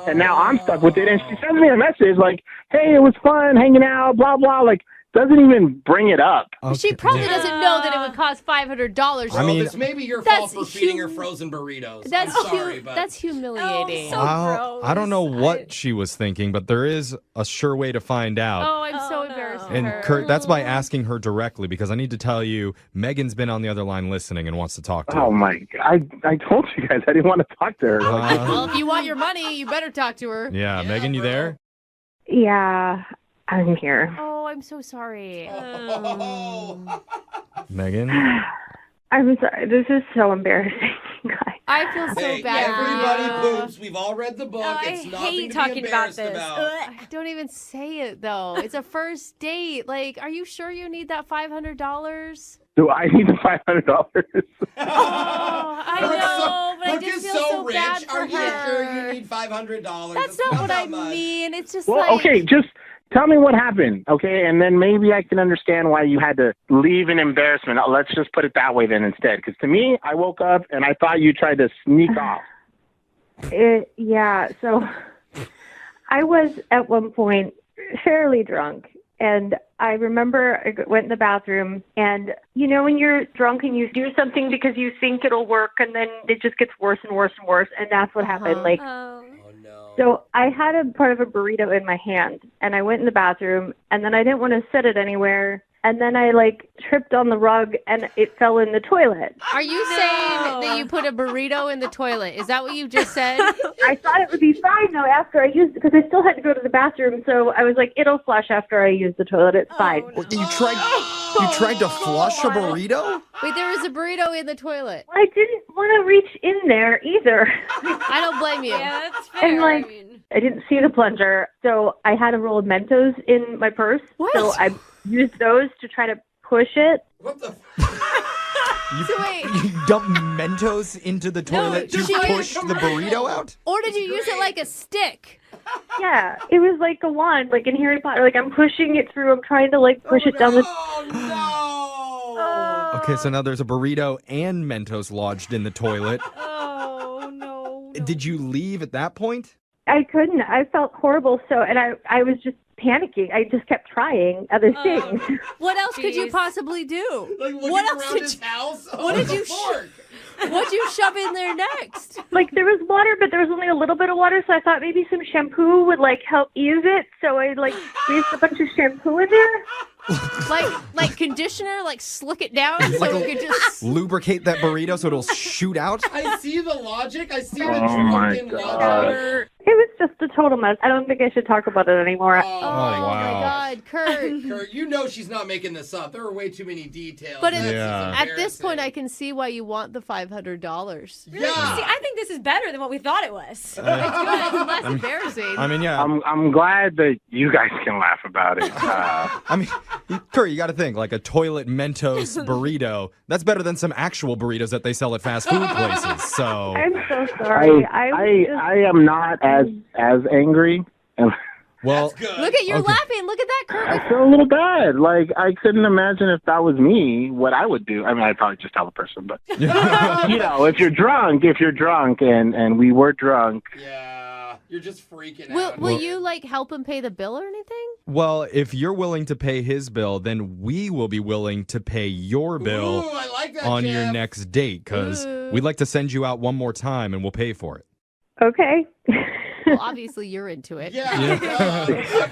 and now I'm stuck with it. And she sends me a message like, hey, it was fun hanging out, blah, blah, like, doesn't even bring it up. She probably doesn't know that it would cost $500. I mean, it's maybe your fault for feeding her frozen burritos. That's I'm sorry, but that's humiliating. I don't know what she was thinking, but there is a sure way to find out. Oh, I'm so embarrassed for And her. Kurt, that's by asking her directly, because I need to tell you, Megan's been on the other line listening and wants to talk to her. Oh, my God. I told you guys I didn't want to talk to her. Well, if you want your money, you better talk to her. Yeah, Megan, you there? Yeah, I'm here. Oh, I'm so sorry. Megan? I'm sorry. This is so embarrassing, guys. I feel so Hey, bad. everybody poops. We've all read the book. I It's nothing hate to talking be about embarrassed this. about. Don't even say it, though. It's a first date. Like, are you sure you need that $500? Do I need the $500? I know, but I Brooke just is feel so so rich. bad for Are you sure her. you need $500? That's not what I much. mean. It's just Well, like... okay, just tell me what happened, okay? And then maybe I can understand why you had to leave in embarrassment. Let's just put it that way then instead. Because to me, I woke up and I thought you tried to sneak off. Yeah, so I was at one point fairly drunk. And I remember I went in the bathroom, and you know when you're drunk and you do something because you think it'll work, and then it just gets worse and worse and worse, and that's what happened. Like, so I had a part of a burrito in my hand, and I went in the bathroom, and then I didn't want to set it anywhere, and then I like tripped on the rug, and it fell in the toilet. Are you saying that you put a burrito in the toilet? Is that what you just said? I thought it would be fine though after I used it because I still had to go to the bathroom. So I was like, it'll flush after I use the toilet. It's fine. You tried to flush a burrito? Wait, there was a burrito in the toilet. I didn't want to reach in there either. I don't blame you. Yeah, that's fair. And like, I didn't see the plunger, so I had a roll of Mentos in my purse. What? So I used those to try to push it. What the? You dumped Mentos into the toilet to push the burrito out? Or did you use it like a stick? Yeah, it was like a wand, like in Harry Potter. Like I'm pushing it through. I'm trying to like push it down the. Okay, so now there's a burrito and Mentos lodged in the toilet. Oh, no. Did you leave at that point? I couldn't. I felt horrible. So, and I was just panicking. I just kept trying other things. What else could you possibly do? Like looking what else around did his you, house? What did you What'd you shove in there next? Like there was water, but there was only a little bit of water, so I thought maybe some shampoo would like help ease it. So I like squeezed a bunch of shampoo in there. like conditioner, like slick it down so Like it could just lubricate that burrito so it'll shoot out? I see the logic. I see the Oh my drunken God. logic. It was just a total mess. I don't think I should talk about it anymore. Oh my God, Kurt. Kurt, you know she's not making this up. There are way too many details. But This is at this point, embarrassing. I can see why you want the $500. See, I think this is better than what we thought it was. It's good. It's less embarrassing. I mean, yeah. I'm glad that you guys can laugh about it. I mean, Kurt, you got to think, like a toilet Mentos burrito, that's better than some actual burritos that they sell at fast food places. So I'm so sorry. I am not as angry. And Well, Look at you're laughing. Look at that, Kurt. I feel a little bad. Like, I couldn't imagine if that was me, what I would do. I mean, I'd probably just tell the person, but, you know, if you're drunk and we were drunk. Yeah, you're just freaking out. Will you, like, help him pay the bill or anything? Well, if you're willing to pay his bill, then we will be willing to pay your bill Ooh, I like that, on Jeff. your next date, because we'd like to send you out one more time and we'll pay for it. Okay. Well, obviously you're into it. Yeah.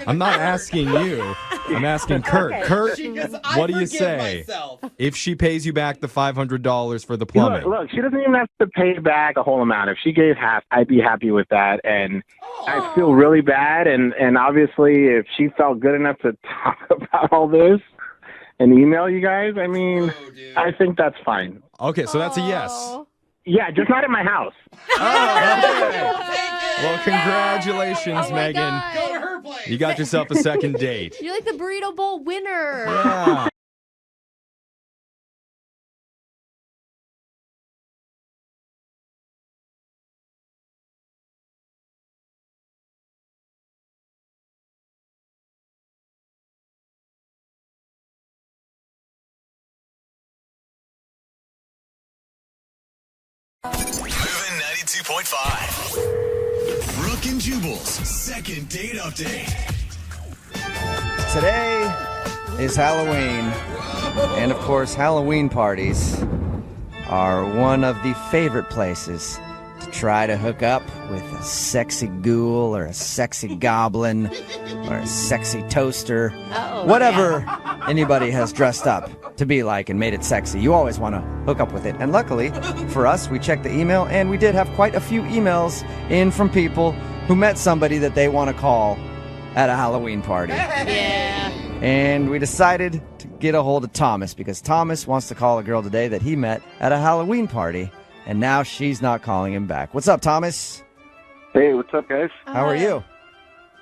I'm not asking you. I'm asking Kurt. Okay. Kurt, She goes, "I what do you forgive say myself." if she pays you back the $500 for the plumbing? Look, she doesn't even have to pay back a whole amount. If she gave half, I'd be happy with that. And I feel really bad. And obviously, if she felt good enough to talk about all this and email you guys, I mean, I think that's fine. Okay, so that's a yes. Yeah, just not at my house. Well, congratulations, Megan. God. Go to her place. You got yourself a second date. You're like the Burrito Bowl winner. Yeah. Moving 92.5. Brooke and Jubal's second date update. Today is Halloween. And of course, Halloween parties are one of the favorite places to try to hook up with a sexy ghoul or a sexy goblin or a sexy toaster. Whatever anybody has dressed up to be like and made it sexy. You always want to hook up with it. And luckily for us, we checked the email and we did have quite a few emails in from people who met somebody that they want to call at a Halloween party. Yeah. And we decided to get a hold of Thomas because Thomas wants to call a girl today that he met at a Halloween party. And now she's not calling him back. What's up, Thomas? Hey, what's up, guys? How are you?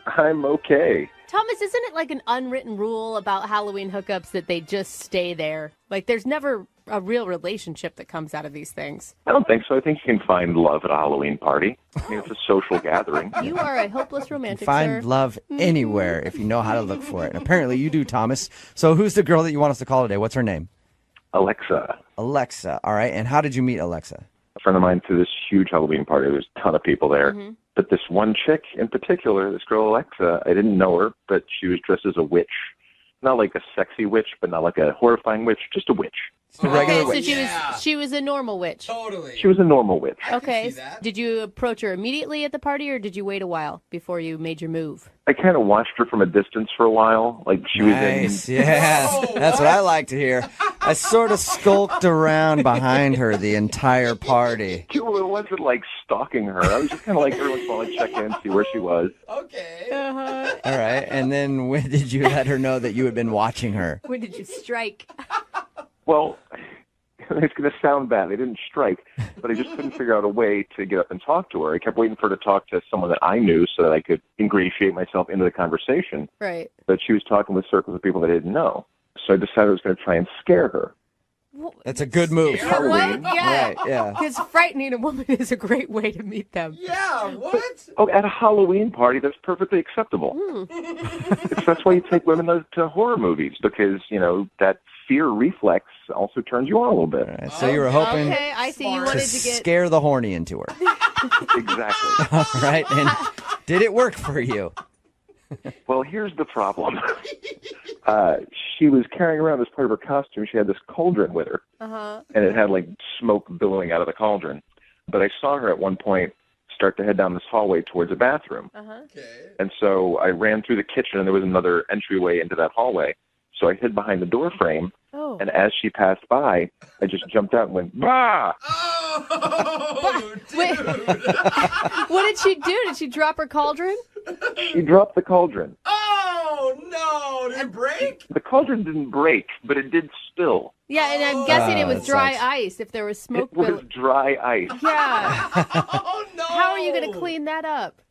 I'm okay. Thomas, isn't it like an unwritten rule about Halloween hookups that they just stay there? Like, there's never a real relationship that comes out of these things. I don't think so. I think you can find love at a Halloween party. I mean, it's a social gathering. You are a hopeless romantic, Find sir. love anywhere if you know how to look for it. And apparently you do, Thomas. So who's the girl that you want us to call today? What's her name? Alexa. Alexa. All right. And how did you meet Alexa? A friend of mine threw this huge Halloween party. There's a ton of people there. Mm-hmm. But this one chick in particular, this girl Alexa, I didn't know her, but she was dressed as a witch. Not like a sexy witch, but not like a horrifying witch, just a witch. A regular So witch. she was a normal witch. Totally. She was a normal witch. Okay. Did you approach her immediately at the party, or did you wait a while before you made your move? I kind of watched her from a distance for a while. Like she Nice. was in. Yeah. That's what I like to hear. I sort of skulked around behind her the entire party. Well, it wasn't like stalking her. I was just kind of like every once in a while I'd check in, see where she was. Okay. All right. And then when did you let her know that you had been watching her? When did you strike? Well, it's going to sound bad. They didn't strike, but I just couldn't figure out a way to get up and talk to her. I kept waiting for her to talk to someone that I knew so that I could ingratiate myself into the conversation. Right. But she was talking with circles of people that I didn't know. So I decided I was going to try and scare her. That's a good move. You know what? Yeah. Right, yeah. Because frightening a woman is a great way to meet them. Yeah, what? Oh, at a Halloween party, that's perfectly acceptable. That's why you take women to horror movies, because, you know, that fear reflex also turns you on a little bit. All right, so you were hoping Okay, I see. You to wanted to get. scare the horny into her. Exactly. All right. And did it work for you? Well, here's the problem. She was carrying around as part of her costume. She had this cauldron with her, and it had like smoke billowing out of the cauldron. But I saw her at one point start to head down this hallway towards a bathroom. And so I ran through the kitchen, and there was another entryway into that hallway. So I hid behind the door frame, and as she passed by, I just jumped out and went, bah! Wait. What did she do? Did she drop her cauldron? She dropped the cauldron. Oh, no. Did it break? The cauldron didn't break, but it did spill. Yeah, and I'm guessing it was that dry sucks. ice if there was smoke. It was dry ice. Yeah. Oh, no. How are you going to clean that up?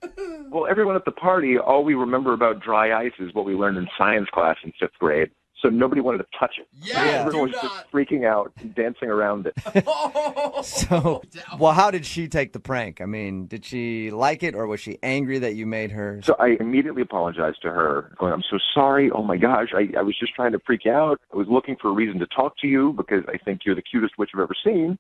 Well, everyone at the party, all we remember about dry ice is what we learned in science class in 5th grade. so nobody wanted to touch it. Yeah, Everyone was just freaking out, dancing around it. So, well, how did she take the prank? I mean, did she like it, or was she angry that you made her? So I immediately apologized to her, going, I'm so sorry. Oh, my gosh. I was just trying to freak you out. I was looking for a reason to talk to you because I think you're the cutest witch I've ever seen.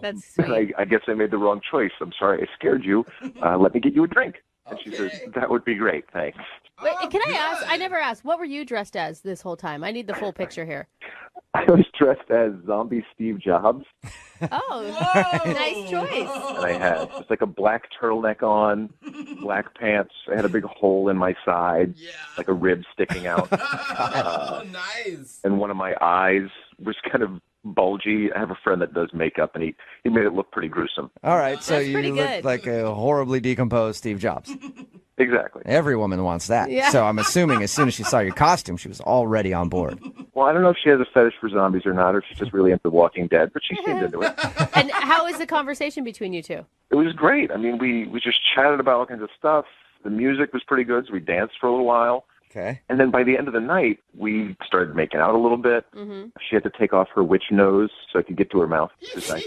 That's sweet. I guess I made the wrong choice. I'm sorry I scared you. Let me get you a drink. And she says, that would be great. Thanks. Wait, can I ask? I never asked. What were you dressed as this whole time? I need the full picture here. I was dressed as zombie Steve Jobs. Oh, nice choice. And I had just like a black turtleneck on, black pants. I had a big hole in my side, like a rib sticking out. Nice. And one of my eyes was kind of bulgy. I have a friend that does makeup, and he made it look pretty gruesome. All right, so That's you pretty look good. like a horribly decomposed Steve Jobs. Exactly. Every woman wants that. Yeah. So I'm assuming as soon as she saw your costume, she was already on board. Well, I don't know if she has a fetish for zombies or not, or if she's just really into The Walking Dead, but she seemed into it. And how was the conversation between you two? It was great. I mean, we just chatted about all kinds of stuff. The music was pretty good, so we danced for a little while. Okay. And then by the end of the night, we started making out a little bit. She had to take off her witch nose so I could get to her mouth. It was nice.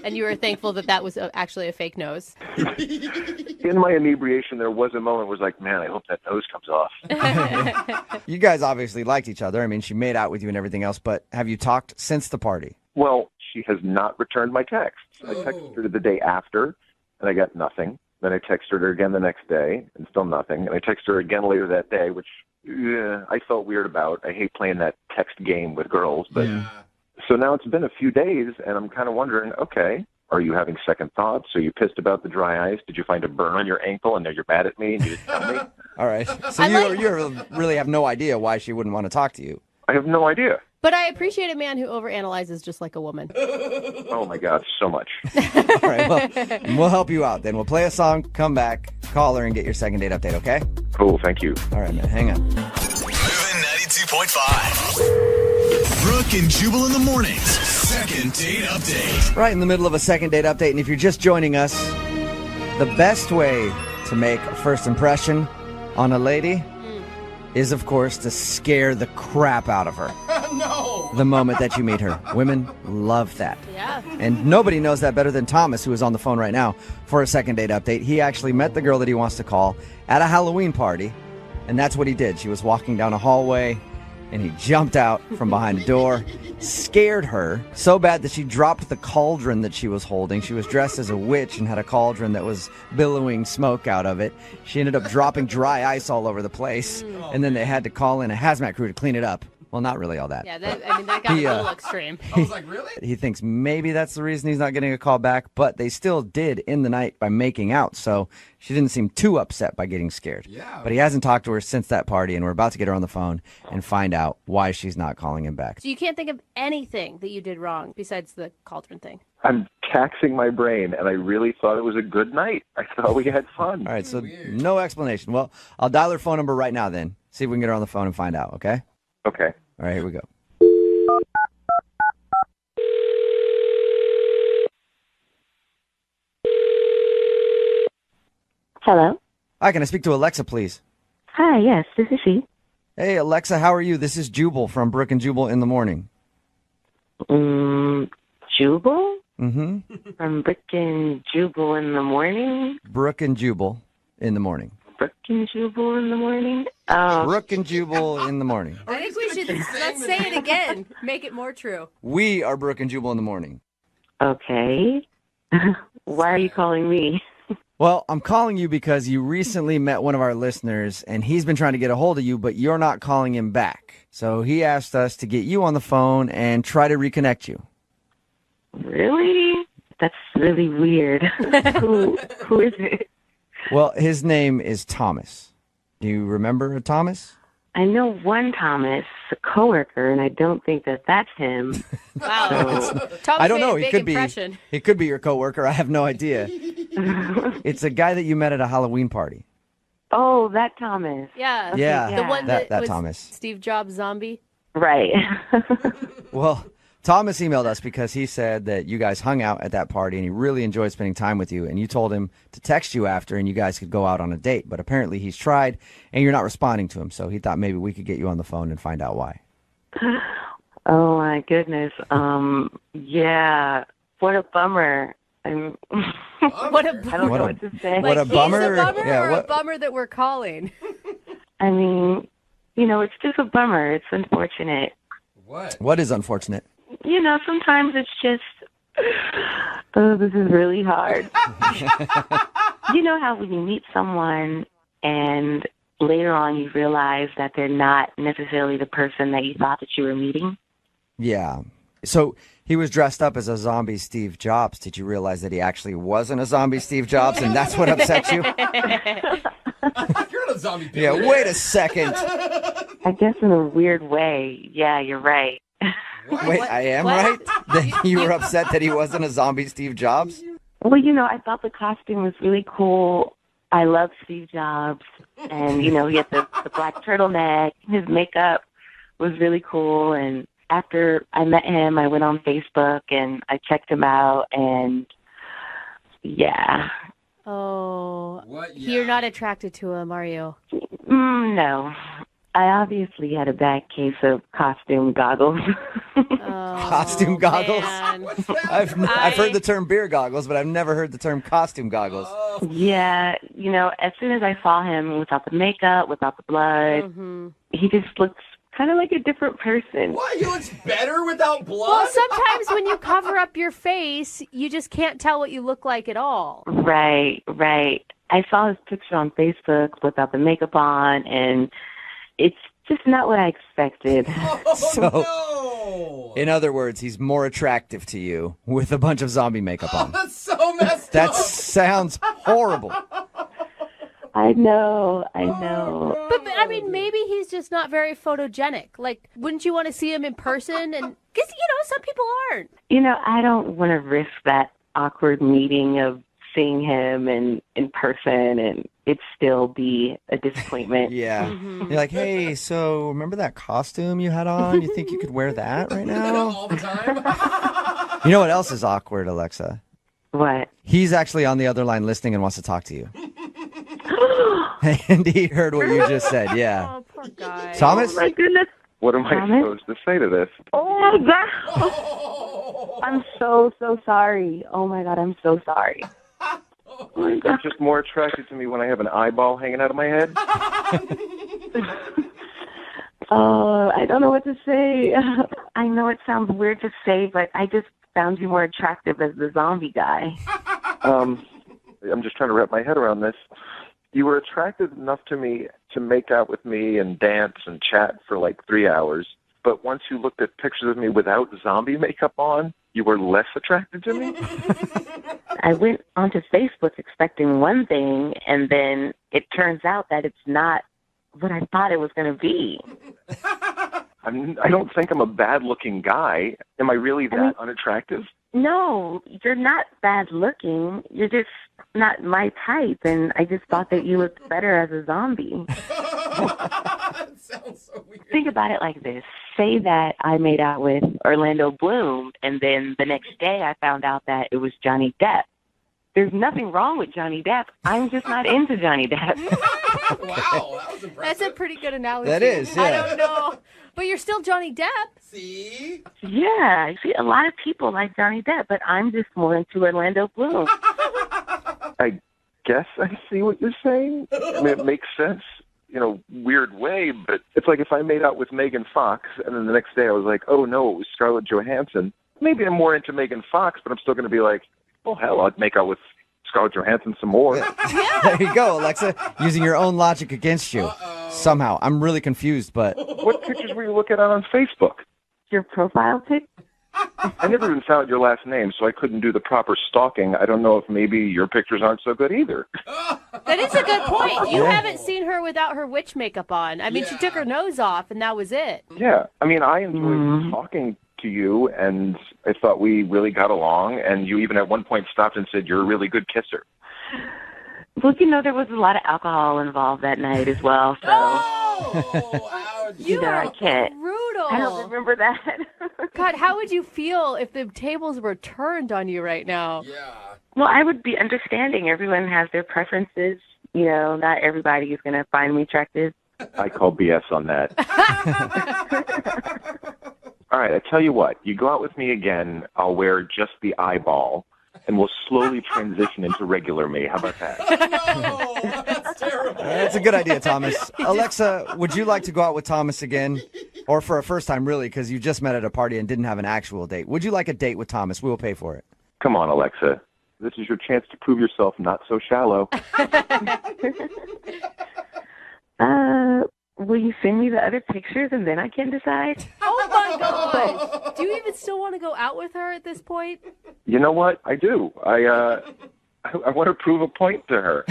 And you were thankful that that was actually a fake nose. In my inebriation, there was a moment where I was like, man, I hope that nose comes off. You guys obviously liked each other. I mean, she made out with you and everything else, but have you talked since the party? Well, she has not returned my texts. I texted her the day after, and I got nothing. Then I texted her again the next day, and still nothing. And I texted her again later that day, which I felt weird about. I hate playing that text game with girls. But So now it's been a few days, and I'm kind of wondering, okay, are you having second thoughts? Are you pissed about the dry ice? Did you find a burn on your ankle, and now you're mad at me, and you didn't tell me? All right. So you really have no idea why she wouldn't want to talk to you. I have no idea. But I appreciate a man who overanalyzes just like a woman. Oh, my God, so much. All right, well, we'll help you out then. We'll play a song, come back, call her, and get your second date update, okay? Cool, thank you. All right, man, hang on. Moving 92.5. Brooke and Jubal in the mornings. Second date update. Right in the middle of a second date update, and if you're just joining us, the best way to make a first impression on a lady is, of course, to scare the crap out of her. No. The moment that you meet her. Women love that. Yeah. And nobody knows that better than Thomas, who is on the phone right now for a second date update. He actually met the girl that he wants to call at a Halloween party, and that's what he did. She was walking down a hallway, and he jumped out from behind a door, scared her so bad that she dropped the cauldron that she was holding. She was dressed as a witch and had a cauldron that was billowing smoke out of it. She ended up dropping dry ice all over the place, and then they had to call in a hazmat crew to clean it up. Well, not really all that. Yeah, that got a little extreme. I was like, really? He thinks maybe that's the reason he's not getting a call back, but they still did end the night by making out, so she didn't seem too upset by getting scared. Yeah. But he hasn't talked to her since that party, and we're about to get her on the phone and find out why she's not calling him back. So you can't think of anything that you did wrong besides the cauldron thing. I'm taxing my brain, and I really thought it was a good night. I thought we had fun. All right, so no explanation. Well, I'll dial her phone number right now then. See if we can get her on the phone and find out, okay? Okay. All right, here we go. Hello? Hi, can I speak to Alexa, please? Hi, yes, this is she. Hey, Alexa, how are you? This is Jubal from Brooke and Jubal in the morning. Jubal? Mm-hmm. From Brooke and Jubal in the morning? Brooke and Jubal in the morning. Brooke and Jubal in the morning? Brooke and Jubal in the morning. I think we should let's say it again. Make it more true. We are Brooke and Jubal in the morning. Okay. Why are you calling me? Well, I'm calling you because you recently met one of our listeners, and he's been trying to get a hold of you, but you're not calling him back. So he asked us to get you on the phone and try to reconnect you. Really? That's really weird. Who is it? Well, his name is Thomas. Do you remember a Thomas? I know one Thomas, a coworker, and I don't think that that's him. Wow. I don't know. He could be your coworker. I have no idea. It's a guy that you met at a Halloween party. Oh, that Thomas. Yeah. Yeah, The one that was Thomas. Steve Jobs zombie. Right. Well, Thomas emailed us because he said that you guys hung out at that party and he really enjoyed spending time with you. And you told him to text you after and you guys could go out on a date. But apparently he's tried and you're not responding to him. So he thought maybe we could get you on the phone and find out why. Oh my goodness. Yeah. What a bummer. What a bummer. I don't know what to say. What a bummer. He's a bummer Yeah, or what- a bummer that we're calling? I mean, it's just a bummer. It's unfortunate. What is unfortunate? Sometimes it's just, oh, this is really hard. You know how when you meet someone and later on you realize that they're not necessarily the person that you thought that you were meeting? Yeah. So he was dressed up as a zombie Steve Jobs. Did you realize that he actually wasn't a zombie Steve Jobs and that's what upset you? You're not a zombie. Yeah, wait a second. I guess in a weird way. Yeah, you're right. Wait, I am right? That you were upset that he wasn't a zombie Steve Jobs? Well, I thought the costume was really cool. I love Steve Jobs. And, he had the black turtleneck. His makeup was really cool. And after I met him, I went on Facebook and I checked him out. And, yeah. Oh. What? Yeah. You're not attracted to him, are you? No. I obviously had a bad case of costume goggles. Costume goggles? I've heard the term beer goggles, but I've never heard the term costume goggles. Yeah, as soon as I saw him without the makeup, without the blood, he just looks kind of like a different person. What? He looks better without blood? Well, sometimes when you cover up your face, you just can't tell what you look like at all. Right. I saw his picture on Facebook without the makeup on, and it's just not what I expected. In other words, he's more attractive to you with a bunch of zombie makeup on. That's so messed up. That sounds horrible. I know. But I mean, maybe he's just not very photogenic. Like, wouldn't you want to see him in person? And because some people aren't. I don't want to risk that awkward meeting of seeing him in person and it still be a disappointment. Yeah. You're like, hey, so remember that costume you had on? You think you could wear that right now? All the time? You know what else is awkward, Alexa? What? He's actually on the other line listening and wants to talk to you. And he heard what you just said, yeah. Oh, poor guy. Thomas? Oh, my goodness. What am I supposed to say to this? Oh, my God. I'm so sorry. Oh, my God, I'm so sorry. You're just more attracted to me when I have an eyeball hanging out of my head. Oh, I don't know what to say. I know it sounds weird to say, but I just found you more attractive as the zombie guy. I'm just trying to wrap my head around this. You were attractive enough to me to make out with me and dance and chat for like 3 hours. But once you looked at pictures of me without zombie makeup on, you were less attracted to me? I went onto Facebook expecting one thing, and then it turns out that it's not what I thought it was going to be. I don't think I'm a bad-looking guy. Am I really that unattractive? No, you're not bad looking. You're just not my type, and I just thought that you looked better as a zombie. That sounds so weird. Think about it like this. Say that I made out with Orlando Bloom, and then the next day I found out that it was Johnny Depp. There's nothing wrong with Johnny Depp. I'm just not into Johnny Depp. Wow, that was impressive. That's a pretty good analogy. That is, yeah. I don't know. But you're still Johnny Depp. See? Yeah, I see a lot of people like Johnny Depp, but I'm just more into Orlando Bloom. I guess I see what you're saying. I mean, it makes sense, weird way, but it's like if I made out with Megan Fox, and then the next day I was like, oh no, it was Scarlett Johansson. Maybe I'm more into Megan Fox, but I'm still going to be like, oh, hell, I'd make out with Scarlett Johansson some more. There you go, Alexa, using your own logic against you. Somehow. I'm really confused, but... What pictures were you looking at on Facebook? Your profile pic? I never even found your last name, so I couldn't do the proper stalking. I don't know if maybe your pictures aren't so good either. That is a good point. You haven't seen her without her witch makeup on. I mean, she took her nose off, and that was it. Yeah. I mean, I enjoyed talking to you, and I thought we really got along, and you even at one point stopped and said, you're a really good kisser. Well, there was a lot of alcohol involved that night as well, so... You are I can't. brutal. feel? I don't remember that. God, how would you feel if the tables were turned on you right now? Yeah. Well, I would be understanding. Everyone has their preferences. You know, not everybody is going to find me attractive. I call BS on that. All right, I tell you what. You go out with me again, I'll wear just the eyeball, and we'll slowly transition into regular me. How about that? No, that's terrible. That's a good idea, Thomas. Alexa, would you like to go out with Thomas again? Or for a first time, really, because you just met at a party and didn't have an actual date. Would you like a date with Thomas? We will pay for it. Come on, Alexa. This is your chance to prove yourself not so shallow. Will you send me the other pictures and then I can decide? Oh, my God. Do you even still want to go out with her at this point? You know what? I do. I want to prove a point to her.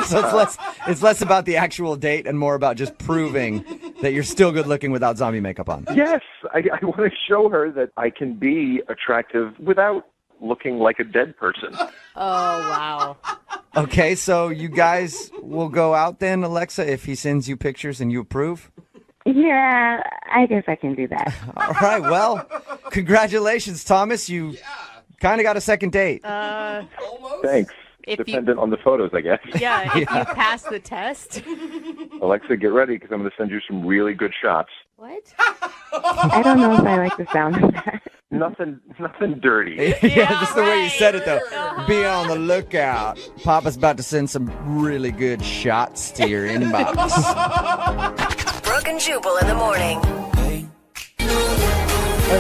So it's less about the actual date and more about just proving that you're still good looking without zombie makeup on. Yes, I want to show her that I can be attractive without looking like a dead person. Oh, wow. Okay, so you guys will go out then, Alexa, if he sends you pictures and you approve? Yeah, I guess I can do that. All right, well, congratulations, Thomas. You kind of got a second date. Almost. Thanks. Dependent on the photos, I guess. Yeah, if you pass the test. Alexa, get ready because I'm going to send you some really good shots. What? I don't know if I like the sound of that. Nothing dirty. Yeah, just the way you said it, though. Be on the lookout. Papa's about to send some really good shots to your inbox. Brooke and Jubal in the morning.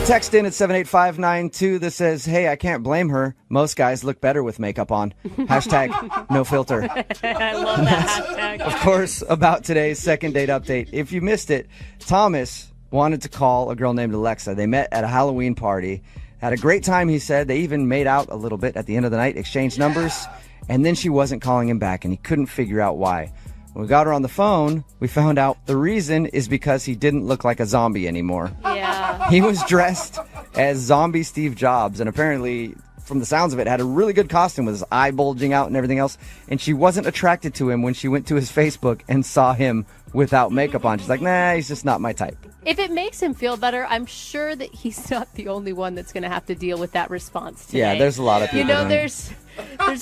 Text in at 78592 that says, hey, I can't blame her. Most guys look better with makeup on. Hashtag no filter. I love that hashtag. Of course, about today's second date update. If you missed it, Thomas wanted to call a girl named Alexa. They met at a Halloween party. Had a great time, he said. They even made out a little bit at the end of the night, exchanged numbers, and then she wasn't calling him back, and he couldn't figure out why. When we got her on the phone, we found out the reason is because he didn't look like a zombie anymore. Yeah. He was dressed as zombie Steve Jobs, and apparently, from the sounds of it, had a really good costume with his eye bulging out and everything else, and she wasn't attracted to him when she went to his Facebook and saw him without makeup on. She's like, nah, he's just not my type. If it makes him feel better, I'm sure that he's not the only one that's going to have to deal with that response today. Yeah, there's a lot of people. You know, there's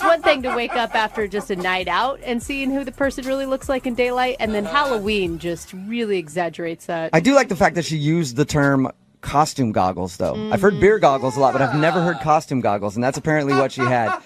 one thing to wake up after just a night out and seeing who the person really looks like in daylight, and then Halloween just really exaggerates that. I do like the fact that she used the term costume goggles, though. I've heard beer goggles a lot, but I've never heard costume goggles, and that's apparently what she had.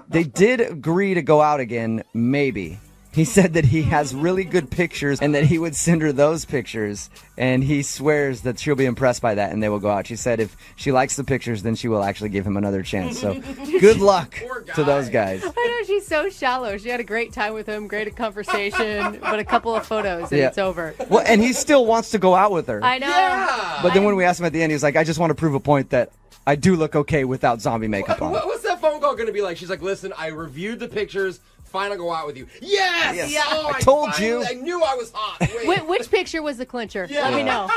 They did agree to go out again, maybe. He said that he has really good pictures and that he would send her those pictures, and he swears that she'll be impressed by that and they will go out. She said if she likes the pictures, then she will actually give him another chance. So good luck to those guys. I know, she's so shallow. She had a great time with him, great conversation, but a couple of photos and it's over. Well, and he still wants to go out with her. I know. Yeah. But then when we asked him at the end, he was like, I just want to prove a point that I do look okay without zombie makeup on. What's that phone call going to be like? She's like, listen, I reviewed the pictures. Fine, I'll go out with you. Yes! Yeah. Oh, I told you. I knew I was hot. Wait. Which picture was the clincher? Let me know.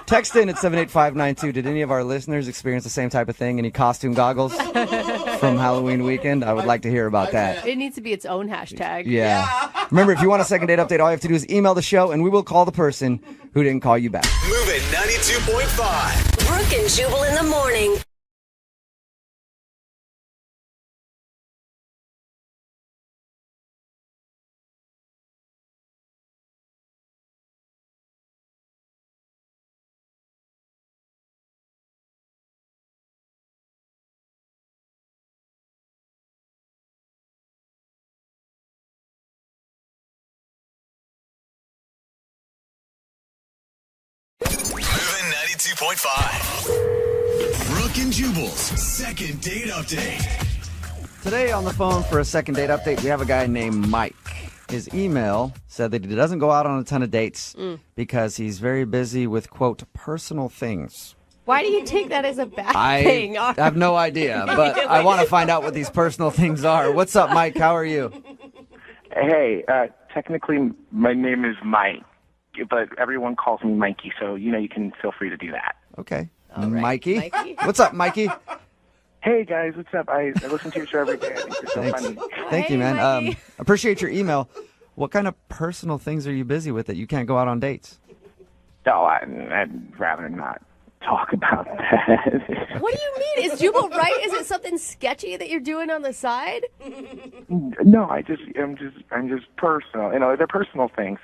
Text in at 78592. Did any of our listeners experience the same type of thing? Any costume goggles from Halloween weekend? I would like to hear about that. It needs to be its own hashtag. Yeah. Remember, if you want a second date update, all you have to do is email the show, and we will call the person who didn't call you back. Moving 92.5. Brooke and Jubal in the morning. Moving 92.5. Brooke and Jubal's second date update. Today on the phone for a second date update, we have a guy named Mike. His email said that he doesn't go out on a ton of dates because he's very busy with, quote, personal things. Why do you take that as a bad thing? I have no idea, but I want to find out what these personal things are. What's up, Mike? How are you? Hey, technically my name is Mike, but everyone calls me Mikey, so, you can feel free to do that. Okay. All right, Mikey? What's up, Mikey? Hey, guys, what's up? I listen to your show every day. I think you're so funny. Thank you, man. Appreciate your email. What kind of personal things are you busy with that you can't go out on dates? No, I'd rather not talk about that. What do you mean? Is Jubal right? Is it something sketchy that you're doing on the side? No, I'm just personal. You know, they're personal things.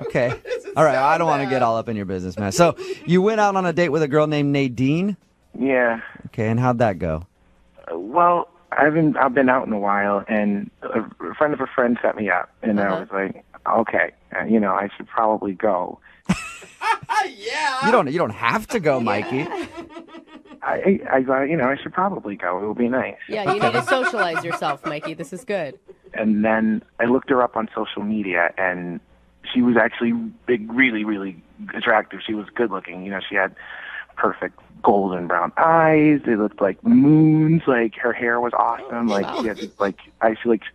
Okay. All right. I don't want to get all up in your business, man. So you went out on a date with a girl named Nadine? Yeah. Okay. And how'd that go? Well, I've been out in a while, and a friend of a friend set me up, and I was like, okay, I should probably go. Yeah. You don't have to go, Mikey. I thought, I should probably go. It would be nice. Yeah, you need to socialize yourself, Mikey. This is good. And then I looked her up on social media, and she was actually really, really attractive. She was good looking. She had perfect golden brown eyes. They looked like moons. Like her hair was awesome. Like she had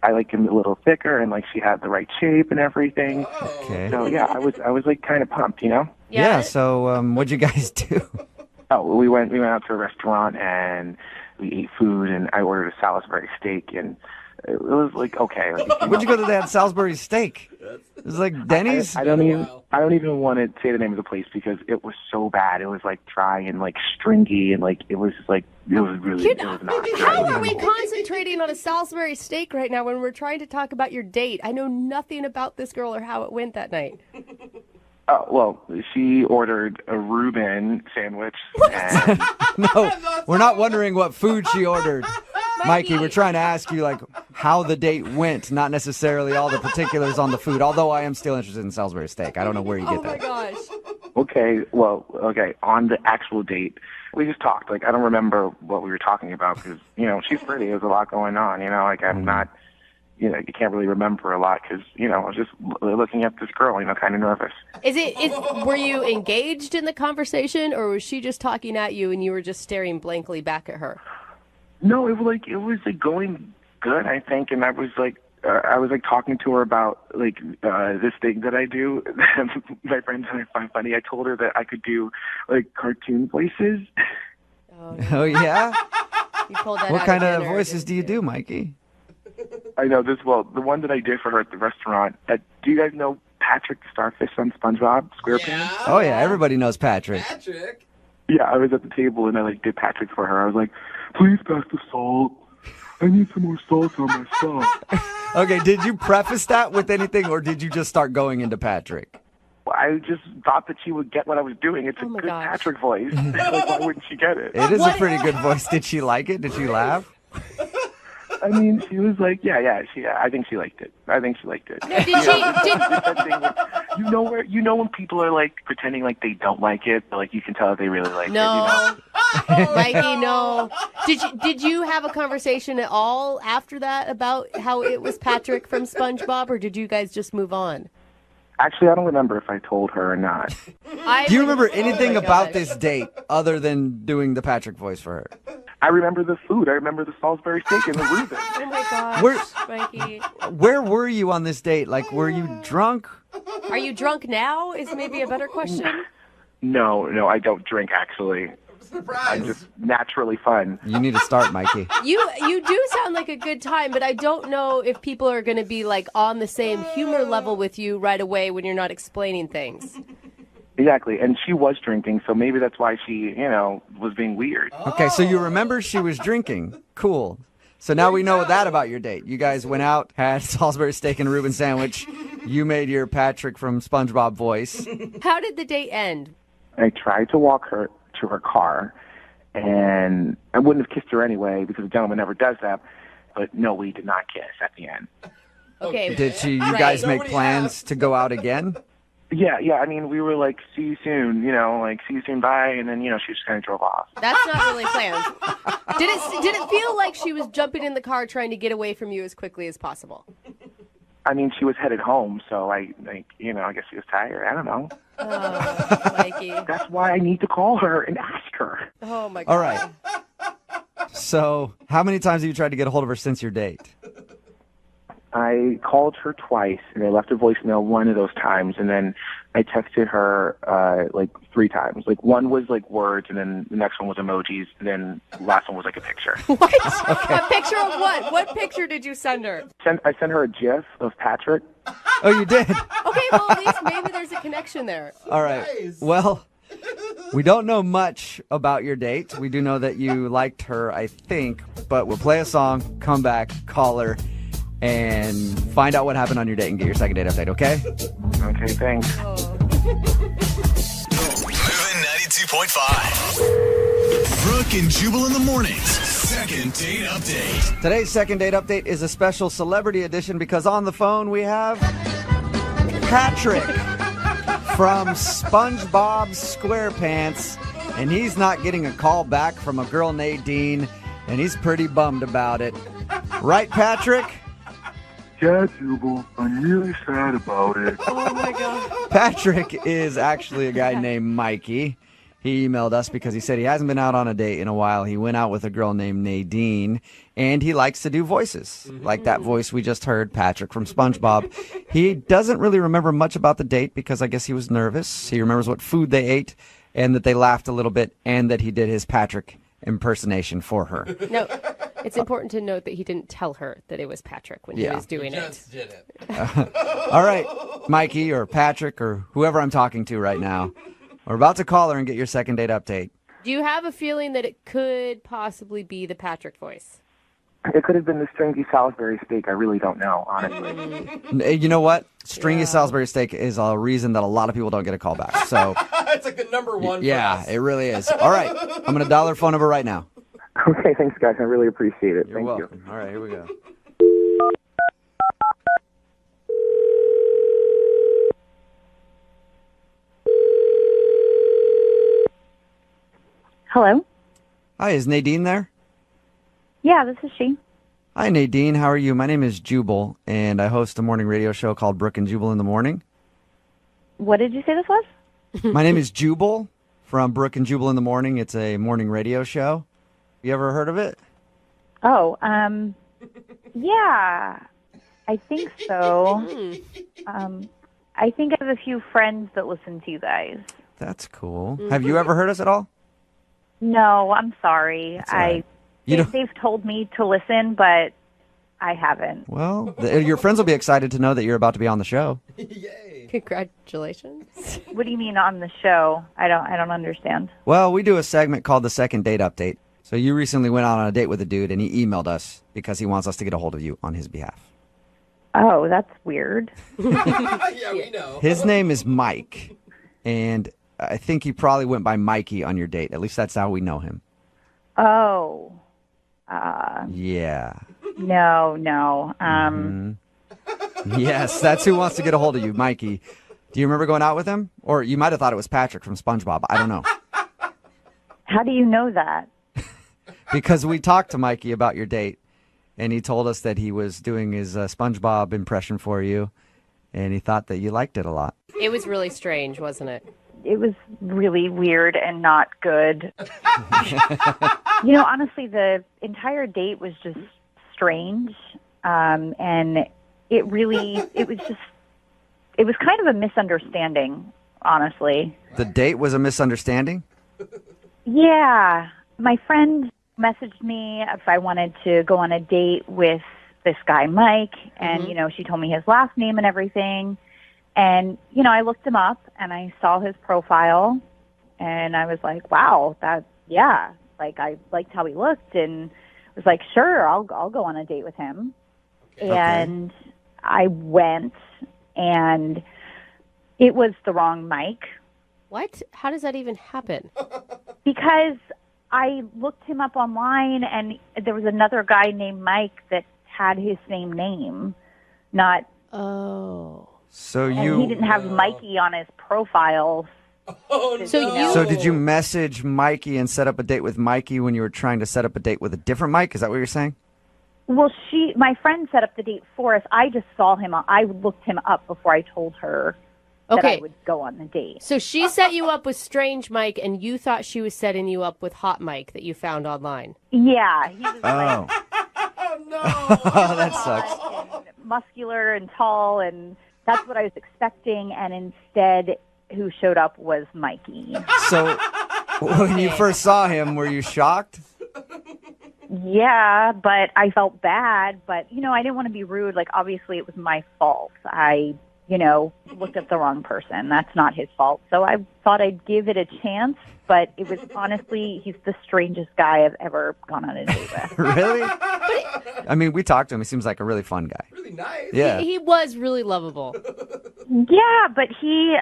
I like him a little thicker, and like she had the right shape and everything. Okay. So yeah, I was like kind of pumped, Yeah. So what'd you guys do? Oh, we went out to a restaurant and we ate food, and I ordered a Salisbury steak, and it was like okay. Where'd you go to that Salisbury steak? It was like Denny's? I don't even want to say the name of the place because it was so bad. It was like dry and like stringy, and like it was not How are we concentrating on a Salisbury steak right now when we're trying to talk about your date? I know nothing about this girl or how it went that night. Oh, well, she ordered a Reuben sandwich. And No, we're not wondering what food she ordered. Mikey, we're trying to ask you, like, how the date went, not necessarily all the particulars on the food, although I am still interested in Salisbury steak. I don't know where you get that. Oh, my gosh. Okay, on the actual date, we just talked. Like, I don't remember what we were talking about because, she's pretty. There's a lot going on, like, I'm not, you can't really remember a lot because, I was just looking at this girl, kind of nervous. Were you engaged in the conversation, or was she just talking at you and you were just staring blankly back at her? No, it was going good, I think, and I was talking to her about this thing that I do. My friends and I find funny. I told her that I could do like cartoon voices. Oh yeah. You pulled that What out kind of of voices do you do, Mikey? I know this. Well, the one that I did for her at the restaurant. Do you guys know Patrick the Starfish on SpongeBob SquarePants? Oh yeah, everybody knows Patrick. Yeah, I was at the table and I did Patrick for her. I was like, please pass the salt. I need some more salt on my stuff. Okay, did you preface that with anything, or did you just start going into Patrick? Well, I just thought that she would get what I was doing. It's a good Patrick voice. Why wouldn't she get it? It is a pretty good voice. Did she like it? Did she laugh? I mean, she was like, yeah. I think she liked it. Did she? You know when people are like pretending like they don't like it, but like you can tell that they really like it. Mikey, no. Did you have a conversation at all after that about how it was Patrick from SpongeBob, or did you guys just move on? Actually, I don't remember if I told her or not. Do you remember anything about this date other than doing the Patrick voice for her? I remember the food. I remember the Salisbury steak and the Reuben. Oh my gosh, Mikey. Where were you on this date? Like, were you drunk? Are you drunk now? Is maybe a better question. No, I don't drink actually. I'm just naturally fun. You need to start, Mikey. You do sound like a good time, but I don't know if people are going to be like on the same humor level with you right away when you're not explaining things. Exactly, and she was drinking, so maybe that's why she, was being weird. Okay, so you remember she was drinking. Cool. So now we know that about your date. You guys went out, had Salisbury steak and a Reuben sandwich. You made your Patrick from SpongeBob voice. How did the date end? I tried to walk her to her car, and I wouldn't have kissed her anyway because a gentleman never does that. But no, we did not kiss at the end. Okay. Did you guys make plans to go out again? Yeah. I mean, we were like, see you soon, see you soon, bye. And then, she just kind of drove off. That's not really planned. Did it feel like she was jumping in the car trying to get away from you as quickly as possible? I mean, she was headed home, so I guess she was tired. I don't know. Oh, Mikey. That's why I need to call her and ask her. Oh, my God. All right. So how many times have you tried to get a hold of her since your date? I called her twice, and I left a voicemail one of those times, and then I texted her like 3 times. Like one was like words, and then the next one was emojis, and then the last one was like a picture. What? Okay. A picture of what? What picture did you send her? I sent her a GIF of Patrick, Oh, you did? Okay, well, at least maybe there's a connection there. All right. Well, we don't know much about your date. We do know that you liked her, I think, but we'll play a song, come back, call her, and find out what happened on your date and get your second date update, okay? Okay, thanks. Moving 92.5. Brooke and Jubal in the mornings. Second date update. Today's second date update is a special celebrity edition because on the phone we have Patrick from SpongeBob SquarePants, and he's not getting a call back from a girl, Nadine, and he's pretty bummed about it. Right, Patrick? Yeah, Jubal, I'm really sad about it. Oh, my God. Patrick is actually a guy named Mikey. He emailed us because he said he hasn't been out on a date in a while. He went out with a girl named Nadine, and he likes to do voices, like that voice we just heard, Patrick from SpongeBob. He doesn't really remember much about the date because I guess he was nervous. He remembers what food they ate and that they laughed a little bit and that he did his Patrick impersonation for her. No, it's important to note that he didn't tell her that it was Patrick when he was doing it. Did it. All right, Mikey or Patrick or whoever I'm talking to right now. We're about to call her and get your second date update. Do you have a feeling that it could possibly be the Patrick voice? It could have been the stringy Salisbury steak. I really don't know, honestly. You know what? Stringy Salisbury steak is a reason that a lot of people don't get a call back. So It's like the number one. yeah, it really is. All right, I'm going to dial her phone number right now. Okay, thanks, guys. I really appreciate it. You're Thank welcome. All right, here we go. Hello? Hi, is Nadine there? Yeah, this is she. Hi, Nadine. How are you? My name is Jubal, and I host a morning radio show called Brooke and Jubal in the Morning. What did you say this was? My name is Jubal from Brooke and Jubal in the Morning. It's a morning radio show. You ever heard of it? Oh, yeah, I think so. I think I have a few friends that listen to you guys. That's cool. Have you ever heard us at all? No, I'm sorry. That's all right. You know- They've told me to listen, but I haven't. Well, your friends will be excited to know that you're about to be on the show. Congratulations. What do you mean on the show? I don't understand. Well, we do a segment called the Second Date Update. So you recently went out on a date with a dude, and he emailed us because he wants us to get a hold of you on his behalf. Oh, that's weird. Yeah, we know. His name is Mike, and I think he probably went by Mikey on your date. At least that's how we know him. Oh. Yeah. No. Yes, that's who wants to get a hold of you, Mikey. Do you remember going out with him? Or you might have thought it was Patrick from SpongeBob. I don't know. How do you know that? Because we talked to Mikey about your date, and he told us that he was doing his SpongeBob impression for you, and he thought that you liked it a lot. It was really strange, wasn't it? It was really weird and not good. Honestly, the entire date was just strange. And it was kind of a misunderstanding, honestly. The date was a misunderstanding? Yeah. My friend messaged me if I wanted to go on a date with this guy, Mike, and, she told me his last name and everything. And, I looked him up and I saw his profile and I was like, wow, I liked how he looked and was like, sure, I'll go on a date with him. Okay. And I went and it was the wrong Mike. What? How does that even happen? Because I looked him up online and there was another guy named Mike that had his same name, not... Oh... So and he didn't have Mikey on his profile. Oh, no. So did you message Mikey and set up a date with Mikey when you were trying to set up a date with a different Mike? Is that what you're saying? Well, my friend set up the date for us. I just saw him. I looked him up before I told her that I would go on the date. So she set you up with Strange Mike, and you thought she was setting you up with Hot Mike that you found online. Yeah. He was oh. No. Oh, that sucks. And muscular and tall and... That's what I was expecting, and instead, who showed up was Mikey. So, when you first saw him, were you shocked? Yeah, but I felt bad. But, I didn't want to be rude. Like, obviously, it was my fault. I, looked at the wrong person. That's not his fault. So I thought I'd give it a chance. But it was honestly, he's the strangest guy I've ever gone on a date with. Really? I mean, we talked to him. He seems like a really fun guy. Really nice. Yeah. He was really lovable. Yeah, but he,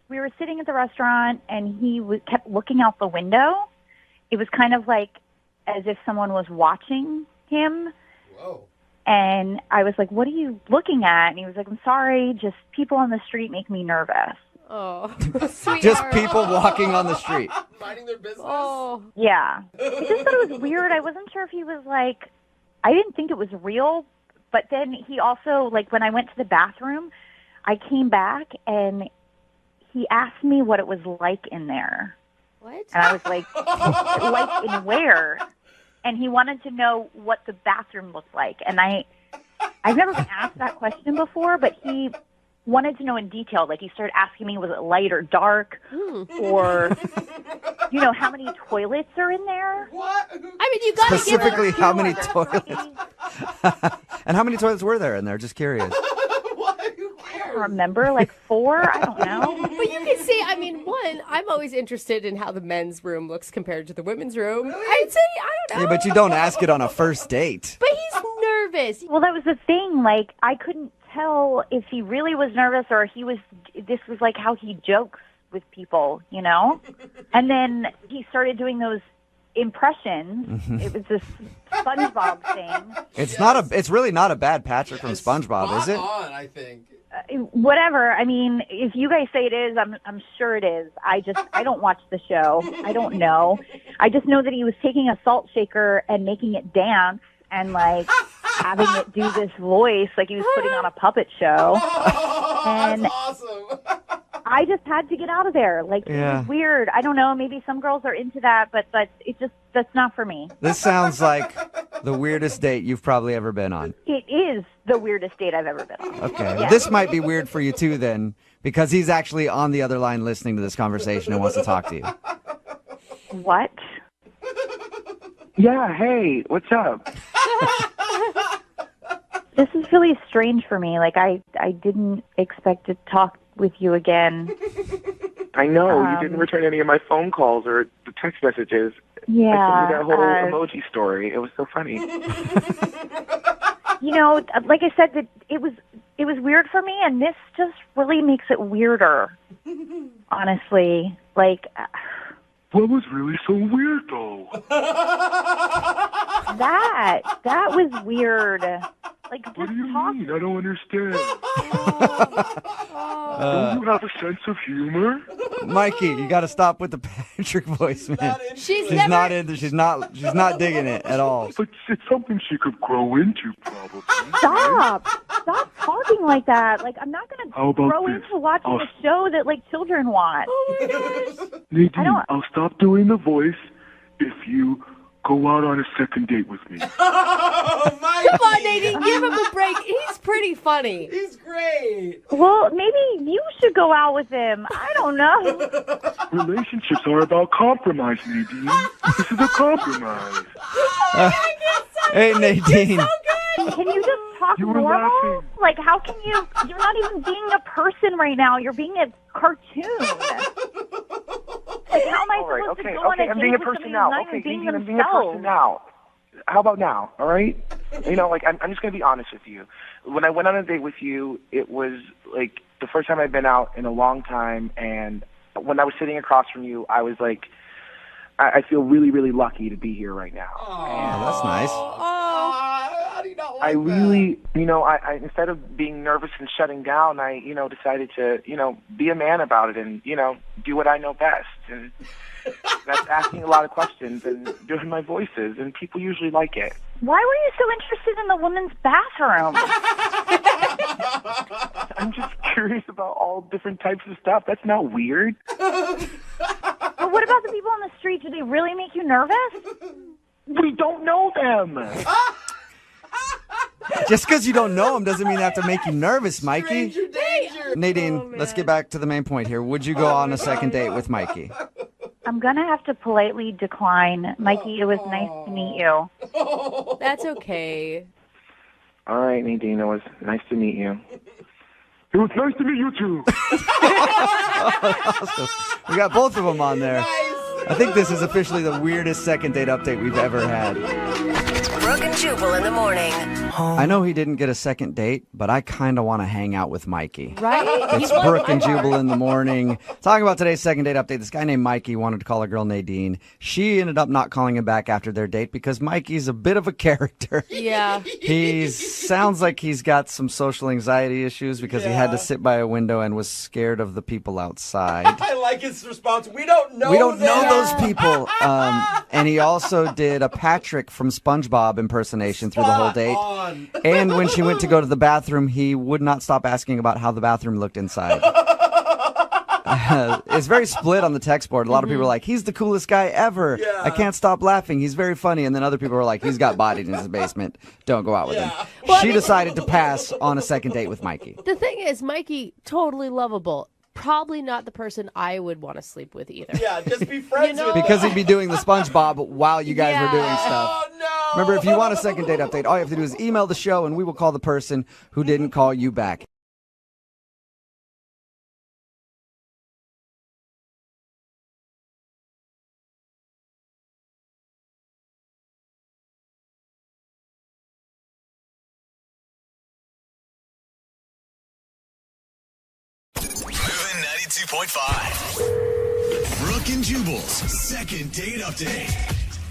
we were sitting at the restaurant, and he kept looking out the window. It was kind of like as if someone was watching him. Whoa. And I was like, what are you looking at? And he was like, I'm sorry, just people on the street make me nervous. Oh, Just people walking on the street. Minding their business. Oh. Yeah. I just thought it was weird. I wasn't sure if he was like, I didn't think it was real. But then he also, when I went to the bathroom, I came back and he asked me what it was like in there. What? And I was like, like in where? And he wanted to know what the bathroom looked like. And I've never been asked that question before, but he wanted to know in detail. Like, he started asking me, was it light or dark? Or, how many toilets are in there? What? I mean, you got to give Specifically, it how many toilets? And how many toilets were there in there? Just curious. I don't remember, 4? I don't know. But you can see, I mean, I'm always interested in how the men's room looks compared to the women's room. I'd say, I don't know. Yeah, but you don't ask it on a first date. But he's nervous. Well, that was the thing. I couldn't tell if he really was nervous or this was how he jokes with people, And then he started doing those impressions. It was this SpongeBob thing. It's really not a bad Patrick from SpongeBob, is it? On, I think. Whatever. I mean, if you guys say it is, I'm sure it is. I don't watch the show. I don't know. I just know that he was taking a salt shaker and making it dance and having it do this voice like he was putting on a puppet show. And that's awesome. I just had to get out of there. It was weird. I don't know. Maybe some girls are into that, but that's not for me. This sounds like the weirdest date you've probably ever been on. It is the weirdest date I've ever been on. Okay. Yeah. This might be weird for you too then, because he's actually on the other line listening to this conversation and wants to talk to you. What? Yeah, hey, what's up? This is really strange for me. I didn't expect to talk with you again. I know, you didn't return any of my phone calls or the text messages. Yeah. I sent you that whole emoji story. It was so funny. Like I said, that it was weird for me, and this just really makes it weirder. Honestly, what was really so weird, though? That was weird. Just what do you talk. mean? I don't understand. Don't you have a sense of humor? Mikey, you got to stop with the Patrick voice, man. She's not digging it at all. But it's something she could grow into, probably. Stop talking like that. I'm not going How to about grow this? into watching a show that children watch. Oh my gosh. Nadine, I'll stop doing the voice if you go out on a second date with me. Oh, my Come on, Nadine, give him a break. He's pretty funny. He's great. Well, maybe you should go out with him. I don't know. Relationships are about compromise, Nadine. This is a compromise. Hey, Nadine. Can you just talk You were normal? laughing. How can you? You're not even being a person right now. You're being a cartoon. How am I supposed to go on a I'm date being a with person somebody now. who's not Okay, even being Nadine, I'm being a themselves? person now. How about now, all right? I'm just going to be honest with you. When I went on a date with you, it was, the first time I'd been out in a long time, and when I was sitting across from you, I was like, I feel really, really lucky to be here right now. Oh, that's nice. How do you not like I really, I instead of being nervous and shutting down, I, decided to, be a man about it and, do what I know best. And that's asking a lot of questions and doing my voices, and people usually like it. Why were you so interested in the women's bathroom? I'm just curious about all different types of stuff. That's not weird. But what about the people on the street? Do they really make you nervous? We don't know them. Just because you don't know him doesn't mean they have to make you nervous, Mikey. Stranger danger. Nadine, let's get back to the main point here. Would you go on a second date with Mikey? I'm going to have to politely decline. Mikey, it was nice to meet you. That's okay. All right, Nadine, it was nice to meet you. It was nice to meet you too. Awesome. We got both of them on there. I think this is officially the weirdest second date update we've ever had. Brooke and Jubal in the morning. I know he didn't get a second date, but I kind of want to hang out with Mikey. Right? It's Brooke and Jubal in the morning. Talking about today's second date update, this guy named Mikey wanted to call a girl Nadine. She ended up not calling him back after their date because Mikey's a bit of a character. Yeah. He sounds like he's got some social anxiety issues because he had to sit by a window and was scared of the people outside. I like his response. We don't know those people. And he also did a Patrick from SpongeBob impersonation through the whole date. And when she went to go to the bathroom, he would not stop asking about how the bathroom looked inside. It's very split on the text board. A lot of people are like, he's the coolest guy ever. I can't stop laughing. He's very funny. And then other people are like, he's got bodied in his basement. Don't go out with him. Well, She decided to pass on a second date with Mikey. The thing is, Mikey, totally lovable. Probably not the person I would want to sleep with either. Yeah, just be friends with Because he'd be doing the SpongeBob while you guys were doing stuff. Oh, no. Remember, if you want a second date update, all you have to do is email the show and we will call the person who didn't call you back. Moving 92.5. Brooke and Jubal's second date update.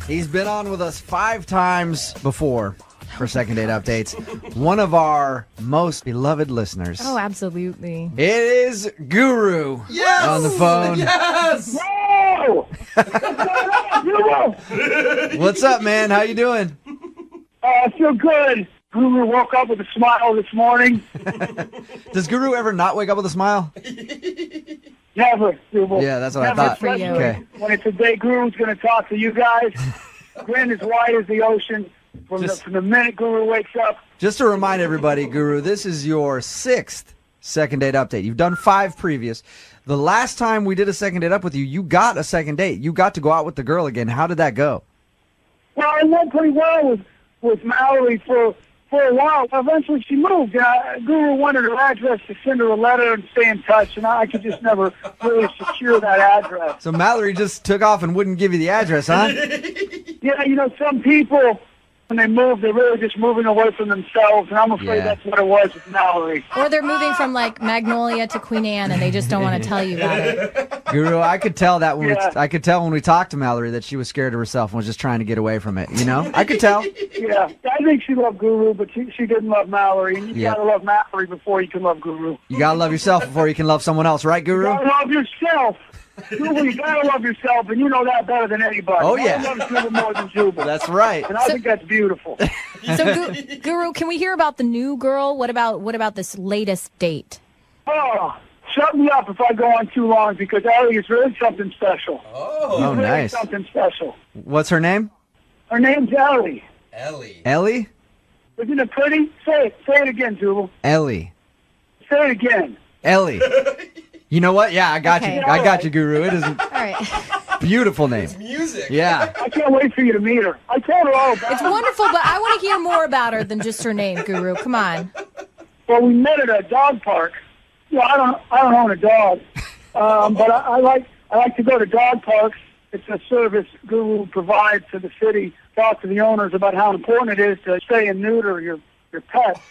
He's been on with us 5 times before for second date updates. One of our most beloved listeners. Oh, absolutely. It is Guru on the phone. Yes! Whoa! What's up, man? How you doing? I feel good. Guru woke up with a smile this morning. Does Guru ever not wake up with a smile? Never, Jubal. Yeah, that's what Never, I thought. especially Okay. when it's a day Guru's going to talk to you guys. Grin as wide as the ocean from the minute Guru wakes up. Just to remind everybody, Guru, this is your 6th second date update. You've done 5 previous. The last time we did a second date up with you, you got a second date. You got to go out with the girl again. How did that go? Well, it went pretty well with Mallory for a while. Eventually she moved. Guru wanted her address to send her a letter and stay in touch, and I could just never really secure that address. So Mallory just took off and wouldn't give you the address, huh? Yeah, some people, when they move, they're really just moving away from themselves, and I'm afraid that's what it was with Mallory. Or they're moving from like Magnolia to Queen Anne and they just don't want to tell you about it. Guru, I could tell that when I could tell when we talked to Mallory that she was scared of herself and was just trying to get away from it. I could tell. Yeah, I think she loved Guru, but she didn't love Mallory. And you gotta love Mallory before you can love Guru. You gotta love yourself before you can love someone else, right, Guru? You gotta love yourself. Jubal, you gotta love yourself, and you know that better than anybody. Oh, yeah. I love Jubal more than Jubal. That's right. And I think that's beautiful. So, Guru, can we hear about the new girl? What about this latest date? Oh, shut me up if I go on too long, because Ellie is really something special. Oh, really nice. Something special. What's her name? Her name's Ellie. Ellie? Isn't it pretty? Say it. Say it again, Jubal. Ellie. Say it again. Ellie. You know what? Yeah, I got you. I got you, Guru. It is a All right. beautiful name. Music. Yeah. I can't wait for you to meet her. I told her all about It's wonderful, but I want to hear more about her than just her name, Guru. Come on. Well, we met at a dog park. I don't own a dog, but I like to go to dog parks. It's a service Guru provides to the city. Talk to the owners about how important it is to spay and neuter your pet.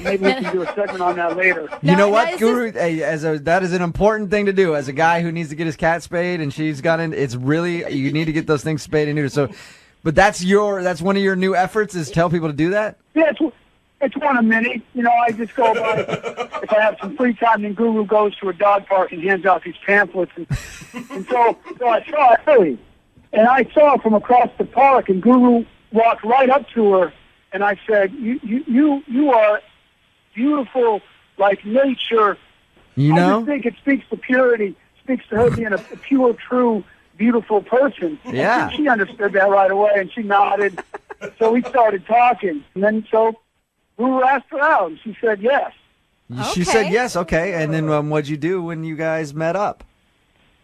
Maybe we can do a segment on that later. You know what, Guru? Hey, that is an important thing to do as a guy who needs to get his cat spayed, and she's got in. It's really, you need to get those things spayed and neutered. So, but that's one of your new efforts is tell people to do that. Yeah, it's one a minute. I just go by if I have some free time. Then Guru goes to a dog park and hands out these pamphlets, and so I saw Ellie, and I saw her from across the park, and Guru walked right up to her. And I said, you are beautiful like nature. I just think it speaks to purity, speaks to her being a pure, true, beautiful person. Yeah. And she understood that right away, and she nodded. So we started talking. And then Guru asked her out, and she said yes. She said yes, okay. And then what'd you do when you guys met up?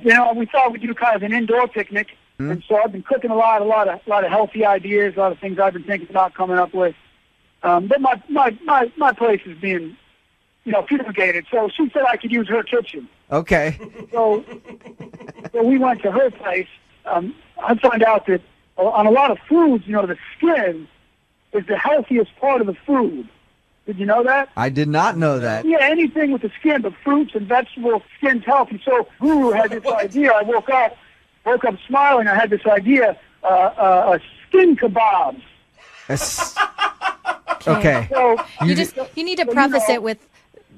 we thought we'd do kind of an indoor picnic, and so I've been cooking a lot of healthy ideas, a lot of things I've been thinking about coming up with. But my place is being, fumigated, so she said I could use her kitchen. Okay. So we went to her place. I found out that on a lot of foods, the skin is the healthiest part of the food. Did you know that? I did not know that. Yeah, anything with the skin, but fruits and vegetables, skin's healthy. So Guru had this idea. I woke up smiling. I had this idea, skin kebabs. Okay. So, You need to preface it with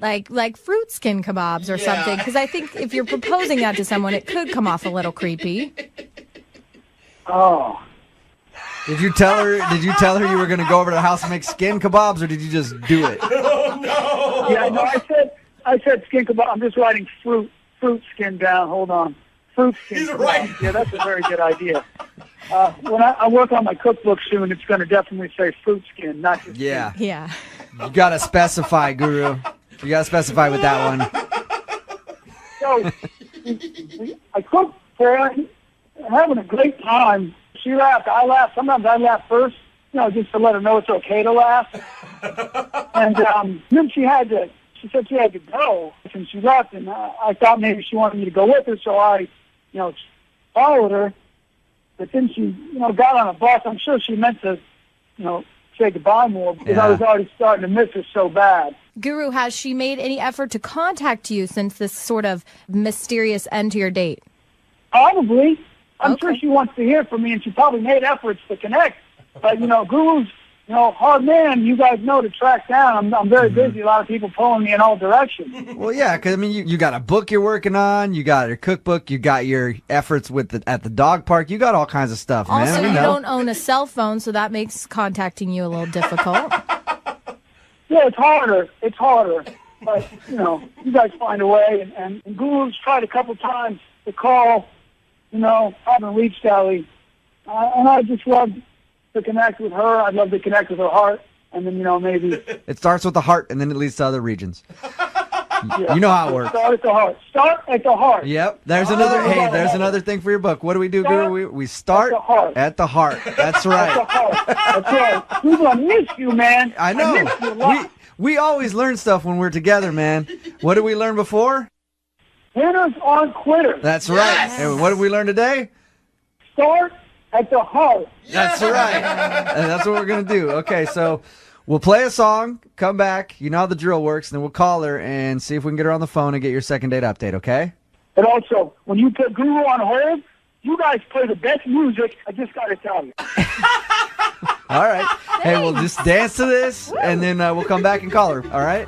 like fruit skin kebabs or something, because I think if you're proposing that to someone, it could come off a little creepy. Oh. Did you tell her you were going to go over to the house and make skin kebabs, or did you just do it? Oh, no. Yeah, no, I said skin kebab. I'm just writing fruit skin down. Hold on. Fruit skin. He's right. Yeah, that's a very good idea. When I work on my cookbook soon, it's going to definitely say fruit skin, not just Yeah. skin. Yeah. You got to specify, Guru. You got to specify with that one. So I cooked for her, having a great time. She laughed. I laughed. Sometimes I laugh first, just to let her know it's okay to laugh. And then she said she had to go, and she left. And I thought maybe she wanted me to go with her, so I, followed her. But then she, got on a bus. I'm sure she meant to, say goodbye more, because I was already starting to miss her so bad. Guru, has she made any effort to contact you since this sort of mysterious end to your date? Probably. I'm sure she wants to hear from me, and she probably made efforts to connect. But, Guru's, hard man, you guys know, to track down. I'm very busy. A lot of people pulling me in all directions. Well, yeah, because, you got a book you're working on, you got your cookbook, you got your efforts at the dog park, you got all kinds of stuff, man. Also, you don't own a cell phone, so that makes contacting you a little difficult. Yeah, it's harder. But, you guys find a way. And Guru's tried a couple times to call, haven't reached Ellie. And I just love to connect with her. I'd love to connect with her heart. And then, maybe... It starts with the heart, and then it leads to other regions. You know how it works. Start at the heart. Start at the heart. Yep. There's another thing for your book. What do we do, Guru? We start at the heart. That's right. At the heart. That's right. People, I miss you, man. I know. I miss you a lot. We always learn stuff when we're together, man. What did we learn before? Winners aren't quitters. That's right. And what did we learn today? Start at the heart. That's right. And that's what we're going to do. Okay, so we'll play a song, come back, you know how the drill works, and then we'll call her and see if we can get her on the phone and get your second date update, okay? And also, when you put Guru on hold, you guys play the best music, I just got to tell you. All right. Hey, we'll just dance to this, and then we'll come back and call her, all right?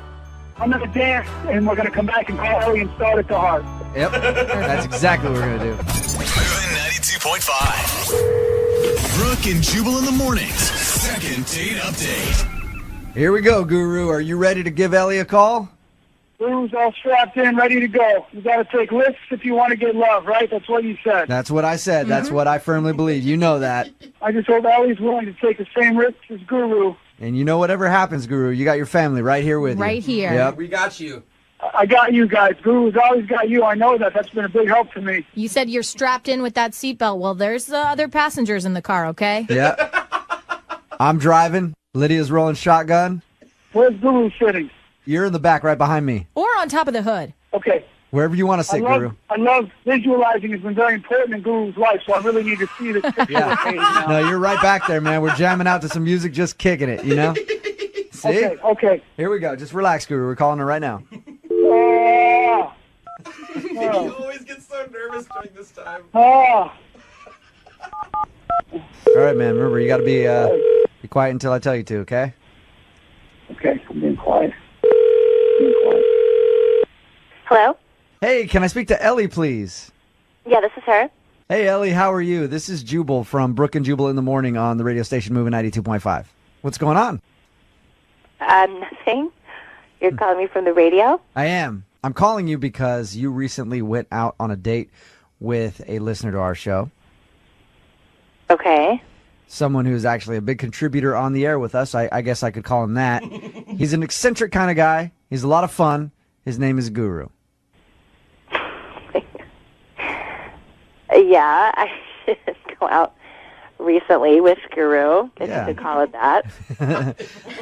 I'm going to dance, and we're going to come back and call Ellie and start at the heart. Yep. That's exactly what we're going to do. Moving 92.5. Brooke and Jubal in the mornings. Second date update. Here we go, Guru. Are you ready to give Ellie a call? Guru's all strapped in, ready to go. You got to take risks if you want to get love, right? That's what you said. That's what I said. That's what I firmly believe. You know that. I just hope Ellie's willing to take the same risks as Guru. And you know whatever happens, Guru, you got your family right here with you. Right here. Yep. We got you. I got you guys. Guru's always got you. I know that. That's been a big help to me. You said you're strapped in with that seatbelt. Well, there's other passengers in the car, okay? Yeah. I'm driving. Lydia's rolling shotgun. Where's Guru sitting? You're in the back right behind me. Or on top of the hood. Okay. Wherever you want to sit, Guru. I love visualizing. It's been very important in Guru's life, so I really need to see this picture now. No, you're right back there, man. We're jamming out to some music, just kicking it, you know? See? Okay. Here we go. Just relax, Guru. We're calling her right now. He always gets so nervous during this time. All right, man. Remember, you got to be quiet until I tell you to, okay? Okay, I'm being quiet. Hello? Hey, can I speak to Ellie, please? Yeah, this is her. Hey, Ellie, how are you? This is Jubal from Brooke and Jubal in the Morning on the radio station Moving 92.5. What's going on? Nothing. You're calling me from the radio? I am. I'm calling you because you recently went out on a date with a listener to our show. Okay. Someone who's actually a big contributor on the air with us. I guess I could call him that. He's an eccentric kind of guy. He's a lot of fun. His name is Guru. Yeah, I did go out recently with Guru, if you could call it that.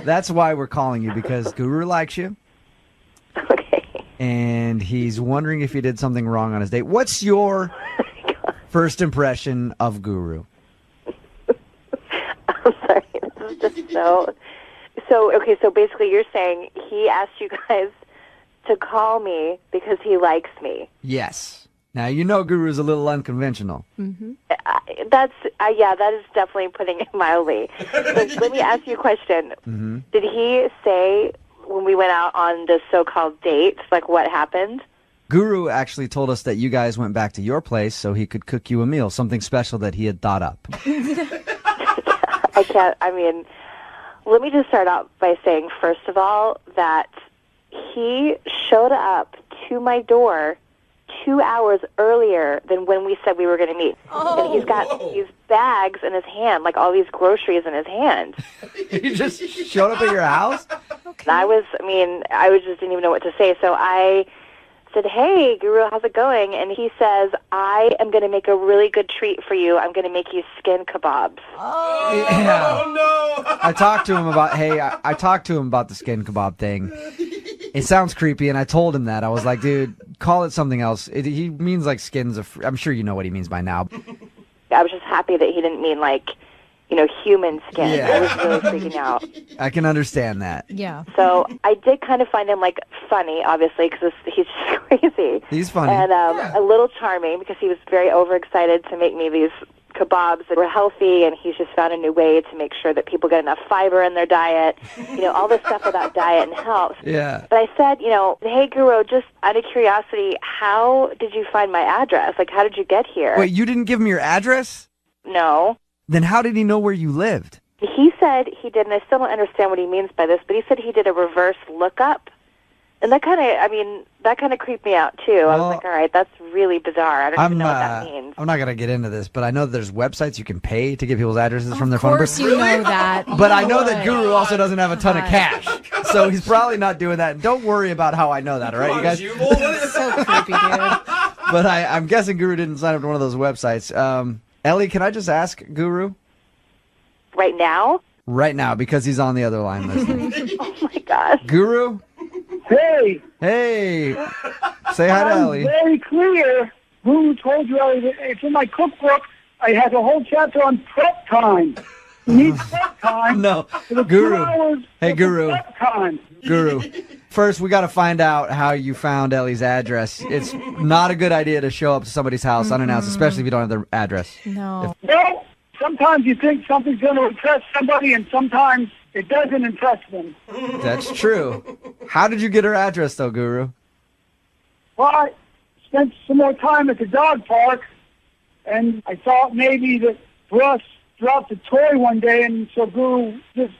That's why we're calling you, because Guru likes you. Okay. And he's wondering if you did something wrong on his date. What's your first impression of Guru? I'm sorry, this is just so... okay, so basically you're saying he asked you guys to call me because he likes me. Yes. Now, you know Guru's a little unconventional. Mm-hmm. That is definitely putting it mildly. So let me ask you a question. Mm-hmm. Did he say when we went out on the so-called date, like what happened? Guru actually told us that you guys went back to your place so he could cook you a meal, something special that he had thought up. Let me just start out by saying, first of all, that he showed up to my door 2 hours earlier than when we said we were going to meet. And he's got these bags in his hand, like all these groceries in his hand. He just showed up at your house? Okay. I just didn't even know what to say. So I said, "Hey, Guru, how's it going?" And he says, "I am going to make a really good treat for you. I'm going to make you skin kebabs." Oh, no. I talked to him about the skin kebab thing. It sounds creepy, and I told him that. I was like, dude, call it something else. He means like skins of... I'm sure you know what he means by now. I was just happy that he didn't mean like, human skin. Yeah. I was really freaking out. I can understand that. Yeah. So I did kind of find him like funny, obviously, because he's just crazy. He's funny. And a little charming because he was very overexcited to make me these kebabs that were healthy, and he's just found a new way to make sure that people get enough fiber in their diet, all this stuff about diet and health. Yeah. But I said, "Hey, Guru, just out of curiosity, how did you find my address? Like, how did you get here?" Wait, you didn't give him your address? No. Then how did he know where you lived? He said he did, and I still don't understand what he means by this, but he said he did a reverse lookup. And that kind of creeped me out, too. I was like, all right, that's really bizarre. I don't even know what that means. I'm not going to get into this, but I know that there's websites you can pay to get people's addresses from their phone numbers. Of course you know that. But I know that Guru also doesn't have a ton of cash. So he's probably not doing that. Don't worry about how I know that, all right, you guys? So creepy, dude. But I'm guessing Guru didn't sign up to one of those websites. Ellie, can I just ask Guru? Right now? Right now, because he's on the other line listening. Oh, my gosh. Guru? Hey. Hey. Say hi to Ellie. Very clear. Who told you, Ellie, that it's in my cookbook. I have a whole chapter on prep time. You need prep time. No. For the Guru. 2 hours Hey, of Guru. Prep time. Guru. First, we got to find out how you found Ellie's address. It's not a good idea to show up to somebody's house unannounced, especially if you don't have their address. No. Well, sometimes you think something's going to impress somebody, and sometimes it doesn't impress them. That's true. How did you get her address, though, Guru? Well, I spent some more time at the dog park, and I thought maybe that Russ dropped a toy one day, and so Guru just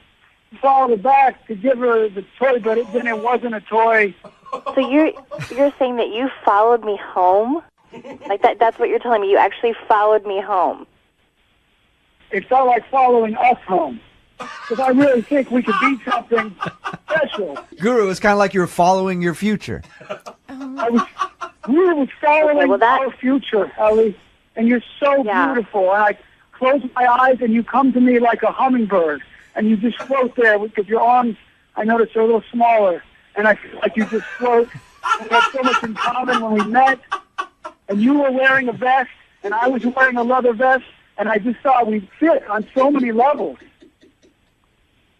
followed her back to give her the toy, but then it wasn't a toy. So you're saying that you followed me home? Like that's what you're telling me? You actually followed me home? It felt like following us home. Because I really think we could be something special. Guru, it's kind of like you were following your future. We were following our future, Ellie. And you're so beautiful. And I close my eyes and you come to me like a hummingbird. And you just float there because your arms, I noticed, are a little smaller. And I feel like you just float. We had so much in common when we met. And you were wearing a vest, and I was wearing a leather vest. And I just thought we'd fit on so many levels.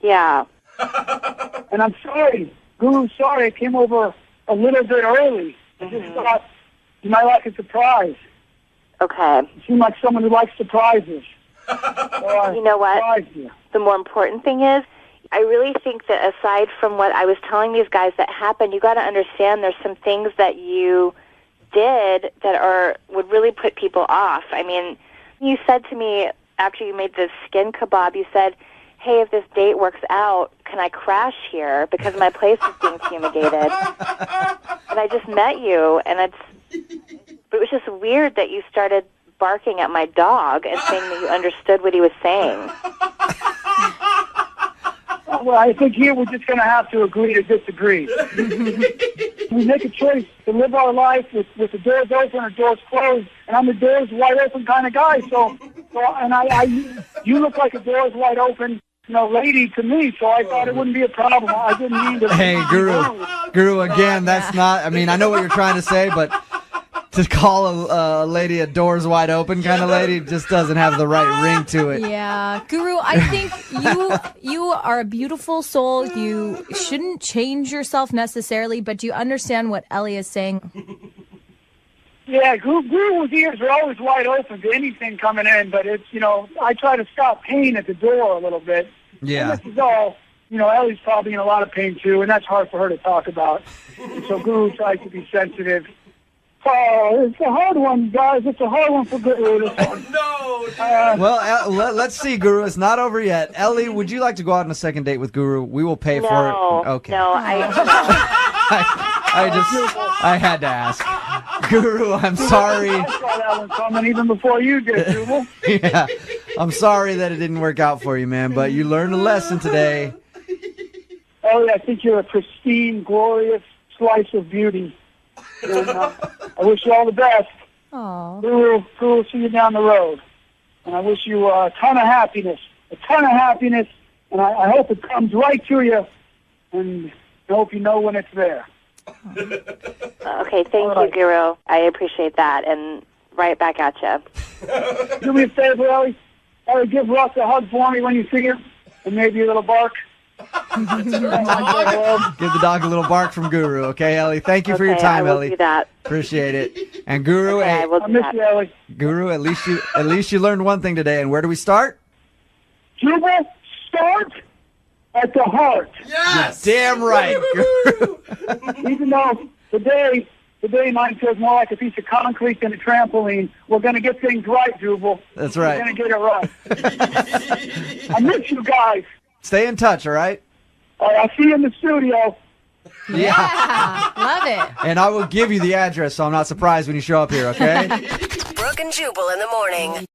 Yeah. And I'm sorry, Guru's sorry I came over a little bit early. I just thought you might like a surprise. Okay. You seem like someone who likes surprises. So you know what? surprised you. The more important thing is, I really think that aside from what I was telling these guys that happened, you got to understand there's some things that you did that would really put people off. I mean, you said to me after you made this skin kebab, you said, "Hey, if this date works out, can I crash here because my place is being fumigated?" And I just met you, and it was just weird that you started barking at my dog and saying that you understood what he was saying. Well, I think here we're just going to have to agree to disagree. We make a choice to live our life with the doors open or doors closed, and I'm a doors wide open kind of guy. So you look like a doors wide open, lady to me. So I thought it wouldn't be a problem. I didn't mean to. Hey, Guru, again, that's not. I mean, I know what you're trying to say, but to call a lady a doors wide open kind of lady just doesn't have the right ring to it. Yeah, Guru, I think you are a beautiful soul. You shouldn't change yourself necessarily, but you understand what Ellie is saying. Yeah, Guru's ears are always wide open to anything coming in, but it's, I try to stop pain at the door a little bit. Yeah. And this is all, Ellie's probably in a lot of pain too, and that's hard for her to talk about. So Guru tries to be sensitive. Oh, it's a hard one, guys. It's a hard one for Guru. Well, let's see, Guru. It's not over yet. Ellie, would you like to go out on a second date with Guru? We will pay for it. Okay. No, I had to ask. Guru, I'm sorry. I saw that one coming even before you did, Jubal. Yeah, I'm sorry that it didn't work out for you, man, but you learned a lesson today. Ellie, I think you're a pristine, glorious slice of beauty. And, I wish you all the best. Aww. Guru, see you down the road. And I wish you a ton of happiness. And I hope it comes right to you. And I hope you know when it's there. Okay, thank you, Guru. I appreciate that. And right back at you. Do me a favor, Ellie. Give Russ a hug for me when you see her. And maybe a little bark. Give the dog a little bark from Guru, okay, Ellie? Thank you for your time, I will Ellie. do that. Appreciate it. And Guru, Okay, I will do that. You, Ellie. Guru, at least you learned one thing today. And where do we start? Jubal, start at the heart. Yes! You're damn right, Guru. Even though today mine feels more like a piece of concrete than a trampoline, we're going to get things right, Jubal. That's right. We're going to get it right. I miss you guys. Stay in touch, all right? All right, I'll see you in the studio. Yeah, love it. And I will give you the address, so I'm not surprised when you show up here, okay? Brooke and Jubal in the morning.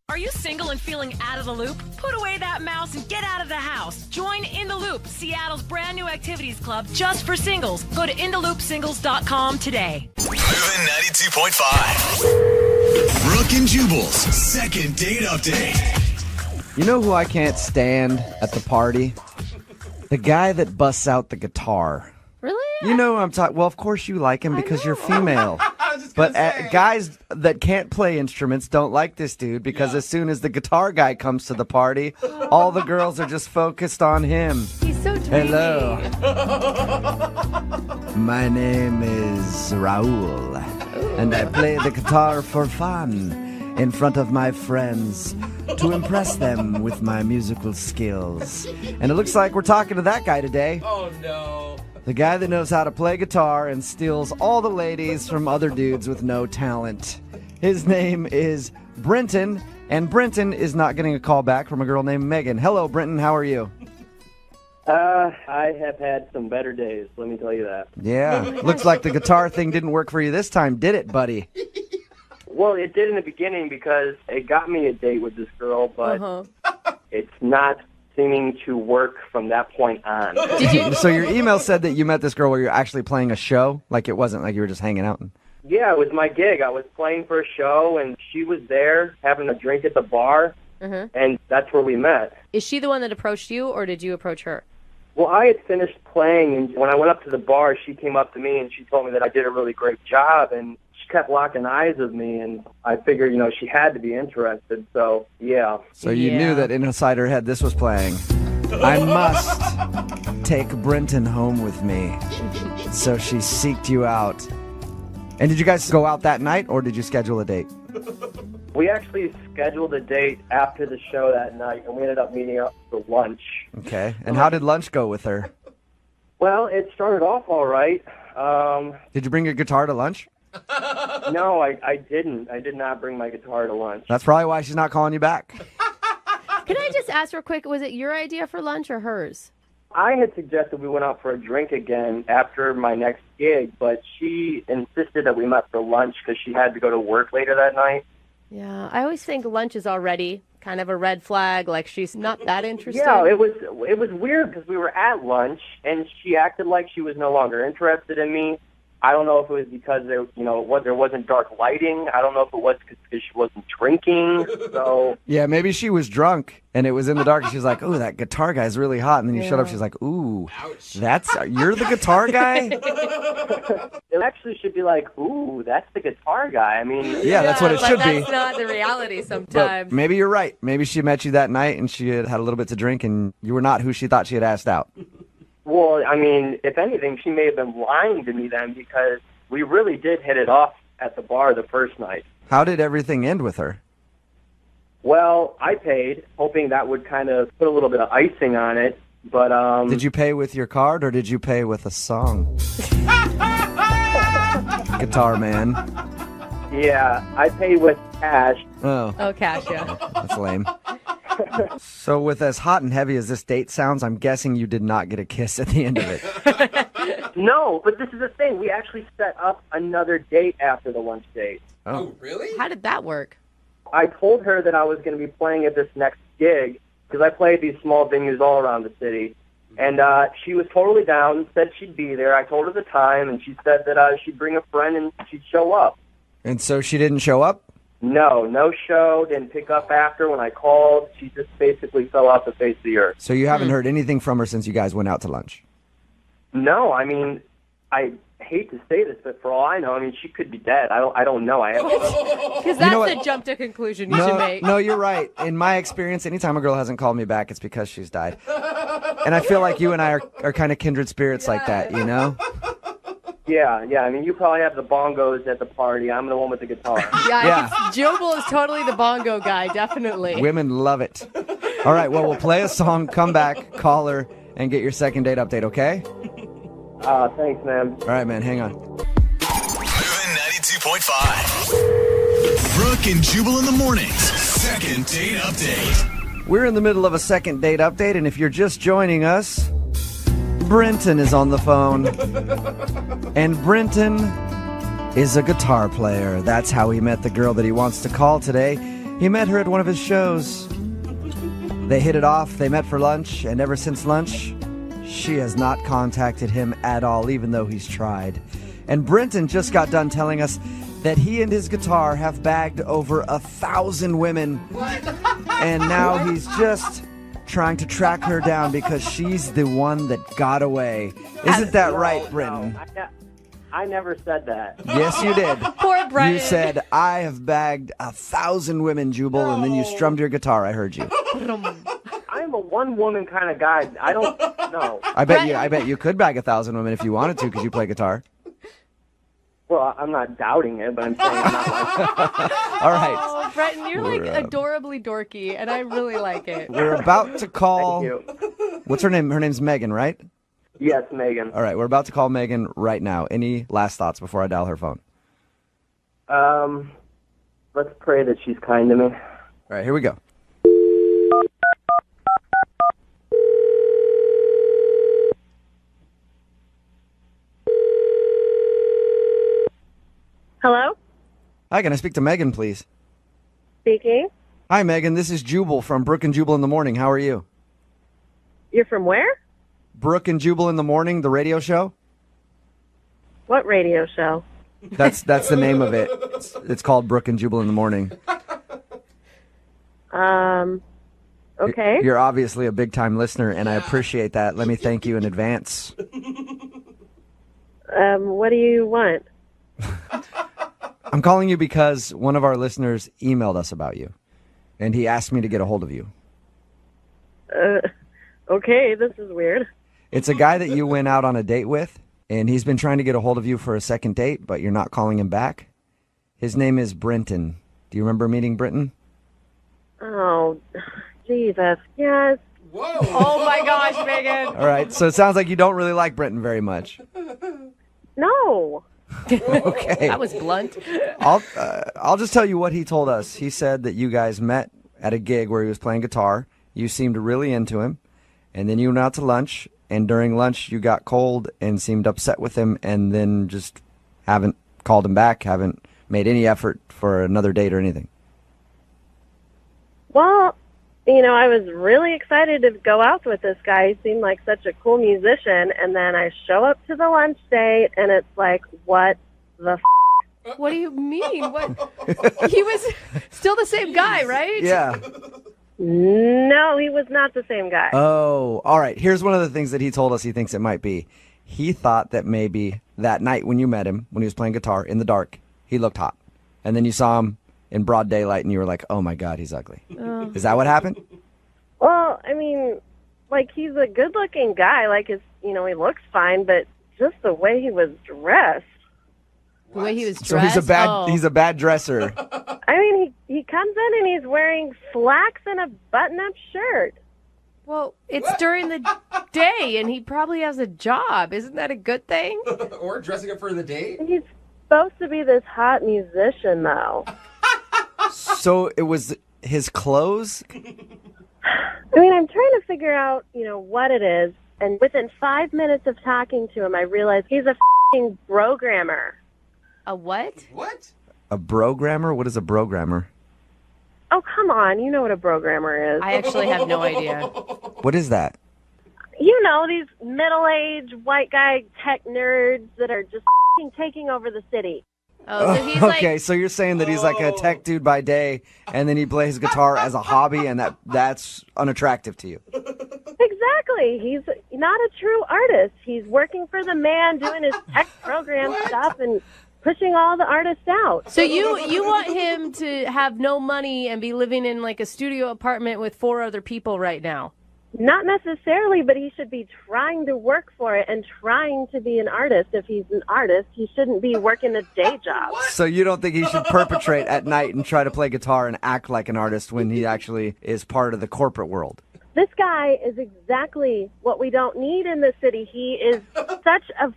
Are you single and feeling out of the loop? Put away that mouse and get out of the house. Join In the Loop, Seattle's brand new activities club just for singles. Go to intheloopsingles.com today. Moving 92.5. Brooke and Jubal's second date update. You know who I can't stand at the party? The guy that busts out the guitar. Really? You know who I'm talking. Well, of course you like him because you're female. But guys that can't play instruments don't like this dude because as soon as the guitar guy comes to the party, all the girls are just focused on him. He's so dreamy. Hello. My name is Raul, and I play the guitar for fun in front of my friends to impress them with my musical skills. And it looks like we're talking to that guy today. Oh, no. The guy that knows how to play guitar and steals all the ladies from other dudes with no talent. His name is Brenton, and Brenton is not getting a call back from a girl named Megan. Hello, Brenton. How are you? I have had some better days, let me tell you that. Yeah. Looks like the guitar thing didn't work for you this time, did it, buddy? Well, it did in the beginning because it got me a date with this girl, but it's not seeming to work from that point on. So your email said that you met this girl where you're actually playing a show? Like it wasn't like you were just hanging out? Yeah, it was my gig. I was playing for a show, and she was there having a drink at the bar, and that's where we met. Is she the one that approached you, or did you approach her? Well, I had finished playing, and when I went up to the bar, she came up to me, and she told me that I did a really great job, and she kept locking eyes with me, and I figured, she had to be interested, so, yeah. So you knew that inside her head this was playing. I must take Brenton home with me. So she seeked you out. And did you guys go out that night, or did you schedule a date? We actually scheduled a date after the show that night, and we ended up meeting up for lunch. Okay. And how did lunch go with her? Well, it started off all right. Did you bring your guitar to lunch? No, I didn't. I did not bring my guitar to lunch. That's probably why she's not calling you back. Can I just ask real quick, was it your idea for lunch or hers? I had suggested we went out for a drink again after my next gig, but she insisted that we met for lunch because she had to go to work later that night. Yeah, I always think lunch is already kind of a red flag, like she's not that interested. Yeah, it was weird because we were at lunch and she acted like she was no longer interested in me. I don't know if it was because there wasn't dark lighting. I don't know if it was because she wasn't drinking. So Yeah, maybe she was drunk and it was in the dark and she's like, "Ooh, that guitar guy's really hot." And then you showed up, she's like, "Ooh, you're the guitar guy?" it actually should be like, "Ooh, that's the guitar guy." I mean, Yeah, that's what it should be. That's not the reality But sometimes. maybe you're right. Maybe she met you that night and she had a little bit to drink and you were not who she thought she had asked out. Well, I mean, if anything, she may have been lying to me then because we really did hit it off at the bar the first night. How did everything end with her? Well, I paid, hoping that would kind of put a little bit of icing on it, but Did you pay with your card or did you pay with a song? Guitar man. Yeah, I paid with cash. Oh. Oh, cash, yeah. That's lame. So with as hot and heavy as this date sounds, I'm guessing you did not get a kiss at the end of it. No, but this is the thing. We actually set up another date after the lunch date. Oh, really? How did that work? I told her that I was going to be playing at this next gig because I play at these small venues all around the city. And she was totally down, said she'd be there. I told her the time, and she said that she'd bring a friend and she'd show up. And so she didn't show up? No show, didn't pick up after when I called. She just basically fell off the face of the earth. So you haven't heard anything from her since you guys went out to lunch? No, I mean, I hate to say this, but for all I know, I mean, she could be dead. I don't know. Because that's the jump to conclusion you should make. No, you're right. In my experience, anytime a girl hasn't called me back, it's because she's died. And I feel like you and I are kind of kindred spirits like that, you know? Yeah. I mean, you probably have the bongos at the party. I'm the one with the guitar. Yeah. Jubal is totally the bongo guy, definitely. Women love it. All right, well, we'll play a song, come back, call her, and get your second date update, okay? Thanks, man. All right, man, hang on. Moving 92.5. Brooke and Jubal in the mornings. Second date update. We're in the middle of a second date update, and if you're just joining us, Brenton is on the phone. And Brenton is a guitar player. That's how he met the girl that he wants to call today. He met her at one of his shows. They hit it off, they met for lunch, and ever since lunch, she has not contacted him at all, even though he's tried. And Brenton just got done telling us that he and his guitar have bagged over 1,000 women. And now he's just trying to track her down because she's the one that got away. Isn't that right, Brenton? No, I never said that. Yes, you did. Poor Brenton. You said, "I have bagged 1,000 women, Jubal," and then you strummed your guitar. I heard you. I'm a one-woman kind of guy. I don't know. I bet you could bag 1,000 women if you wanted to because you play guitar. Well, I'm not doubting it, but I'm saying I'm not like... All right. Oh, Brenton, you're like adorably dorky, and I really like it. We're about to call... Thank you. What's her name? Her name's Megan, right? Yes, Megan. All right, we're about to call Megan right now. Any last thoughts before I dial her phone? Let's pray that she's kind to me. All right, here we go. Hello? Hi, can I speak to Megan, please? Speaking. Hi, Megan. This is Jubal from Brooke and Jubal in the Morning. How are you? You're from where? Brooke and Jubal in the Morning, the radio show? What radio show? That's the name of it. It's called Brooke and Jubal in the Morning. Okay. You're obviously a big-time listener, and I appreciate that. Let me thank you in advance. What do you want? I'm calling you because one of our listeners emailed us about you, and he asked me to get a hold of you. Okay, this is weird. It's a guy that you went out on a date with, and he's been trying to get a hold of you for a second date, but you're not calling him back. His name is Brenton. Do you remember meeting Brenton? Oh, Jesus. Yes. Whoa. Oh, my gosh, Megan. All right, so it sounds like you don't really like Brenton very much. No. Okay. That was blunt. I'll just tell you what he told us. He said that you guys met at a gig where he was playing guitar. You seemed really into him, and then you went out to lunch, and during lunch you got cold and seemed upset with him, and then just haven't called him back, haven't made any effort for another date or anything? Well, I was really excited to go out with this guy. He seemed like such a cool musician, and then I show up to the lunch date, and it's like, what the What do you mean? What? He was still the same guy, right? Yeah. No, he was not the same guy. Oh, all right. Here's one of the things that he told us he thinks it might be. He thought that maybe that night when you met him, when he was playing guitar in the dark, he looked hot. And then you saw him in broad daylight and you were like, oh my God, he's ugly. Is that what happened? Well, I mean, he's a good-looking guy. He looks fine, but just the way he was dressed. The way he was dressed? So he's a bad dresser. I mean, he comes in and he's wearing slacks and a button-up shirt. Well, it's during the day, and he probably has a job. Isn't that a good thing? Or dressing up for the date? He's supposed to be this hot musician, though. So it was his clothes? I mean, I'm trying to figure out, what it is. And within 5 minutes of talking to him, I realized he's a f***ing programmer. A what? What? A programmer? What is a programmer? Oh, come on. You know what a programmer is. I actually have no idea. What is that? These middle-aged white guy tech nerds that are just f***ing taking over the city. Oh, so he's okay, so you're saying that he's like a tech dude by day, and then he plays guitar as a hobby, and that's unattractive to you. Exactly. He's not a true artist. He's working for the man, doing his tech program stuff, and pushing all the artists out. So you want him to have no money and be living in a studio apartment with 4 other people right now? Not necessarily, but he should be trying to work for it and trying to be an artist. If he's an artist, he shouldn't be working a day job. So you don't think he should perpetrate at night and try to play guitar and act like an artist when he actually is part of the corporate world? This guy is exactly what we don't need in the city. He is such a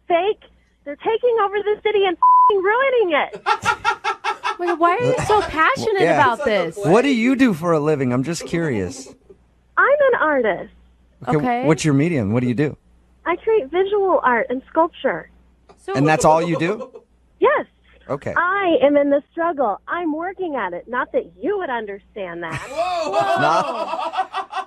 fake. They're taking over the city and ruining it. Wait, why are you so passionate about this? What do you do for a living? I'm just curious. I'm an artist. Okay. What's your medium? What do you do? I create visual art and sculpture. And that's all you do? Yes. Okay. I am in the struggle. I'm working at it. Not that you would understand that.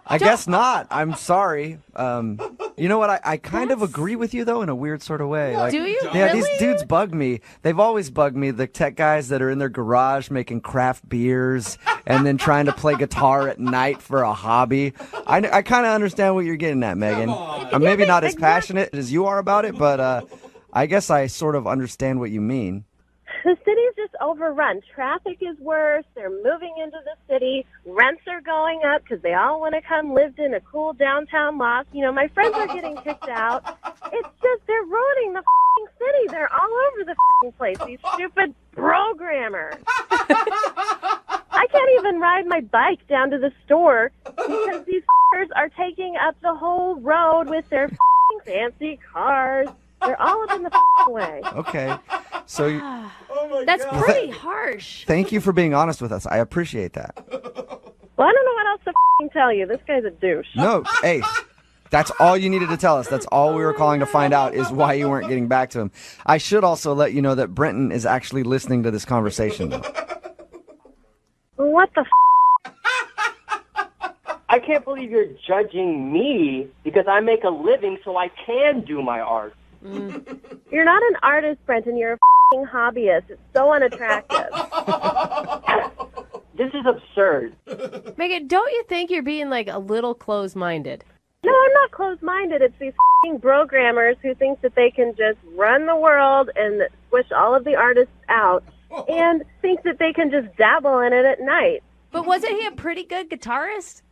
I guess not. I'm sorry. You know what? I kind of agree with you, though, in a weird sort of way. Do you? Yeah, Really? these dudes bug me. They've always bugged me, the tech guys that are in their garage making craft beers and then trying to play guitar at night for a hobby. I kind of understand what you're getting at, Megan. I'm maybe not as passionate as you are about it, but I guess I sort of understand what you mean. The city's just overrun. Traffic is worse. They're moving into the city. Rents are going up because they all want to come live in a cool downtown loft. My friends are getting kicked out. It's just they're ruining the f***ing city. They're all over the f***ing place. These stupid programmers. I can't even ride my bike down to the store because these f***ers are taking up the whole road with their f***ing fancy cars. They're all up in the f***ing way. Okay. So That's pretty harsh. Thank you for being honest with us. I appreciate that. Well, I don't know what else to f***ing tell you. This guy's a douche. No, hey, that's all you needed to tell us. That's all we were calling to find out is why you weren't getting back to him. I should also let you know that Brenton is actually listening to this conversation, though. What the f***? I can't believe you're judging me because I make a living so I can do my art. You're not an artist, Brenton. You're a f***ing hobbyist. It's so unattractive. This is absurd. Megan, don't you think you're being a little closed-minded? No, I'm not closed-minded. It's these f***ing programmers who think that they can just run the world and squish all of the artists out and think that they can just dabble in it at night. But wasn't he a pretty good guitarist?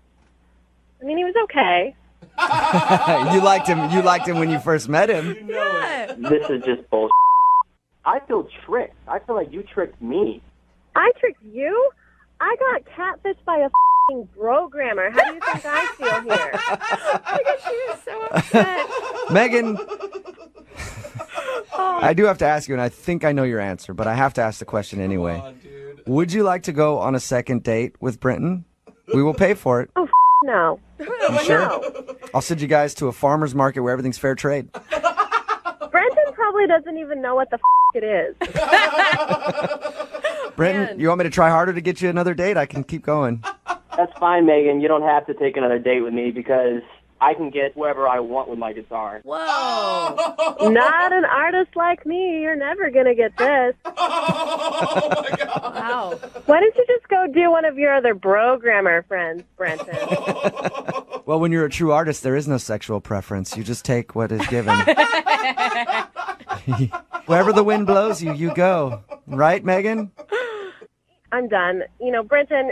I mean, he was okay. You liked him. You liked him when you first met him. Yeah. This is just bullshit. I feel tricked. I feel like you tricked me. I tricked you? I got catfished by a f***ing programmer. How do you think I feel here? I guess she was so upset. Megan, I do have to ask you, and I think I know your answer, but I have to ask the question anyway. Would you like to go on a second date with Brenton? We will pay for it. Oh, no. You sure? I'll send you guys to a farmer's market where everything's fair trade. Brenton probably doesn't even know what the it is. Brenton, you want me to try harder to get you another date? I can keep going. That's fine, Megan. You don't have to take another date with me because I can get wherever I want with my guitar. Whoa. Not an artist like me. You're never going to get this. Oh, my God. Wow. Why don't you just go do one of your other programmer friends, Brenton? Well, when you're a true artist, there is no sexual preference. You just take what is given. Wherever the wind blows you, you go. Right, Megan? I'm done. Brenton,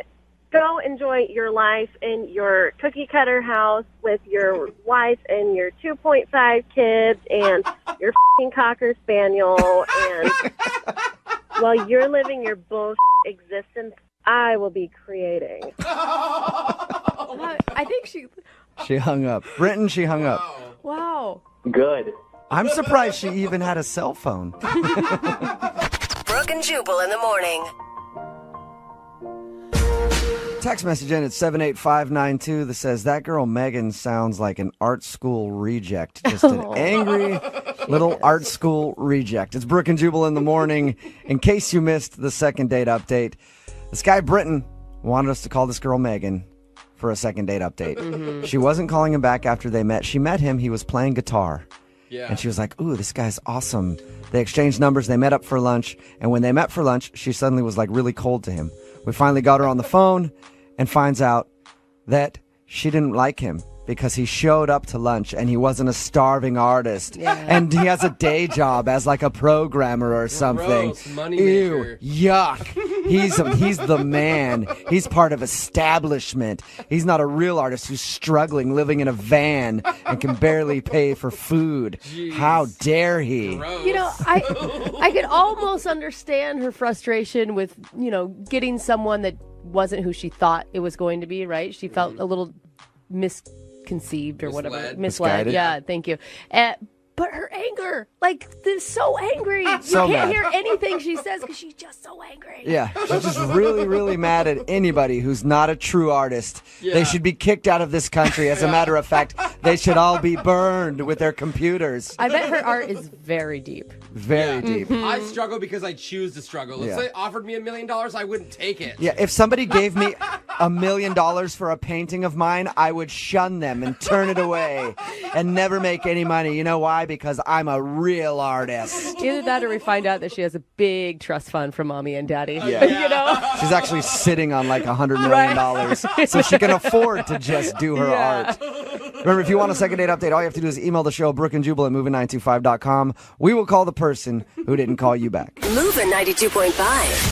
go enjoy your life in your cookie cutter house with your wife and your 2.5 kids and your f***ing Cocker Spaniel. And while you're living your bullshit existence, I will be creating. I think She hung up. Brenton, she hung up. Wow. Good. I'm surprised she even had a cell phone. Brooke and Jubal in the morning. Text message in at 78592 that says, that girl Megan sounds like an art school reject. Just an angry little art school reject. It's Brooke and Jubal in the morning. In case you missed the second date update, this guy Britton wanted us to call this girl Megan for a second date update. Mm-hmm. She wasn't calling him back after they met. She met him. He was playing guitar. Yeah. And she was like, ooh, this guy's awesome. They exchanged numbers. They met up for lunch. And when they met for lunch, she suddenly was like really cold to him. We finally got her on the phone and finds out that she didn't like him because he showed up to lunch and he wasn't a starving artist. Yeah. And he has a day job as like a programmer or something. Gross, money Ew, maker. yuck. He's the man. He's part of establishment. He's not a real artist who's struggling, living in a van and can barely pay for food. Jeez. How dare he? I could almost understand her frustration with, getting someone that wasn't who she thought it was going to be, right? She felt a little misconceived or whatever. Misled. Misguided. Yeah, thank you. But her anger, they're so angry. So you can't mad. hear anything she says because she's just so angry. Yeah, she's just really, really mad at anybody who's not a true artist. Yeah. They should be kicked out of this country. As a matter of fact, they should all be burned with their computers. I bet her art is very deep. Very deep. I struggle because I choose to struggle. If Yeah. they offered me $1 million, I wouldn't take it. Yeah, if somebody gave me $1 million for a painting of mine, I would shun them and turn it away and never make any money. You know why? Because I'm a real artist. Either that or we find out that she has a big trust fund from mommy and daddy. Yeah. She's actually sitting on like $100 million so she can afford to just do her art. Remember, if you want a second date update, all you have to do is email the show, brookandjubal at moving925.com. We will call the person who didn't call you back. Moving 92.5.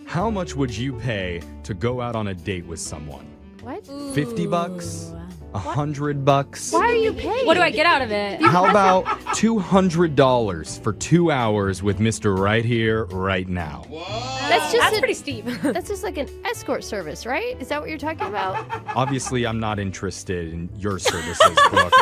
How much would you pay to go out on a date with someone? What? $50? $100? Why are you paying? What do I get out of it? How about $200 for 2 hours with Mr. Right Here, Right Now? That's pretty steep. That's just like an escort service, right? Is that what you're talking about? Obviously, I'm not interested in your services, Brooke.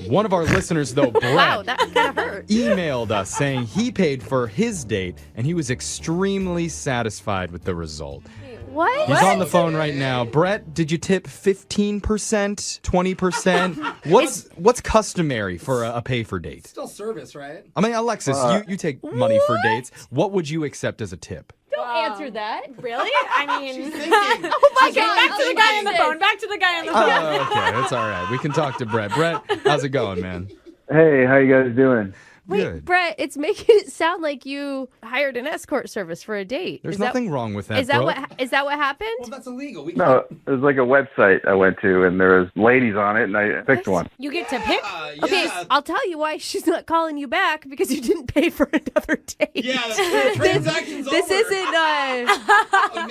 One of our listeners, though, Brett, Wow, that kind of hurt. emailed us saying he paid for his date and he was extremely satisfied with the result. What? He's on the phone right now. Brett, did you tip 15%, 20%? What's customary for a pay for date? Still service, right? I mean, Alexis, you take money for dates. What would you accept as a tip? Don't answer that. Really? I mean, Oh my God! back to the guy on the phone. Back to the guy on the phone. Oh, okay, that's all right. We can talk to Brett. Brett, how's it going, man? Hey, how you guys doing? Wait, Good. Brett, it's making it sound like you hired an escort service for a date. There's Is that- nothing wrong with that, Is that Brooke. is that what happened? Well, that's illegal. We No, it was like a website I went to, and there was ladies on it, and I picked one. You get to pick? Okay, I'll tell you why she's not calling you back because you didn't pay for another date. Yeah, that's true. Transaction's This over. isn't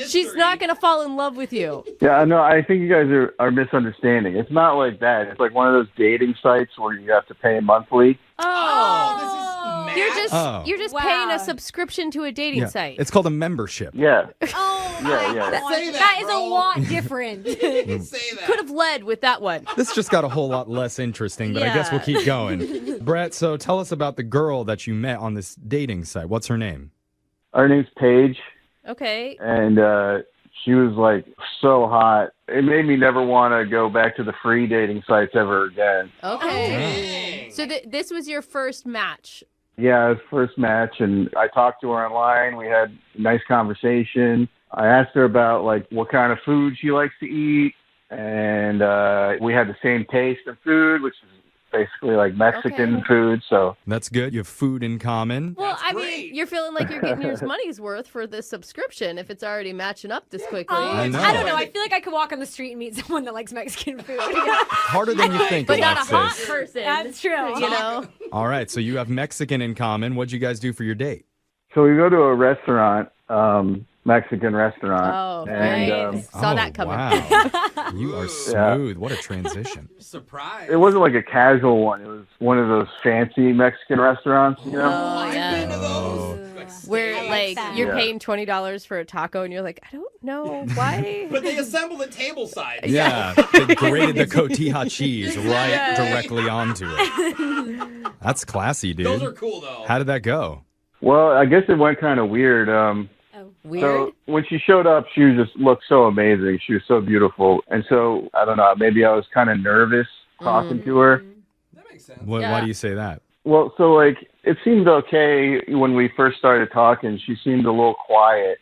She's not going to fall in love with you. Yeah, no, I think you guys are misunderstanding. It's not like that. It's like one of those dating sites where you have to pay monthly. You're just paying a subscription to a dating site. It's called a membership. Yeah. That is a lot different. Could have led with that one. This just got a whole lot less interesting, but I guess we'll keep going. Brett, so tell us about the girl that you met on this dating site. What's her name? Her name's Paige. Okay. And she was like so hot. It made me never want to go back to the free dating sites ever again. Okay. So this was your first match. Yeah, it was first match, and I talked to her online. We had a nice conversation. I asked her about like what kind of food she likes to eat, and we had the same taste in food, which is basically like Mexican food. So that's good. You have food in common. Well, I mean, you're feeling like you're getting your money's worth for this subscription if it's already matching up this quickly. I know. I don't know. I feel like I could walk on the street and meet someone that likes Mexican food. Harder than you think, but not a hot Alexis. person. That's true. You know. All right, so you have Mexican in common. What'd you guys do for your date? So we go to a restaurant, Mexican restaurant. Oh, and, right. Saw that coming. Wow. You are smooth. What a transition. Surprise. It wasn't like a casual one. It was one of those fancy Mexican restaurants, you know? Oh, yeah. Where, like, you're paying $20 for a taco, and you're like, I don't know why. But they assemble the table side. Yeah, they grated the cotija cheese right directly onto it. That's classy, dude. Those are cool, though. How did that go? Well, I guess it went kind of weird. Weird? So when she showed up, she just looked so amazing. She was so beautiful. And so, I don't know, maybe I was kind of nervous talking to her. That makes sense. Why do you say that? Well, so like it seemed okay when we first started talking. She seemed a little quiet.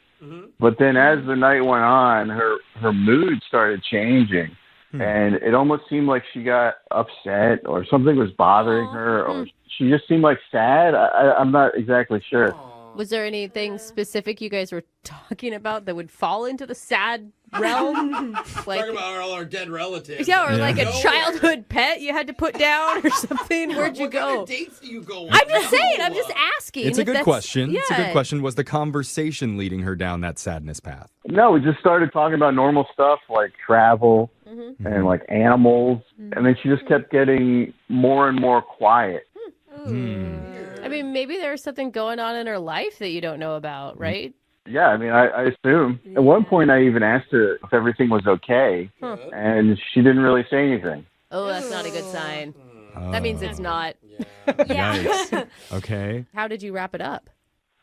But then as the night went on, her mood started changing. And it almost seemed like she got upset or something was bothering her, or she just seemed like sad. I'm not exactly sure. Was there anything specific you guys were talking about that would fall into the sad realm? Like, talking about all our dead relatives. Yeah, or like a childhood pet you had to put down or something. Where'd you What go? kind of dates do you go on? I'm just saying. I'm just asking. It's a if good that's- question. Yeah. It's a good question. Was the conversation leading her down that sadness path? No, we just started talking about normal stuff like travel and like animals. And then she just kept getting more and more quiet. I mean, maybe there's something going on in her life that you don't know about, right? Yeah, I mean, I assume. At one point, I even asked her if everything was okay, and she didn't really say anything. Oh, that's not a good sign. That means it's not. Yikes. Okay. How did you wrap it up?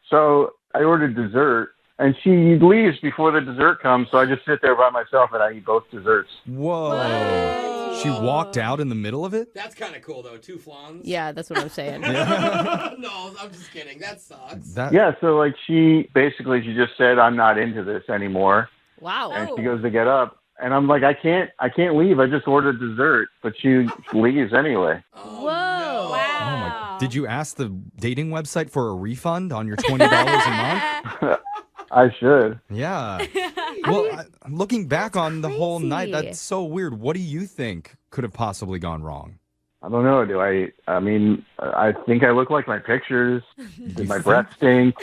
So I ordered dessert, and she leaves before the dessert comes, so I just sit there by myself and I eat both desserts. Whoa. She walked out in the middle of it? That's kind of cool, though. 2 flans. Yeah, that's what I'm saying. No, I'm just kidding. That sucks. Yeah, so like she just said, I'm not into this anymore. Wow. And she goes to get up, and I'm like, I can't leave. I just ordered dessert, but she leaves anyway. Whoa. Oh my. Did you ask the dating website for a refund on your $20 a month? I should. Yeah. Well, looking back on the whole night, Crazy. that's so weird. What do you think could have possibly gone wrong? I don't know. I mean, I think I look like my pictures. Did my breath stink?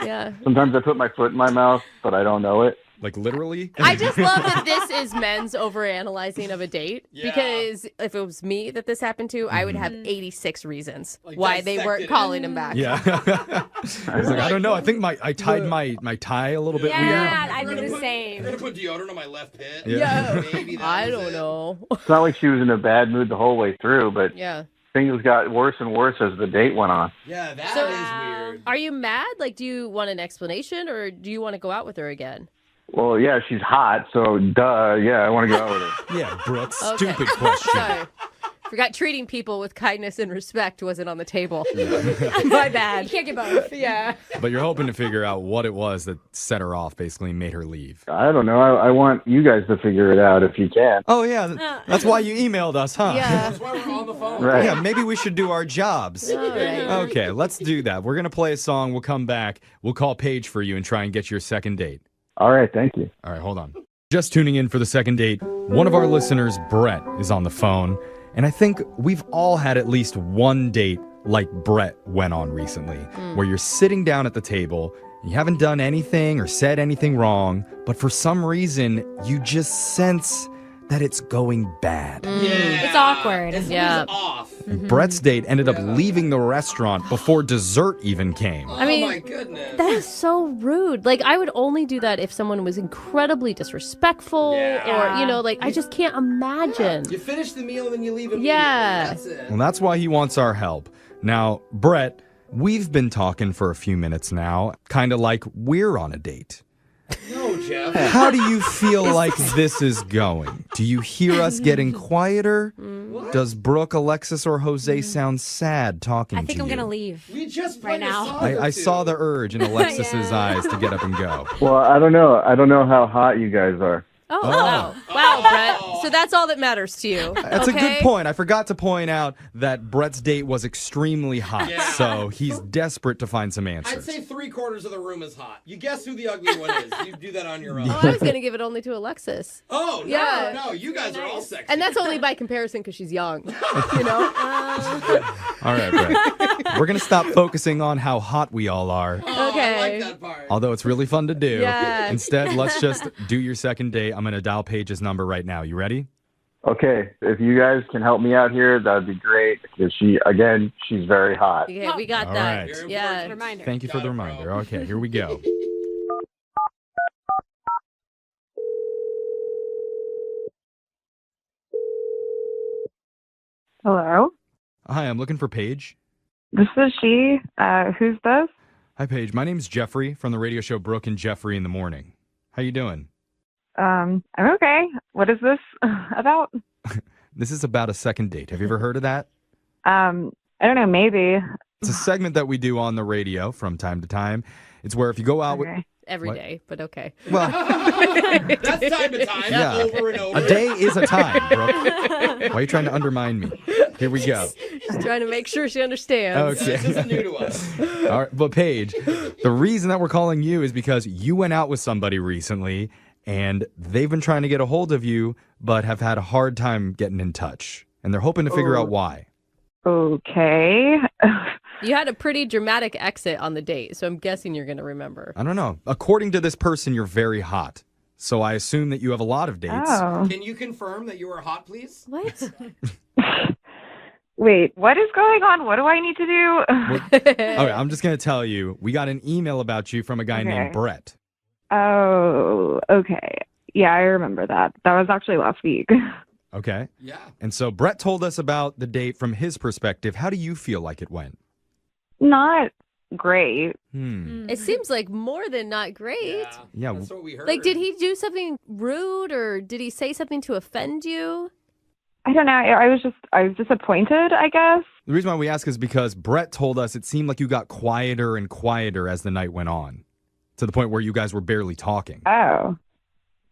Yeah. Sometimes I put my foot in my mouth, but I don't know it. Like literally? I just love that this is men's overanalyzing of a date. Because if it was me that this happened to, I would have 86 reasons why they weren't calling him back. Yeah. I was like, I don't know. I think I tied my tie a little bit weird. Yeah, I do the same. I'm going to put deodorant on my left pit. Yeah. Maybe that I was don't it. know. It's not like she was in a bad mood the whole way through, but Yeah. things got worse and worse as the date went on. Yeah, that is So- weird. Are you mad? Like, do you want an explanation or do you want to go out with her again? Well, yeah, she's hot, so duh, yeah, I want to go out with her. Yeah, Brooke, Okay. stupid question. Sorry. Forgot treating people with kindness and respect wasn't on the table. My bad. You can't get both. Yeah. But you're hoping to figure out what it was that set her off, basically made her leave. I don't know. I want you guys to figure it out if you can. Oh, yeah. That's why you emailed us, huh? Yeah. That's why we're on the phone. Right. Yeah, maybe we should do our jobs. All right. Okay, let's do that. We're going to play a song. We'll come back. We'll call Paige for you and try and get your second date. All right, thank you. All right, hold on. Just tuning in for the second date, one of our listeners, Brett, is on the phone. And I think we've all had at least one date like Brett went on recently, where you're sitting down at the table, You haven't done anything or said anything wrong, but for some reason, you just sense that it's going bad. It's awkward. Yeah. Off. Brett's date ended up leaving the restaurant before dessert even came. I mean, oh my goodness. that is so rude. Like, I would only do that if someone was incredibly disrespectful or, like, I just can't imagine. You finish the meal and then you leave immediately. Yeah. That's it. Well, that's why he wants our help. Now, Brett, we've been talking for a few minutes now, kind of like we're on a date. No, Jeff. How do you feel like this is going? Do you hear us getting quieter? Does Brooke, Alexis, or Jose sound sad talking I to think you? I'm gonna leave. We just right now. I saw the urge in Alexis's eyes to get up and go. Well, I don't know. I don't know how hot you guys are. Oh, wow. Wow, Brett. So that's all that matters to you. That's a good point. I forgot to point out that Brett's date was extremely hot, so he's desperate to find some I'd answers. say 3/4 of the room is hot. You guess who the ugly one is. You do that on your own. Oh, I was going to give it only to Alexis. Oh, no, Yeah. no. You guys are all sexy. And that's only by comparison because she's young. You know? All right, Brett. We're going to stop focusing on how hot we all are, Okay. I like that part. although it's really fun to do. Yeah. Instead, let's just do your second date. I'm going to dial Paige's number right now. You ready? Okay, if you guys can help me out here, that'd be great. Because she's very hot. Okay, we got All that. right. Yeah. Reminder. Thank you for the reminder. Okay, here we go. Hello, Hi, I'm looking for Paige. this is she. Who's this? Hi, Paige. My name's Jeffrey from the radio show Brooke and Jeffrey in the Morning. How you doing? I'm okay. What is this about? This is about a second date. Have you ever heard of that? I don't know, maybe. It's a segment that we do on the radio from time to time. It's where if you go out with... Every What? day, but okay. Well, That's time to time. Yeah. Over and over. a day is a time, Brooke. Why are you trying to undermine me? Here we go. Just trying to make sure she understands. Okay. This is new to us. All right, but Paige, the reason that we're calling you is because you went out with somebody recently, and they've been trying to get a hold of you, but have had a hard time getting in touch. And they're hoping to figure out why. Okay. You had a pretty dramatic exit on the date, so I'm guessing you're going to remember. I don't know. According to this person, you're very hot. So I assume that you have a lot of dates. Oh. Can you confirm that you are hot, please? What? Wait, what is going on? What do I need to do? Okay, I'm just going to tell you, we got an email about you from a guy named Brett. Oh, okay. Yeah, I remember that. That was actually last week. Okay. Yeah. And so Brett told us about the date from his perspective. How do you feel like it went? Not great. It seems like more than not great. Yeah. That's what we heard. Like, did he do something rude or did he say something to offend you? I don't know. I was disappointed, I guess. The reason why we ask is because Brett told us it seemed like you got quieter and quieter as the night went on, to the point where you guys were barely talking. Oh.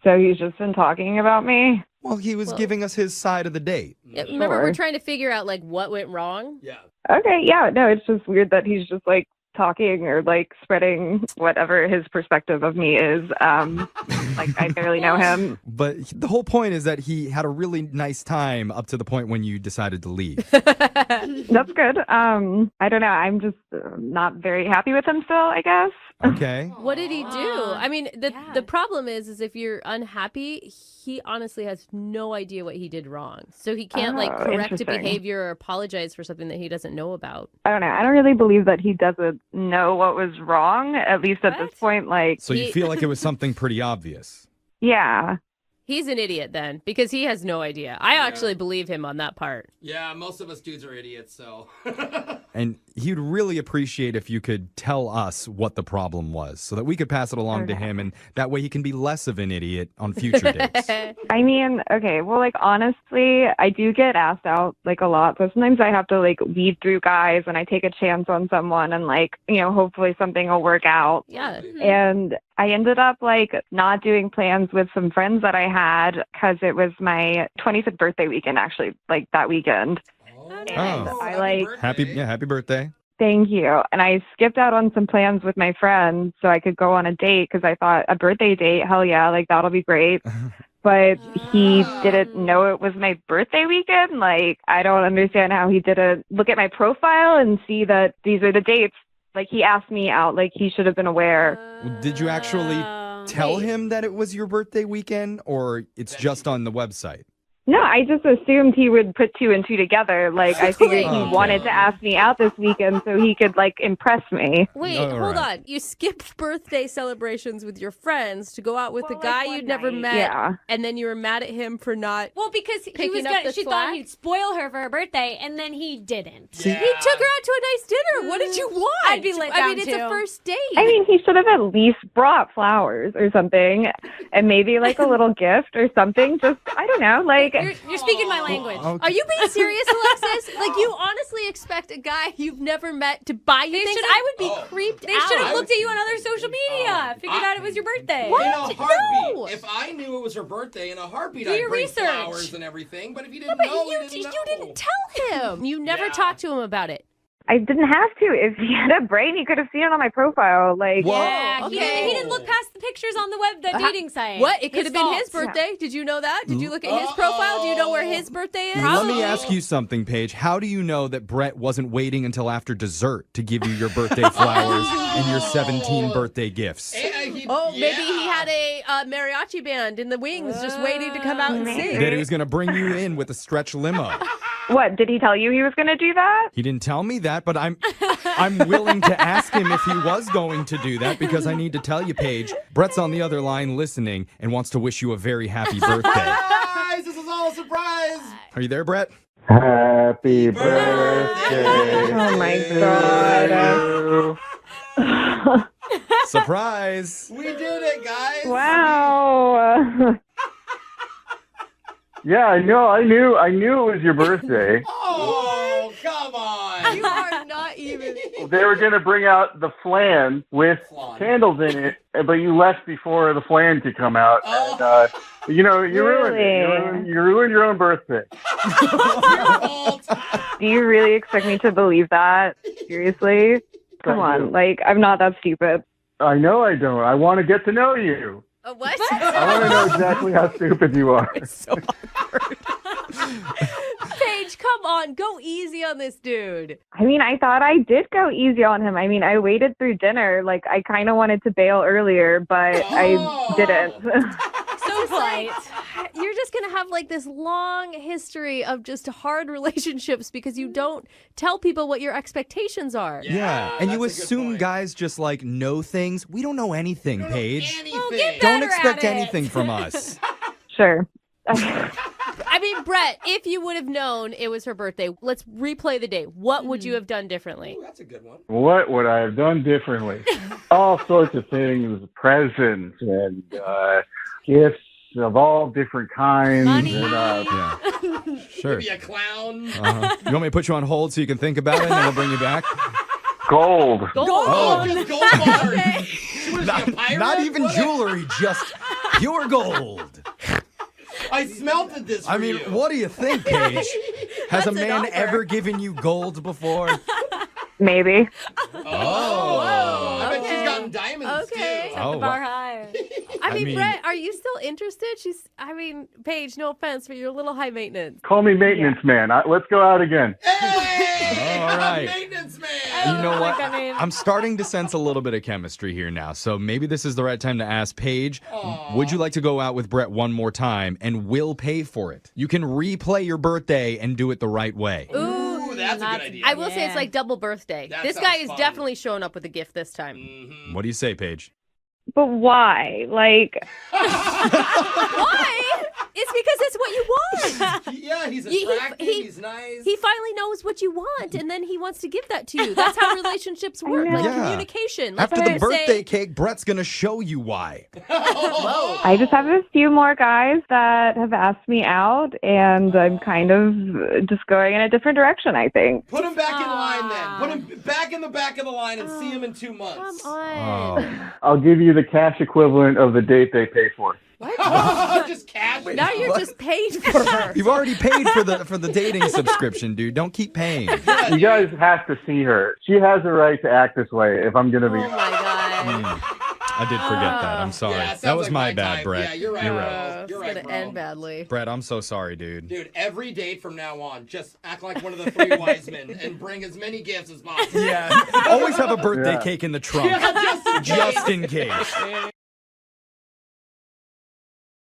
So he's just been talking about me? Well, he was giving us his side of the date. Yeah, remember, Sure. we're trying to figure out, like, what went wrong? Yeah. Okay, yeah, no, it's just weird that he's just like talking or like spreading whatever his perspective of me is. Like I barely know him. But the whole point is that he had a really nice time up to the point when you decided to leave. That's good. I don't know. I'm just not very happy with him still, I guess. Okay. What did he do? I mean, the problem is if you're unhappy, he honestly has no idea what he did wrong. So he can't like Oh, correct a interesting. behavior or apologize for something that he doesn't know about. I don't know. I don't really believe that he doesn't know what was wrong, at least at this point. Like, So you feel like it was something pretty obvious. yeah. He's an idiot then because he has no idea. I actually believe him on that part. Yeah, most of us dudes are idiots, so. And he'd really appreciate if you could tell us what the problem was so that we could pass it along to him, and that way he can be less of an idiot on future dates. I mean, okay, well, like, honestly, I do get asked out, like, a lot. So sometimes I have to, like, weed through guys and I take a chance on someone and, like, you know, hopefully something will work out. Yeah. And I ended up, like, not doing plans with some friends that I had because it was my 25th birthday weekend, actually, like, that weekend. And Oh. I, like, Happy birthday. Thank you. And I skipped out on some plans with my friends so I could go on a date because I thought a birthday date, hell yeah, like that'll be great. But he didn't know it was my birthday weekend. Like, I don't understand how he didn't look at my profile and see that these are the dates Like, he asked me out. Like, he should have been aware. Did you actually tell him that it was your birthday weekend, or it's just on the website? No, I just assumed he would put two and two together. Like, I figured he wanted to ask me out this weekend so he could, like, impress me. Wait, hold on. You skipped birthday celebrations with your friends to go out with a guy you'd never met, and then you were mad at him for not. Well, because she thought he'd spoil her for her birthday, and then he didn't. He took her out to a nice dinner. What did you want? I'd be let down, it's a first date. I mean, he should have at least brought flowers or something, and maybe, like, a little gift or something. Just, I don't know, like... You're speaking my language. Are you being serious, Alexis? Like, you honestly expect a guy you've never met to buy you things? I would be creeped out. They should have looked at you on other social media. Figured out it was your birthday. In a heartbeat. No. If I knew it was her birthday, in a heartbeat, I'd bring flowers and everything. But if you didn't know, you didn't tell him. You never talked to him about it. I didn't have to. If he had a brain, he could have seen it on my profile. Like, yeah, he didn't look past the pictures on the dating site. What? It could have been his birthday. Did you know that? Did you look at his profile? Do you know where his birthday is? Let me ask you something, Paige. How do you know that Brett wasn't waiting until after dessert to give you your birthday flowers and your 17 birthday gifts? Maybe he had a mariachi band in the wings just waiting to come out and sing. That he was going to bring you in with a stretch limo. What, did he tell you he was going to do that? He didn't tell me that, but I'm willing to ask him if he was going to do that, because I need to tell you, Paige, Brett's on the other line listening and wants to wish you a very happy birthday. Guys, this is all a surprise. Are you there, Brett? Happy birthday. Oh my God. Surprise. We did it, guys. Wow. Yeah, I know. I knew it was your birthday. Oh, come on. You are not even. They were going to bring out the flan with candles in it, but you left before the flan could come out. And, you ruined it. You ruined your own birthday. Do you really expect me to believe that? Seriously? Come on. Like, I'm not that stupid. I know I don't. I want to get to know you. What? I want to know exactly how stupid you are. It's so awkward. Paige, come on. Go easy on this dude. I mean, I thought I did go easy on him. I mean, I waited through dinner. Like, I kind of wanted to bail earlier, but I didn't. So polite. You're just going to have like this long history of just hard relationships because you don't tell people what your expectations are. Yeah, and you assume guys just like know things. We don't know anything, Paige. Well, get Don't better expect at it. anything from us. Sure. I mean, Brett, if you would have known it was her birthday, let's replay the day. What would you have done differently? That's a good one. What would I have done differently? All sorts of things, presents and gifts of all different kinds. Money. And, Sure. Maybe a clown. You want me to put you on hold so you can think about it, and then we'll bring you back? Gold. Oh, just gold bars. Okay. Not even jewelry, just pure gold. I smelted this for I mean, you. what do you think, Paige? Has a That's an man offer. ever given you gold before? Maybe. Oh. I bet she's gotten diamonds, Okay. too. Set the bar high. I mean, mean- Brett, are you still interested? Paige, no offense, but you're a little high maintenance. Call me maintenance man. Let's go out again. Hey! All right. Maintenance man. You know what? that name. I'm starting to sense a little bit of chemistry here now, so maybe this is the right time to ask Paige, would you like to go out with Brett one more time, and we'll pay for it? You can replay your birthday and do it the right way. Ooh, that's a good idea. I will say it's like double birthday. That This sounds guy is fun. definitely showing up with a gift this time. What do you say, Paige? But why? Like, Why? It's because it's what you want. Yeah, he's He- attractive. he- He's nice. He finally knows what you want, and then he wants to give that to you. That's how relationships work, like Yeah. communication. Like After the you birthday say, cake, Brett's going to show you why. Whoa. I just have a few more guys that have asked me out, and I'm kind of just going in a different direction, I think. Put him back in line then. Put him back in the back of the line and see him in 2 months. Come on. I'll give you the cash equivalent of the date they pay for. Just cash. Now you're just paid for her. You've already paid for the dating subscription, dude. Don't keep paying. You guys have to see her. She has a right to act this way if I'm going to be Oh my god. I did forget that. I'm sorry. Yeah, that was sounds like my my bad, type. Brett. Yeah, you're right, You're bro. right. You're It's right, gonna end badly. Brett, I'm so sorry, dude. Dude, every date from now on, just act like one of the three wise men and bring as many gifts as possible. Yeah. Always have a birthday Yeah. cake in the trunk. Yeah, just in case. Just in case.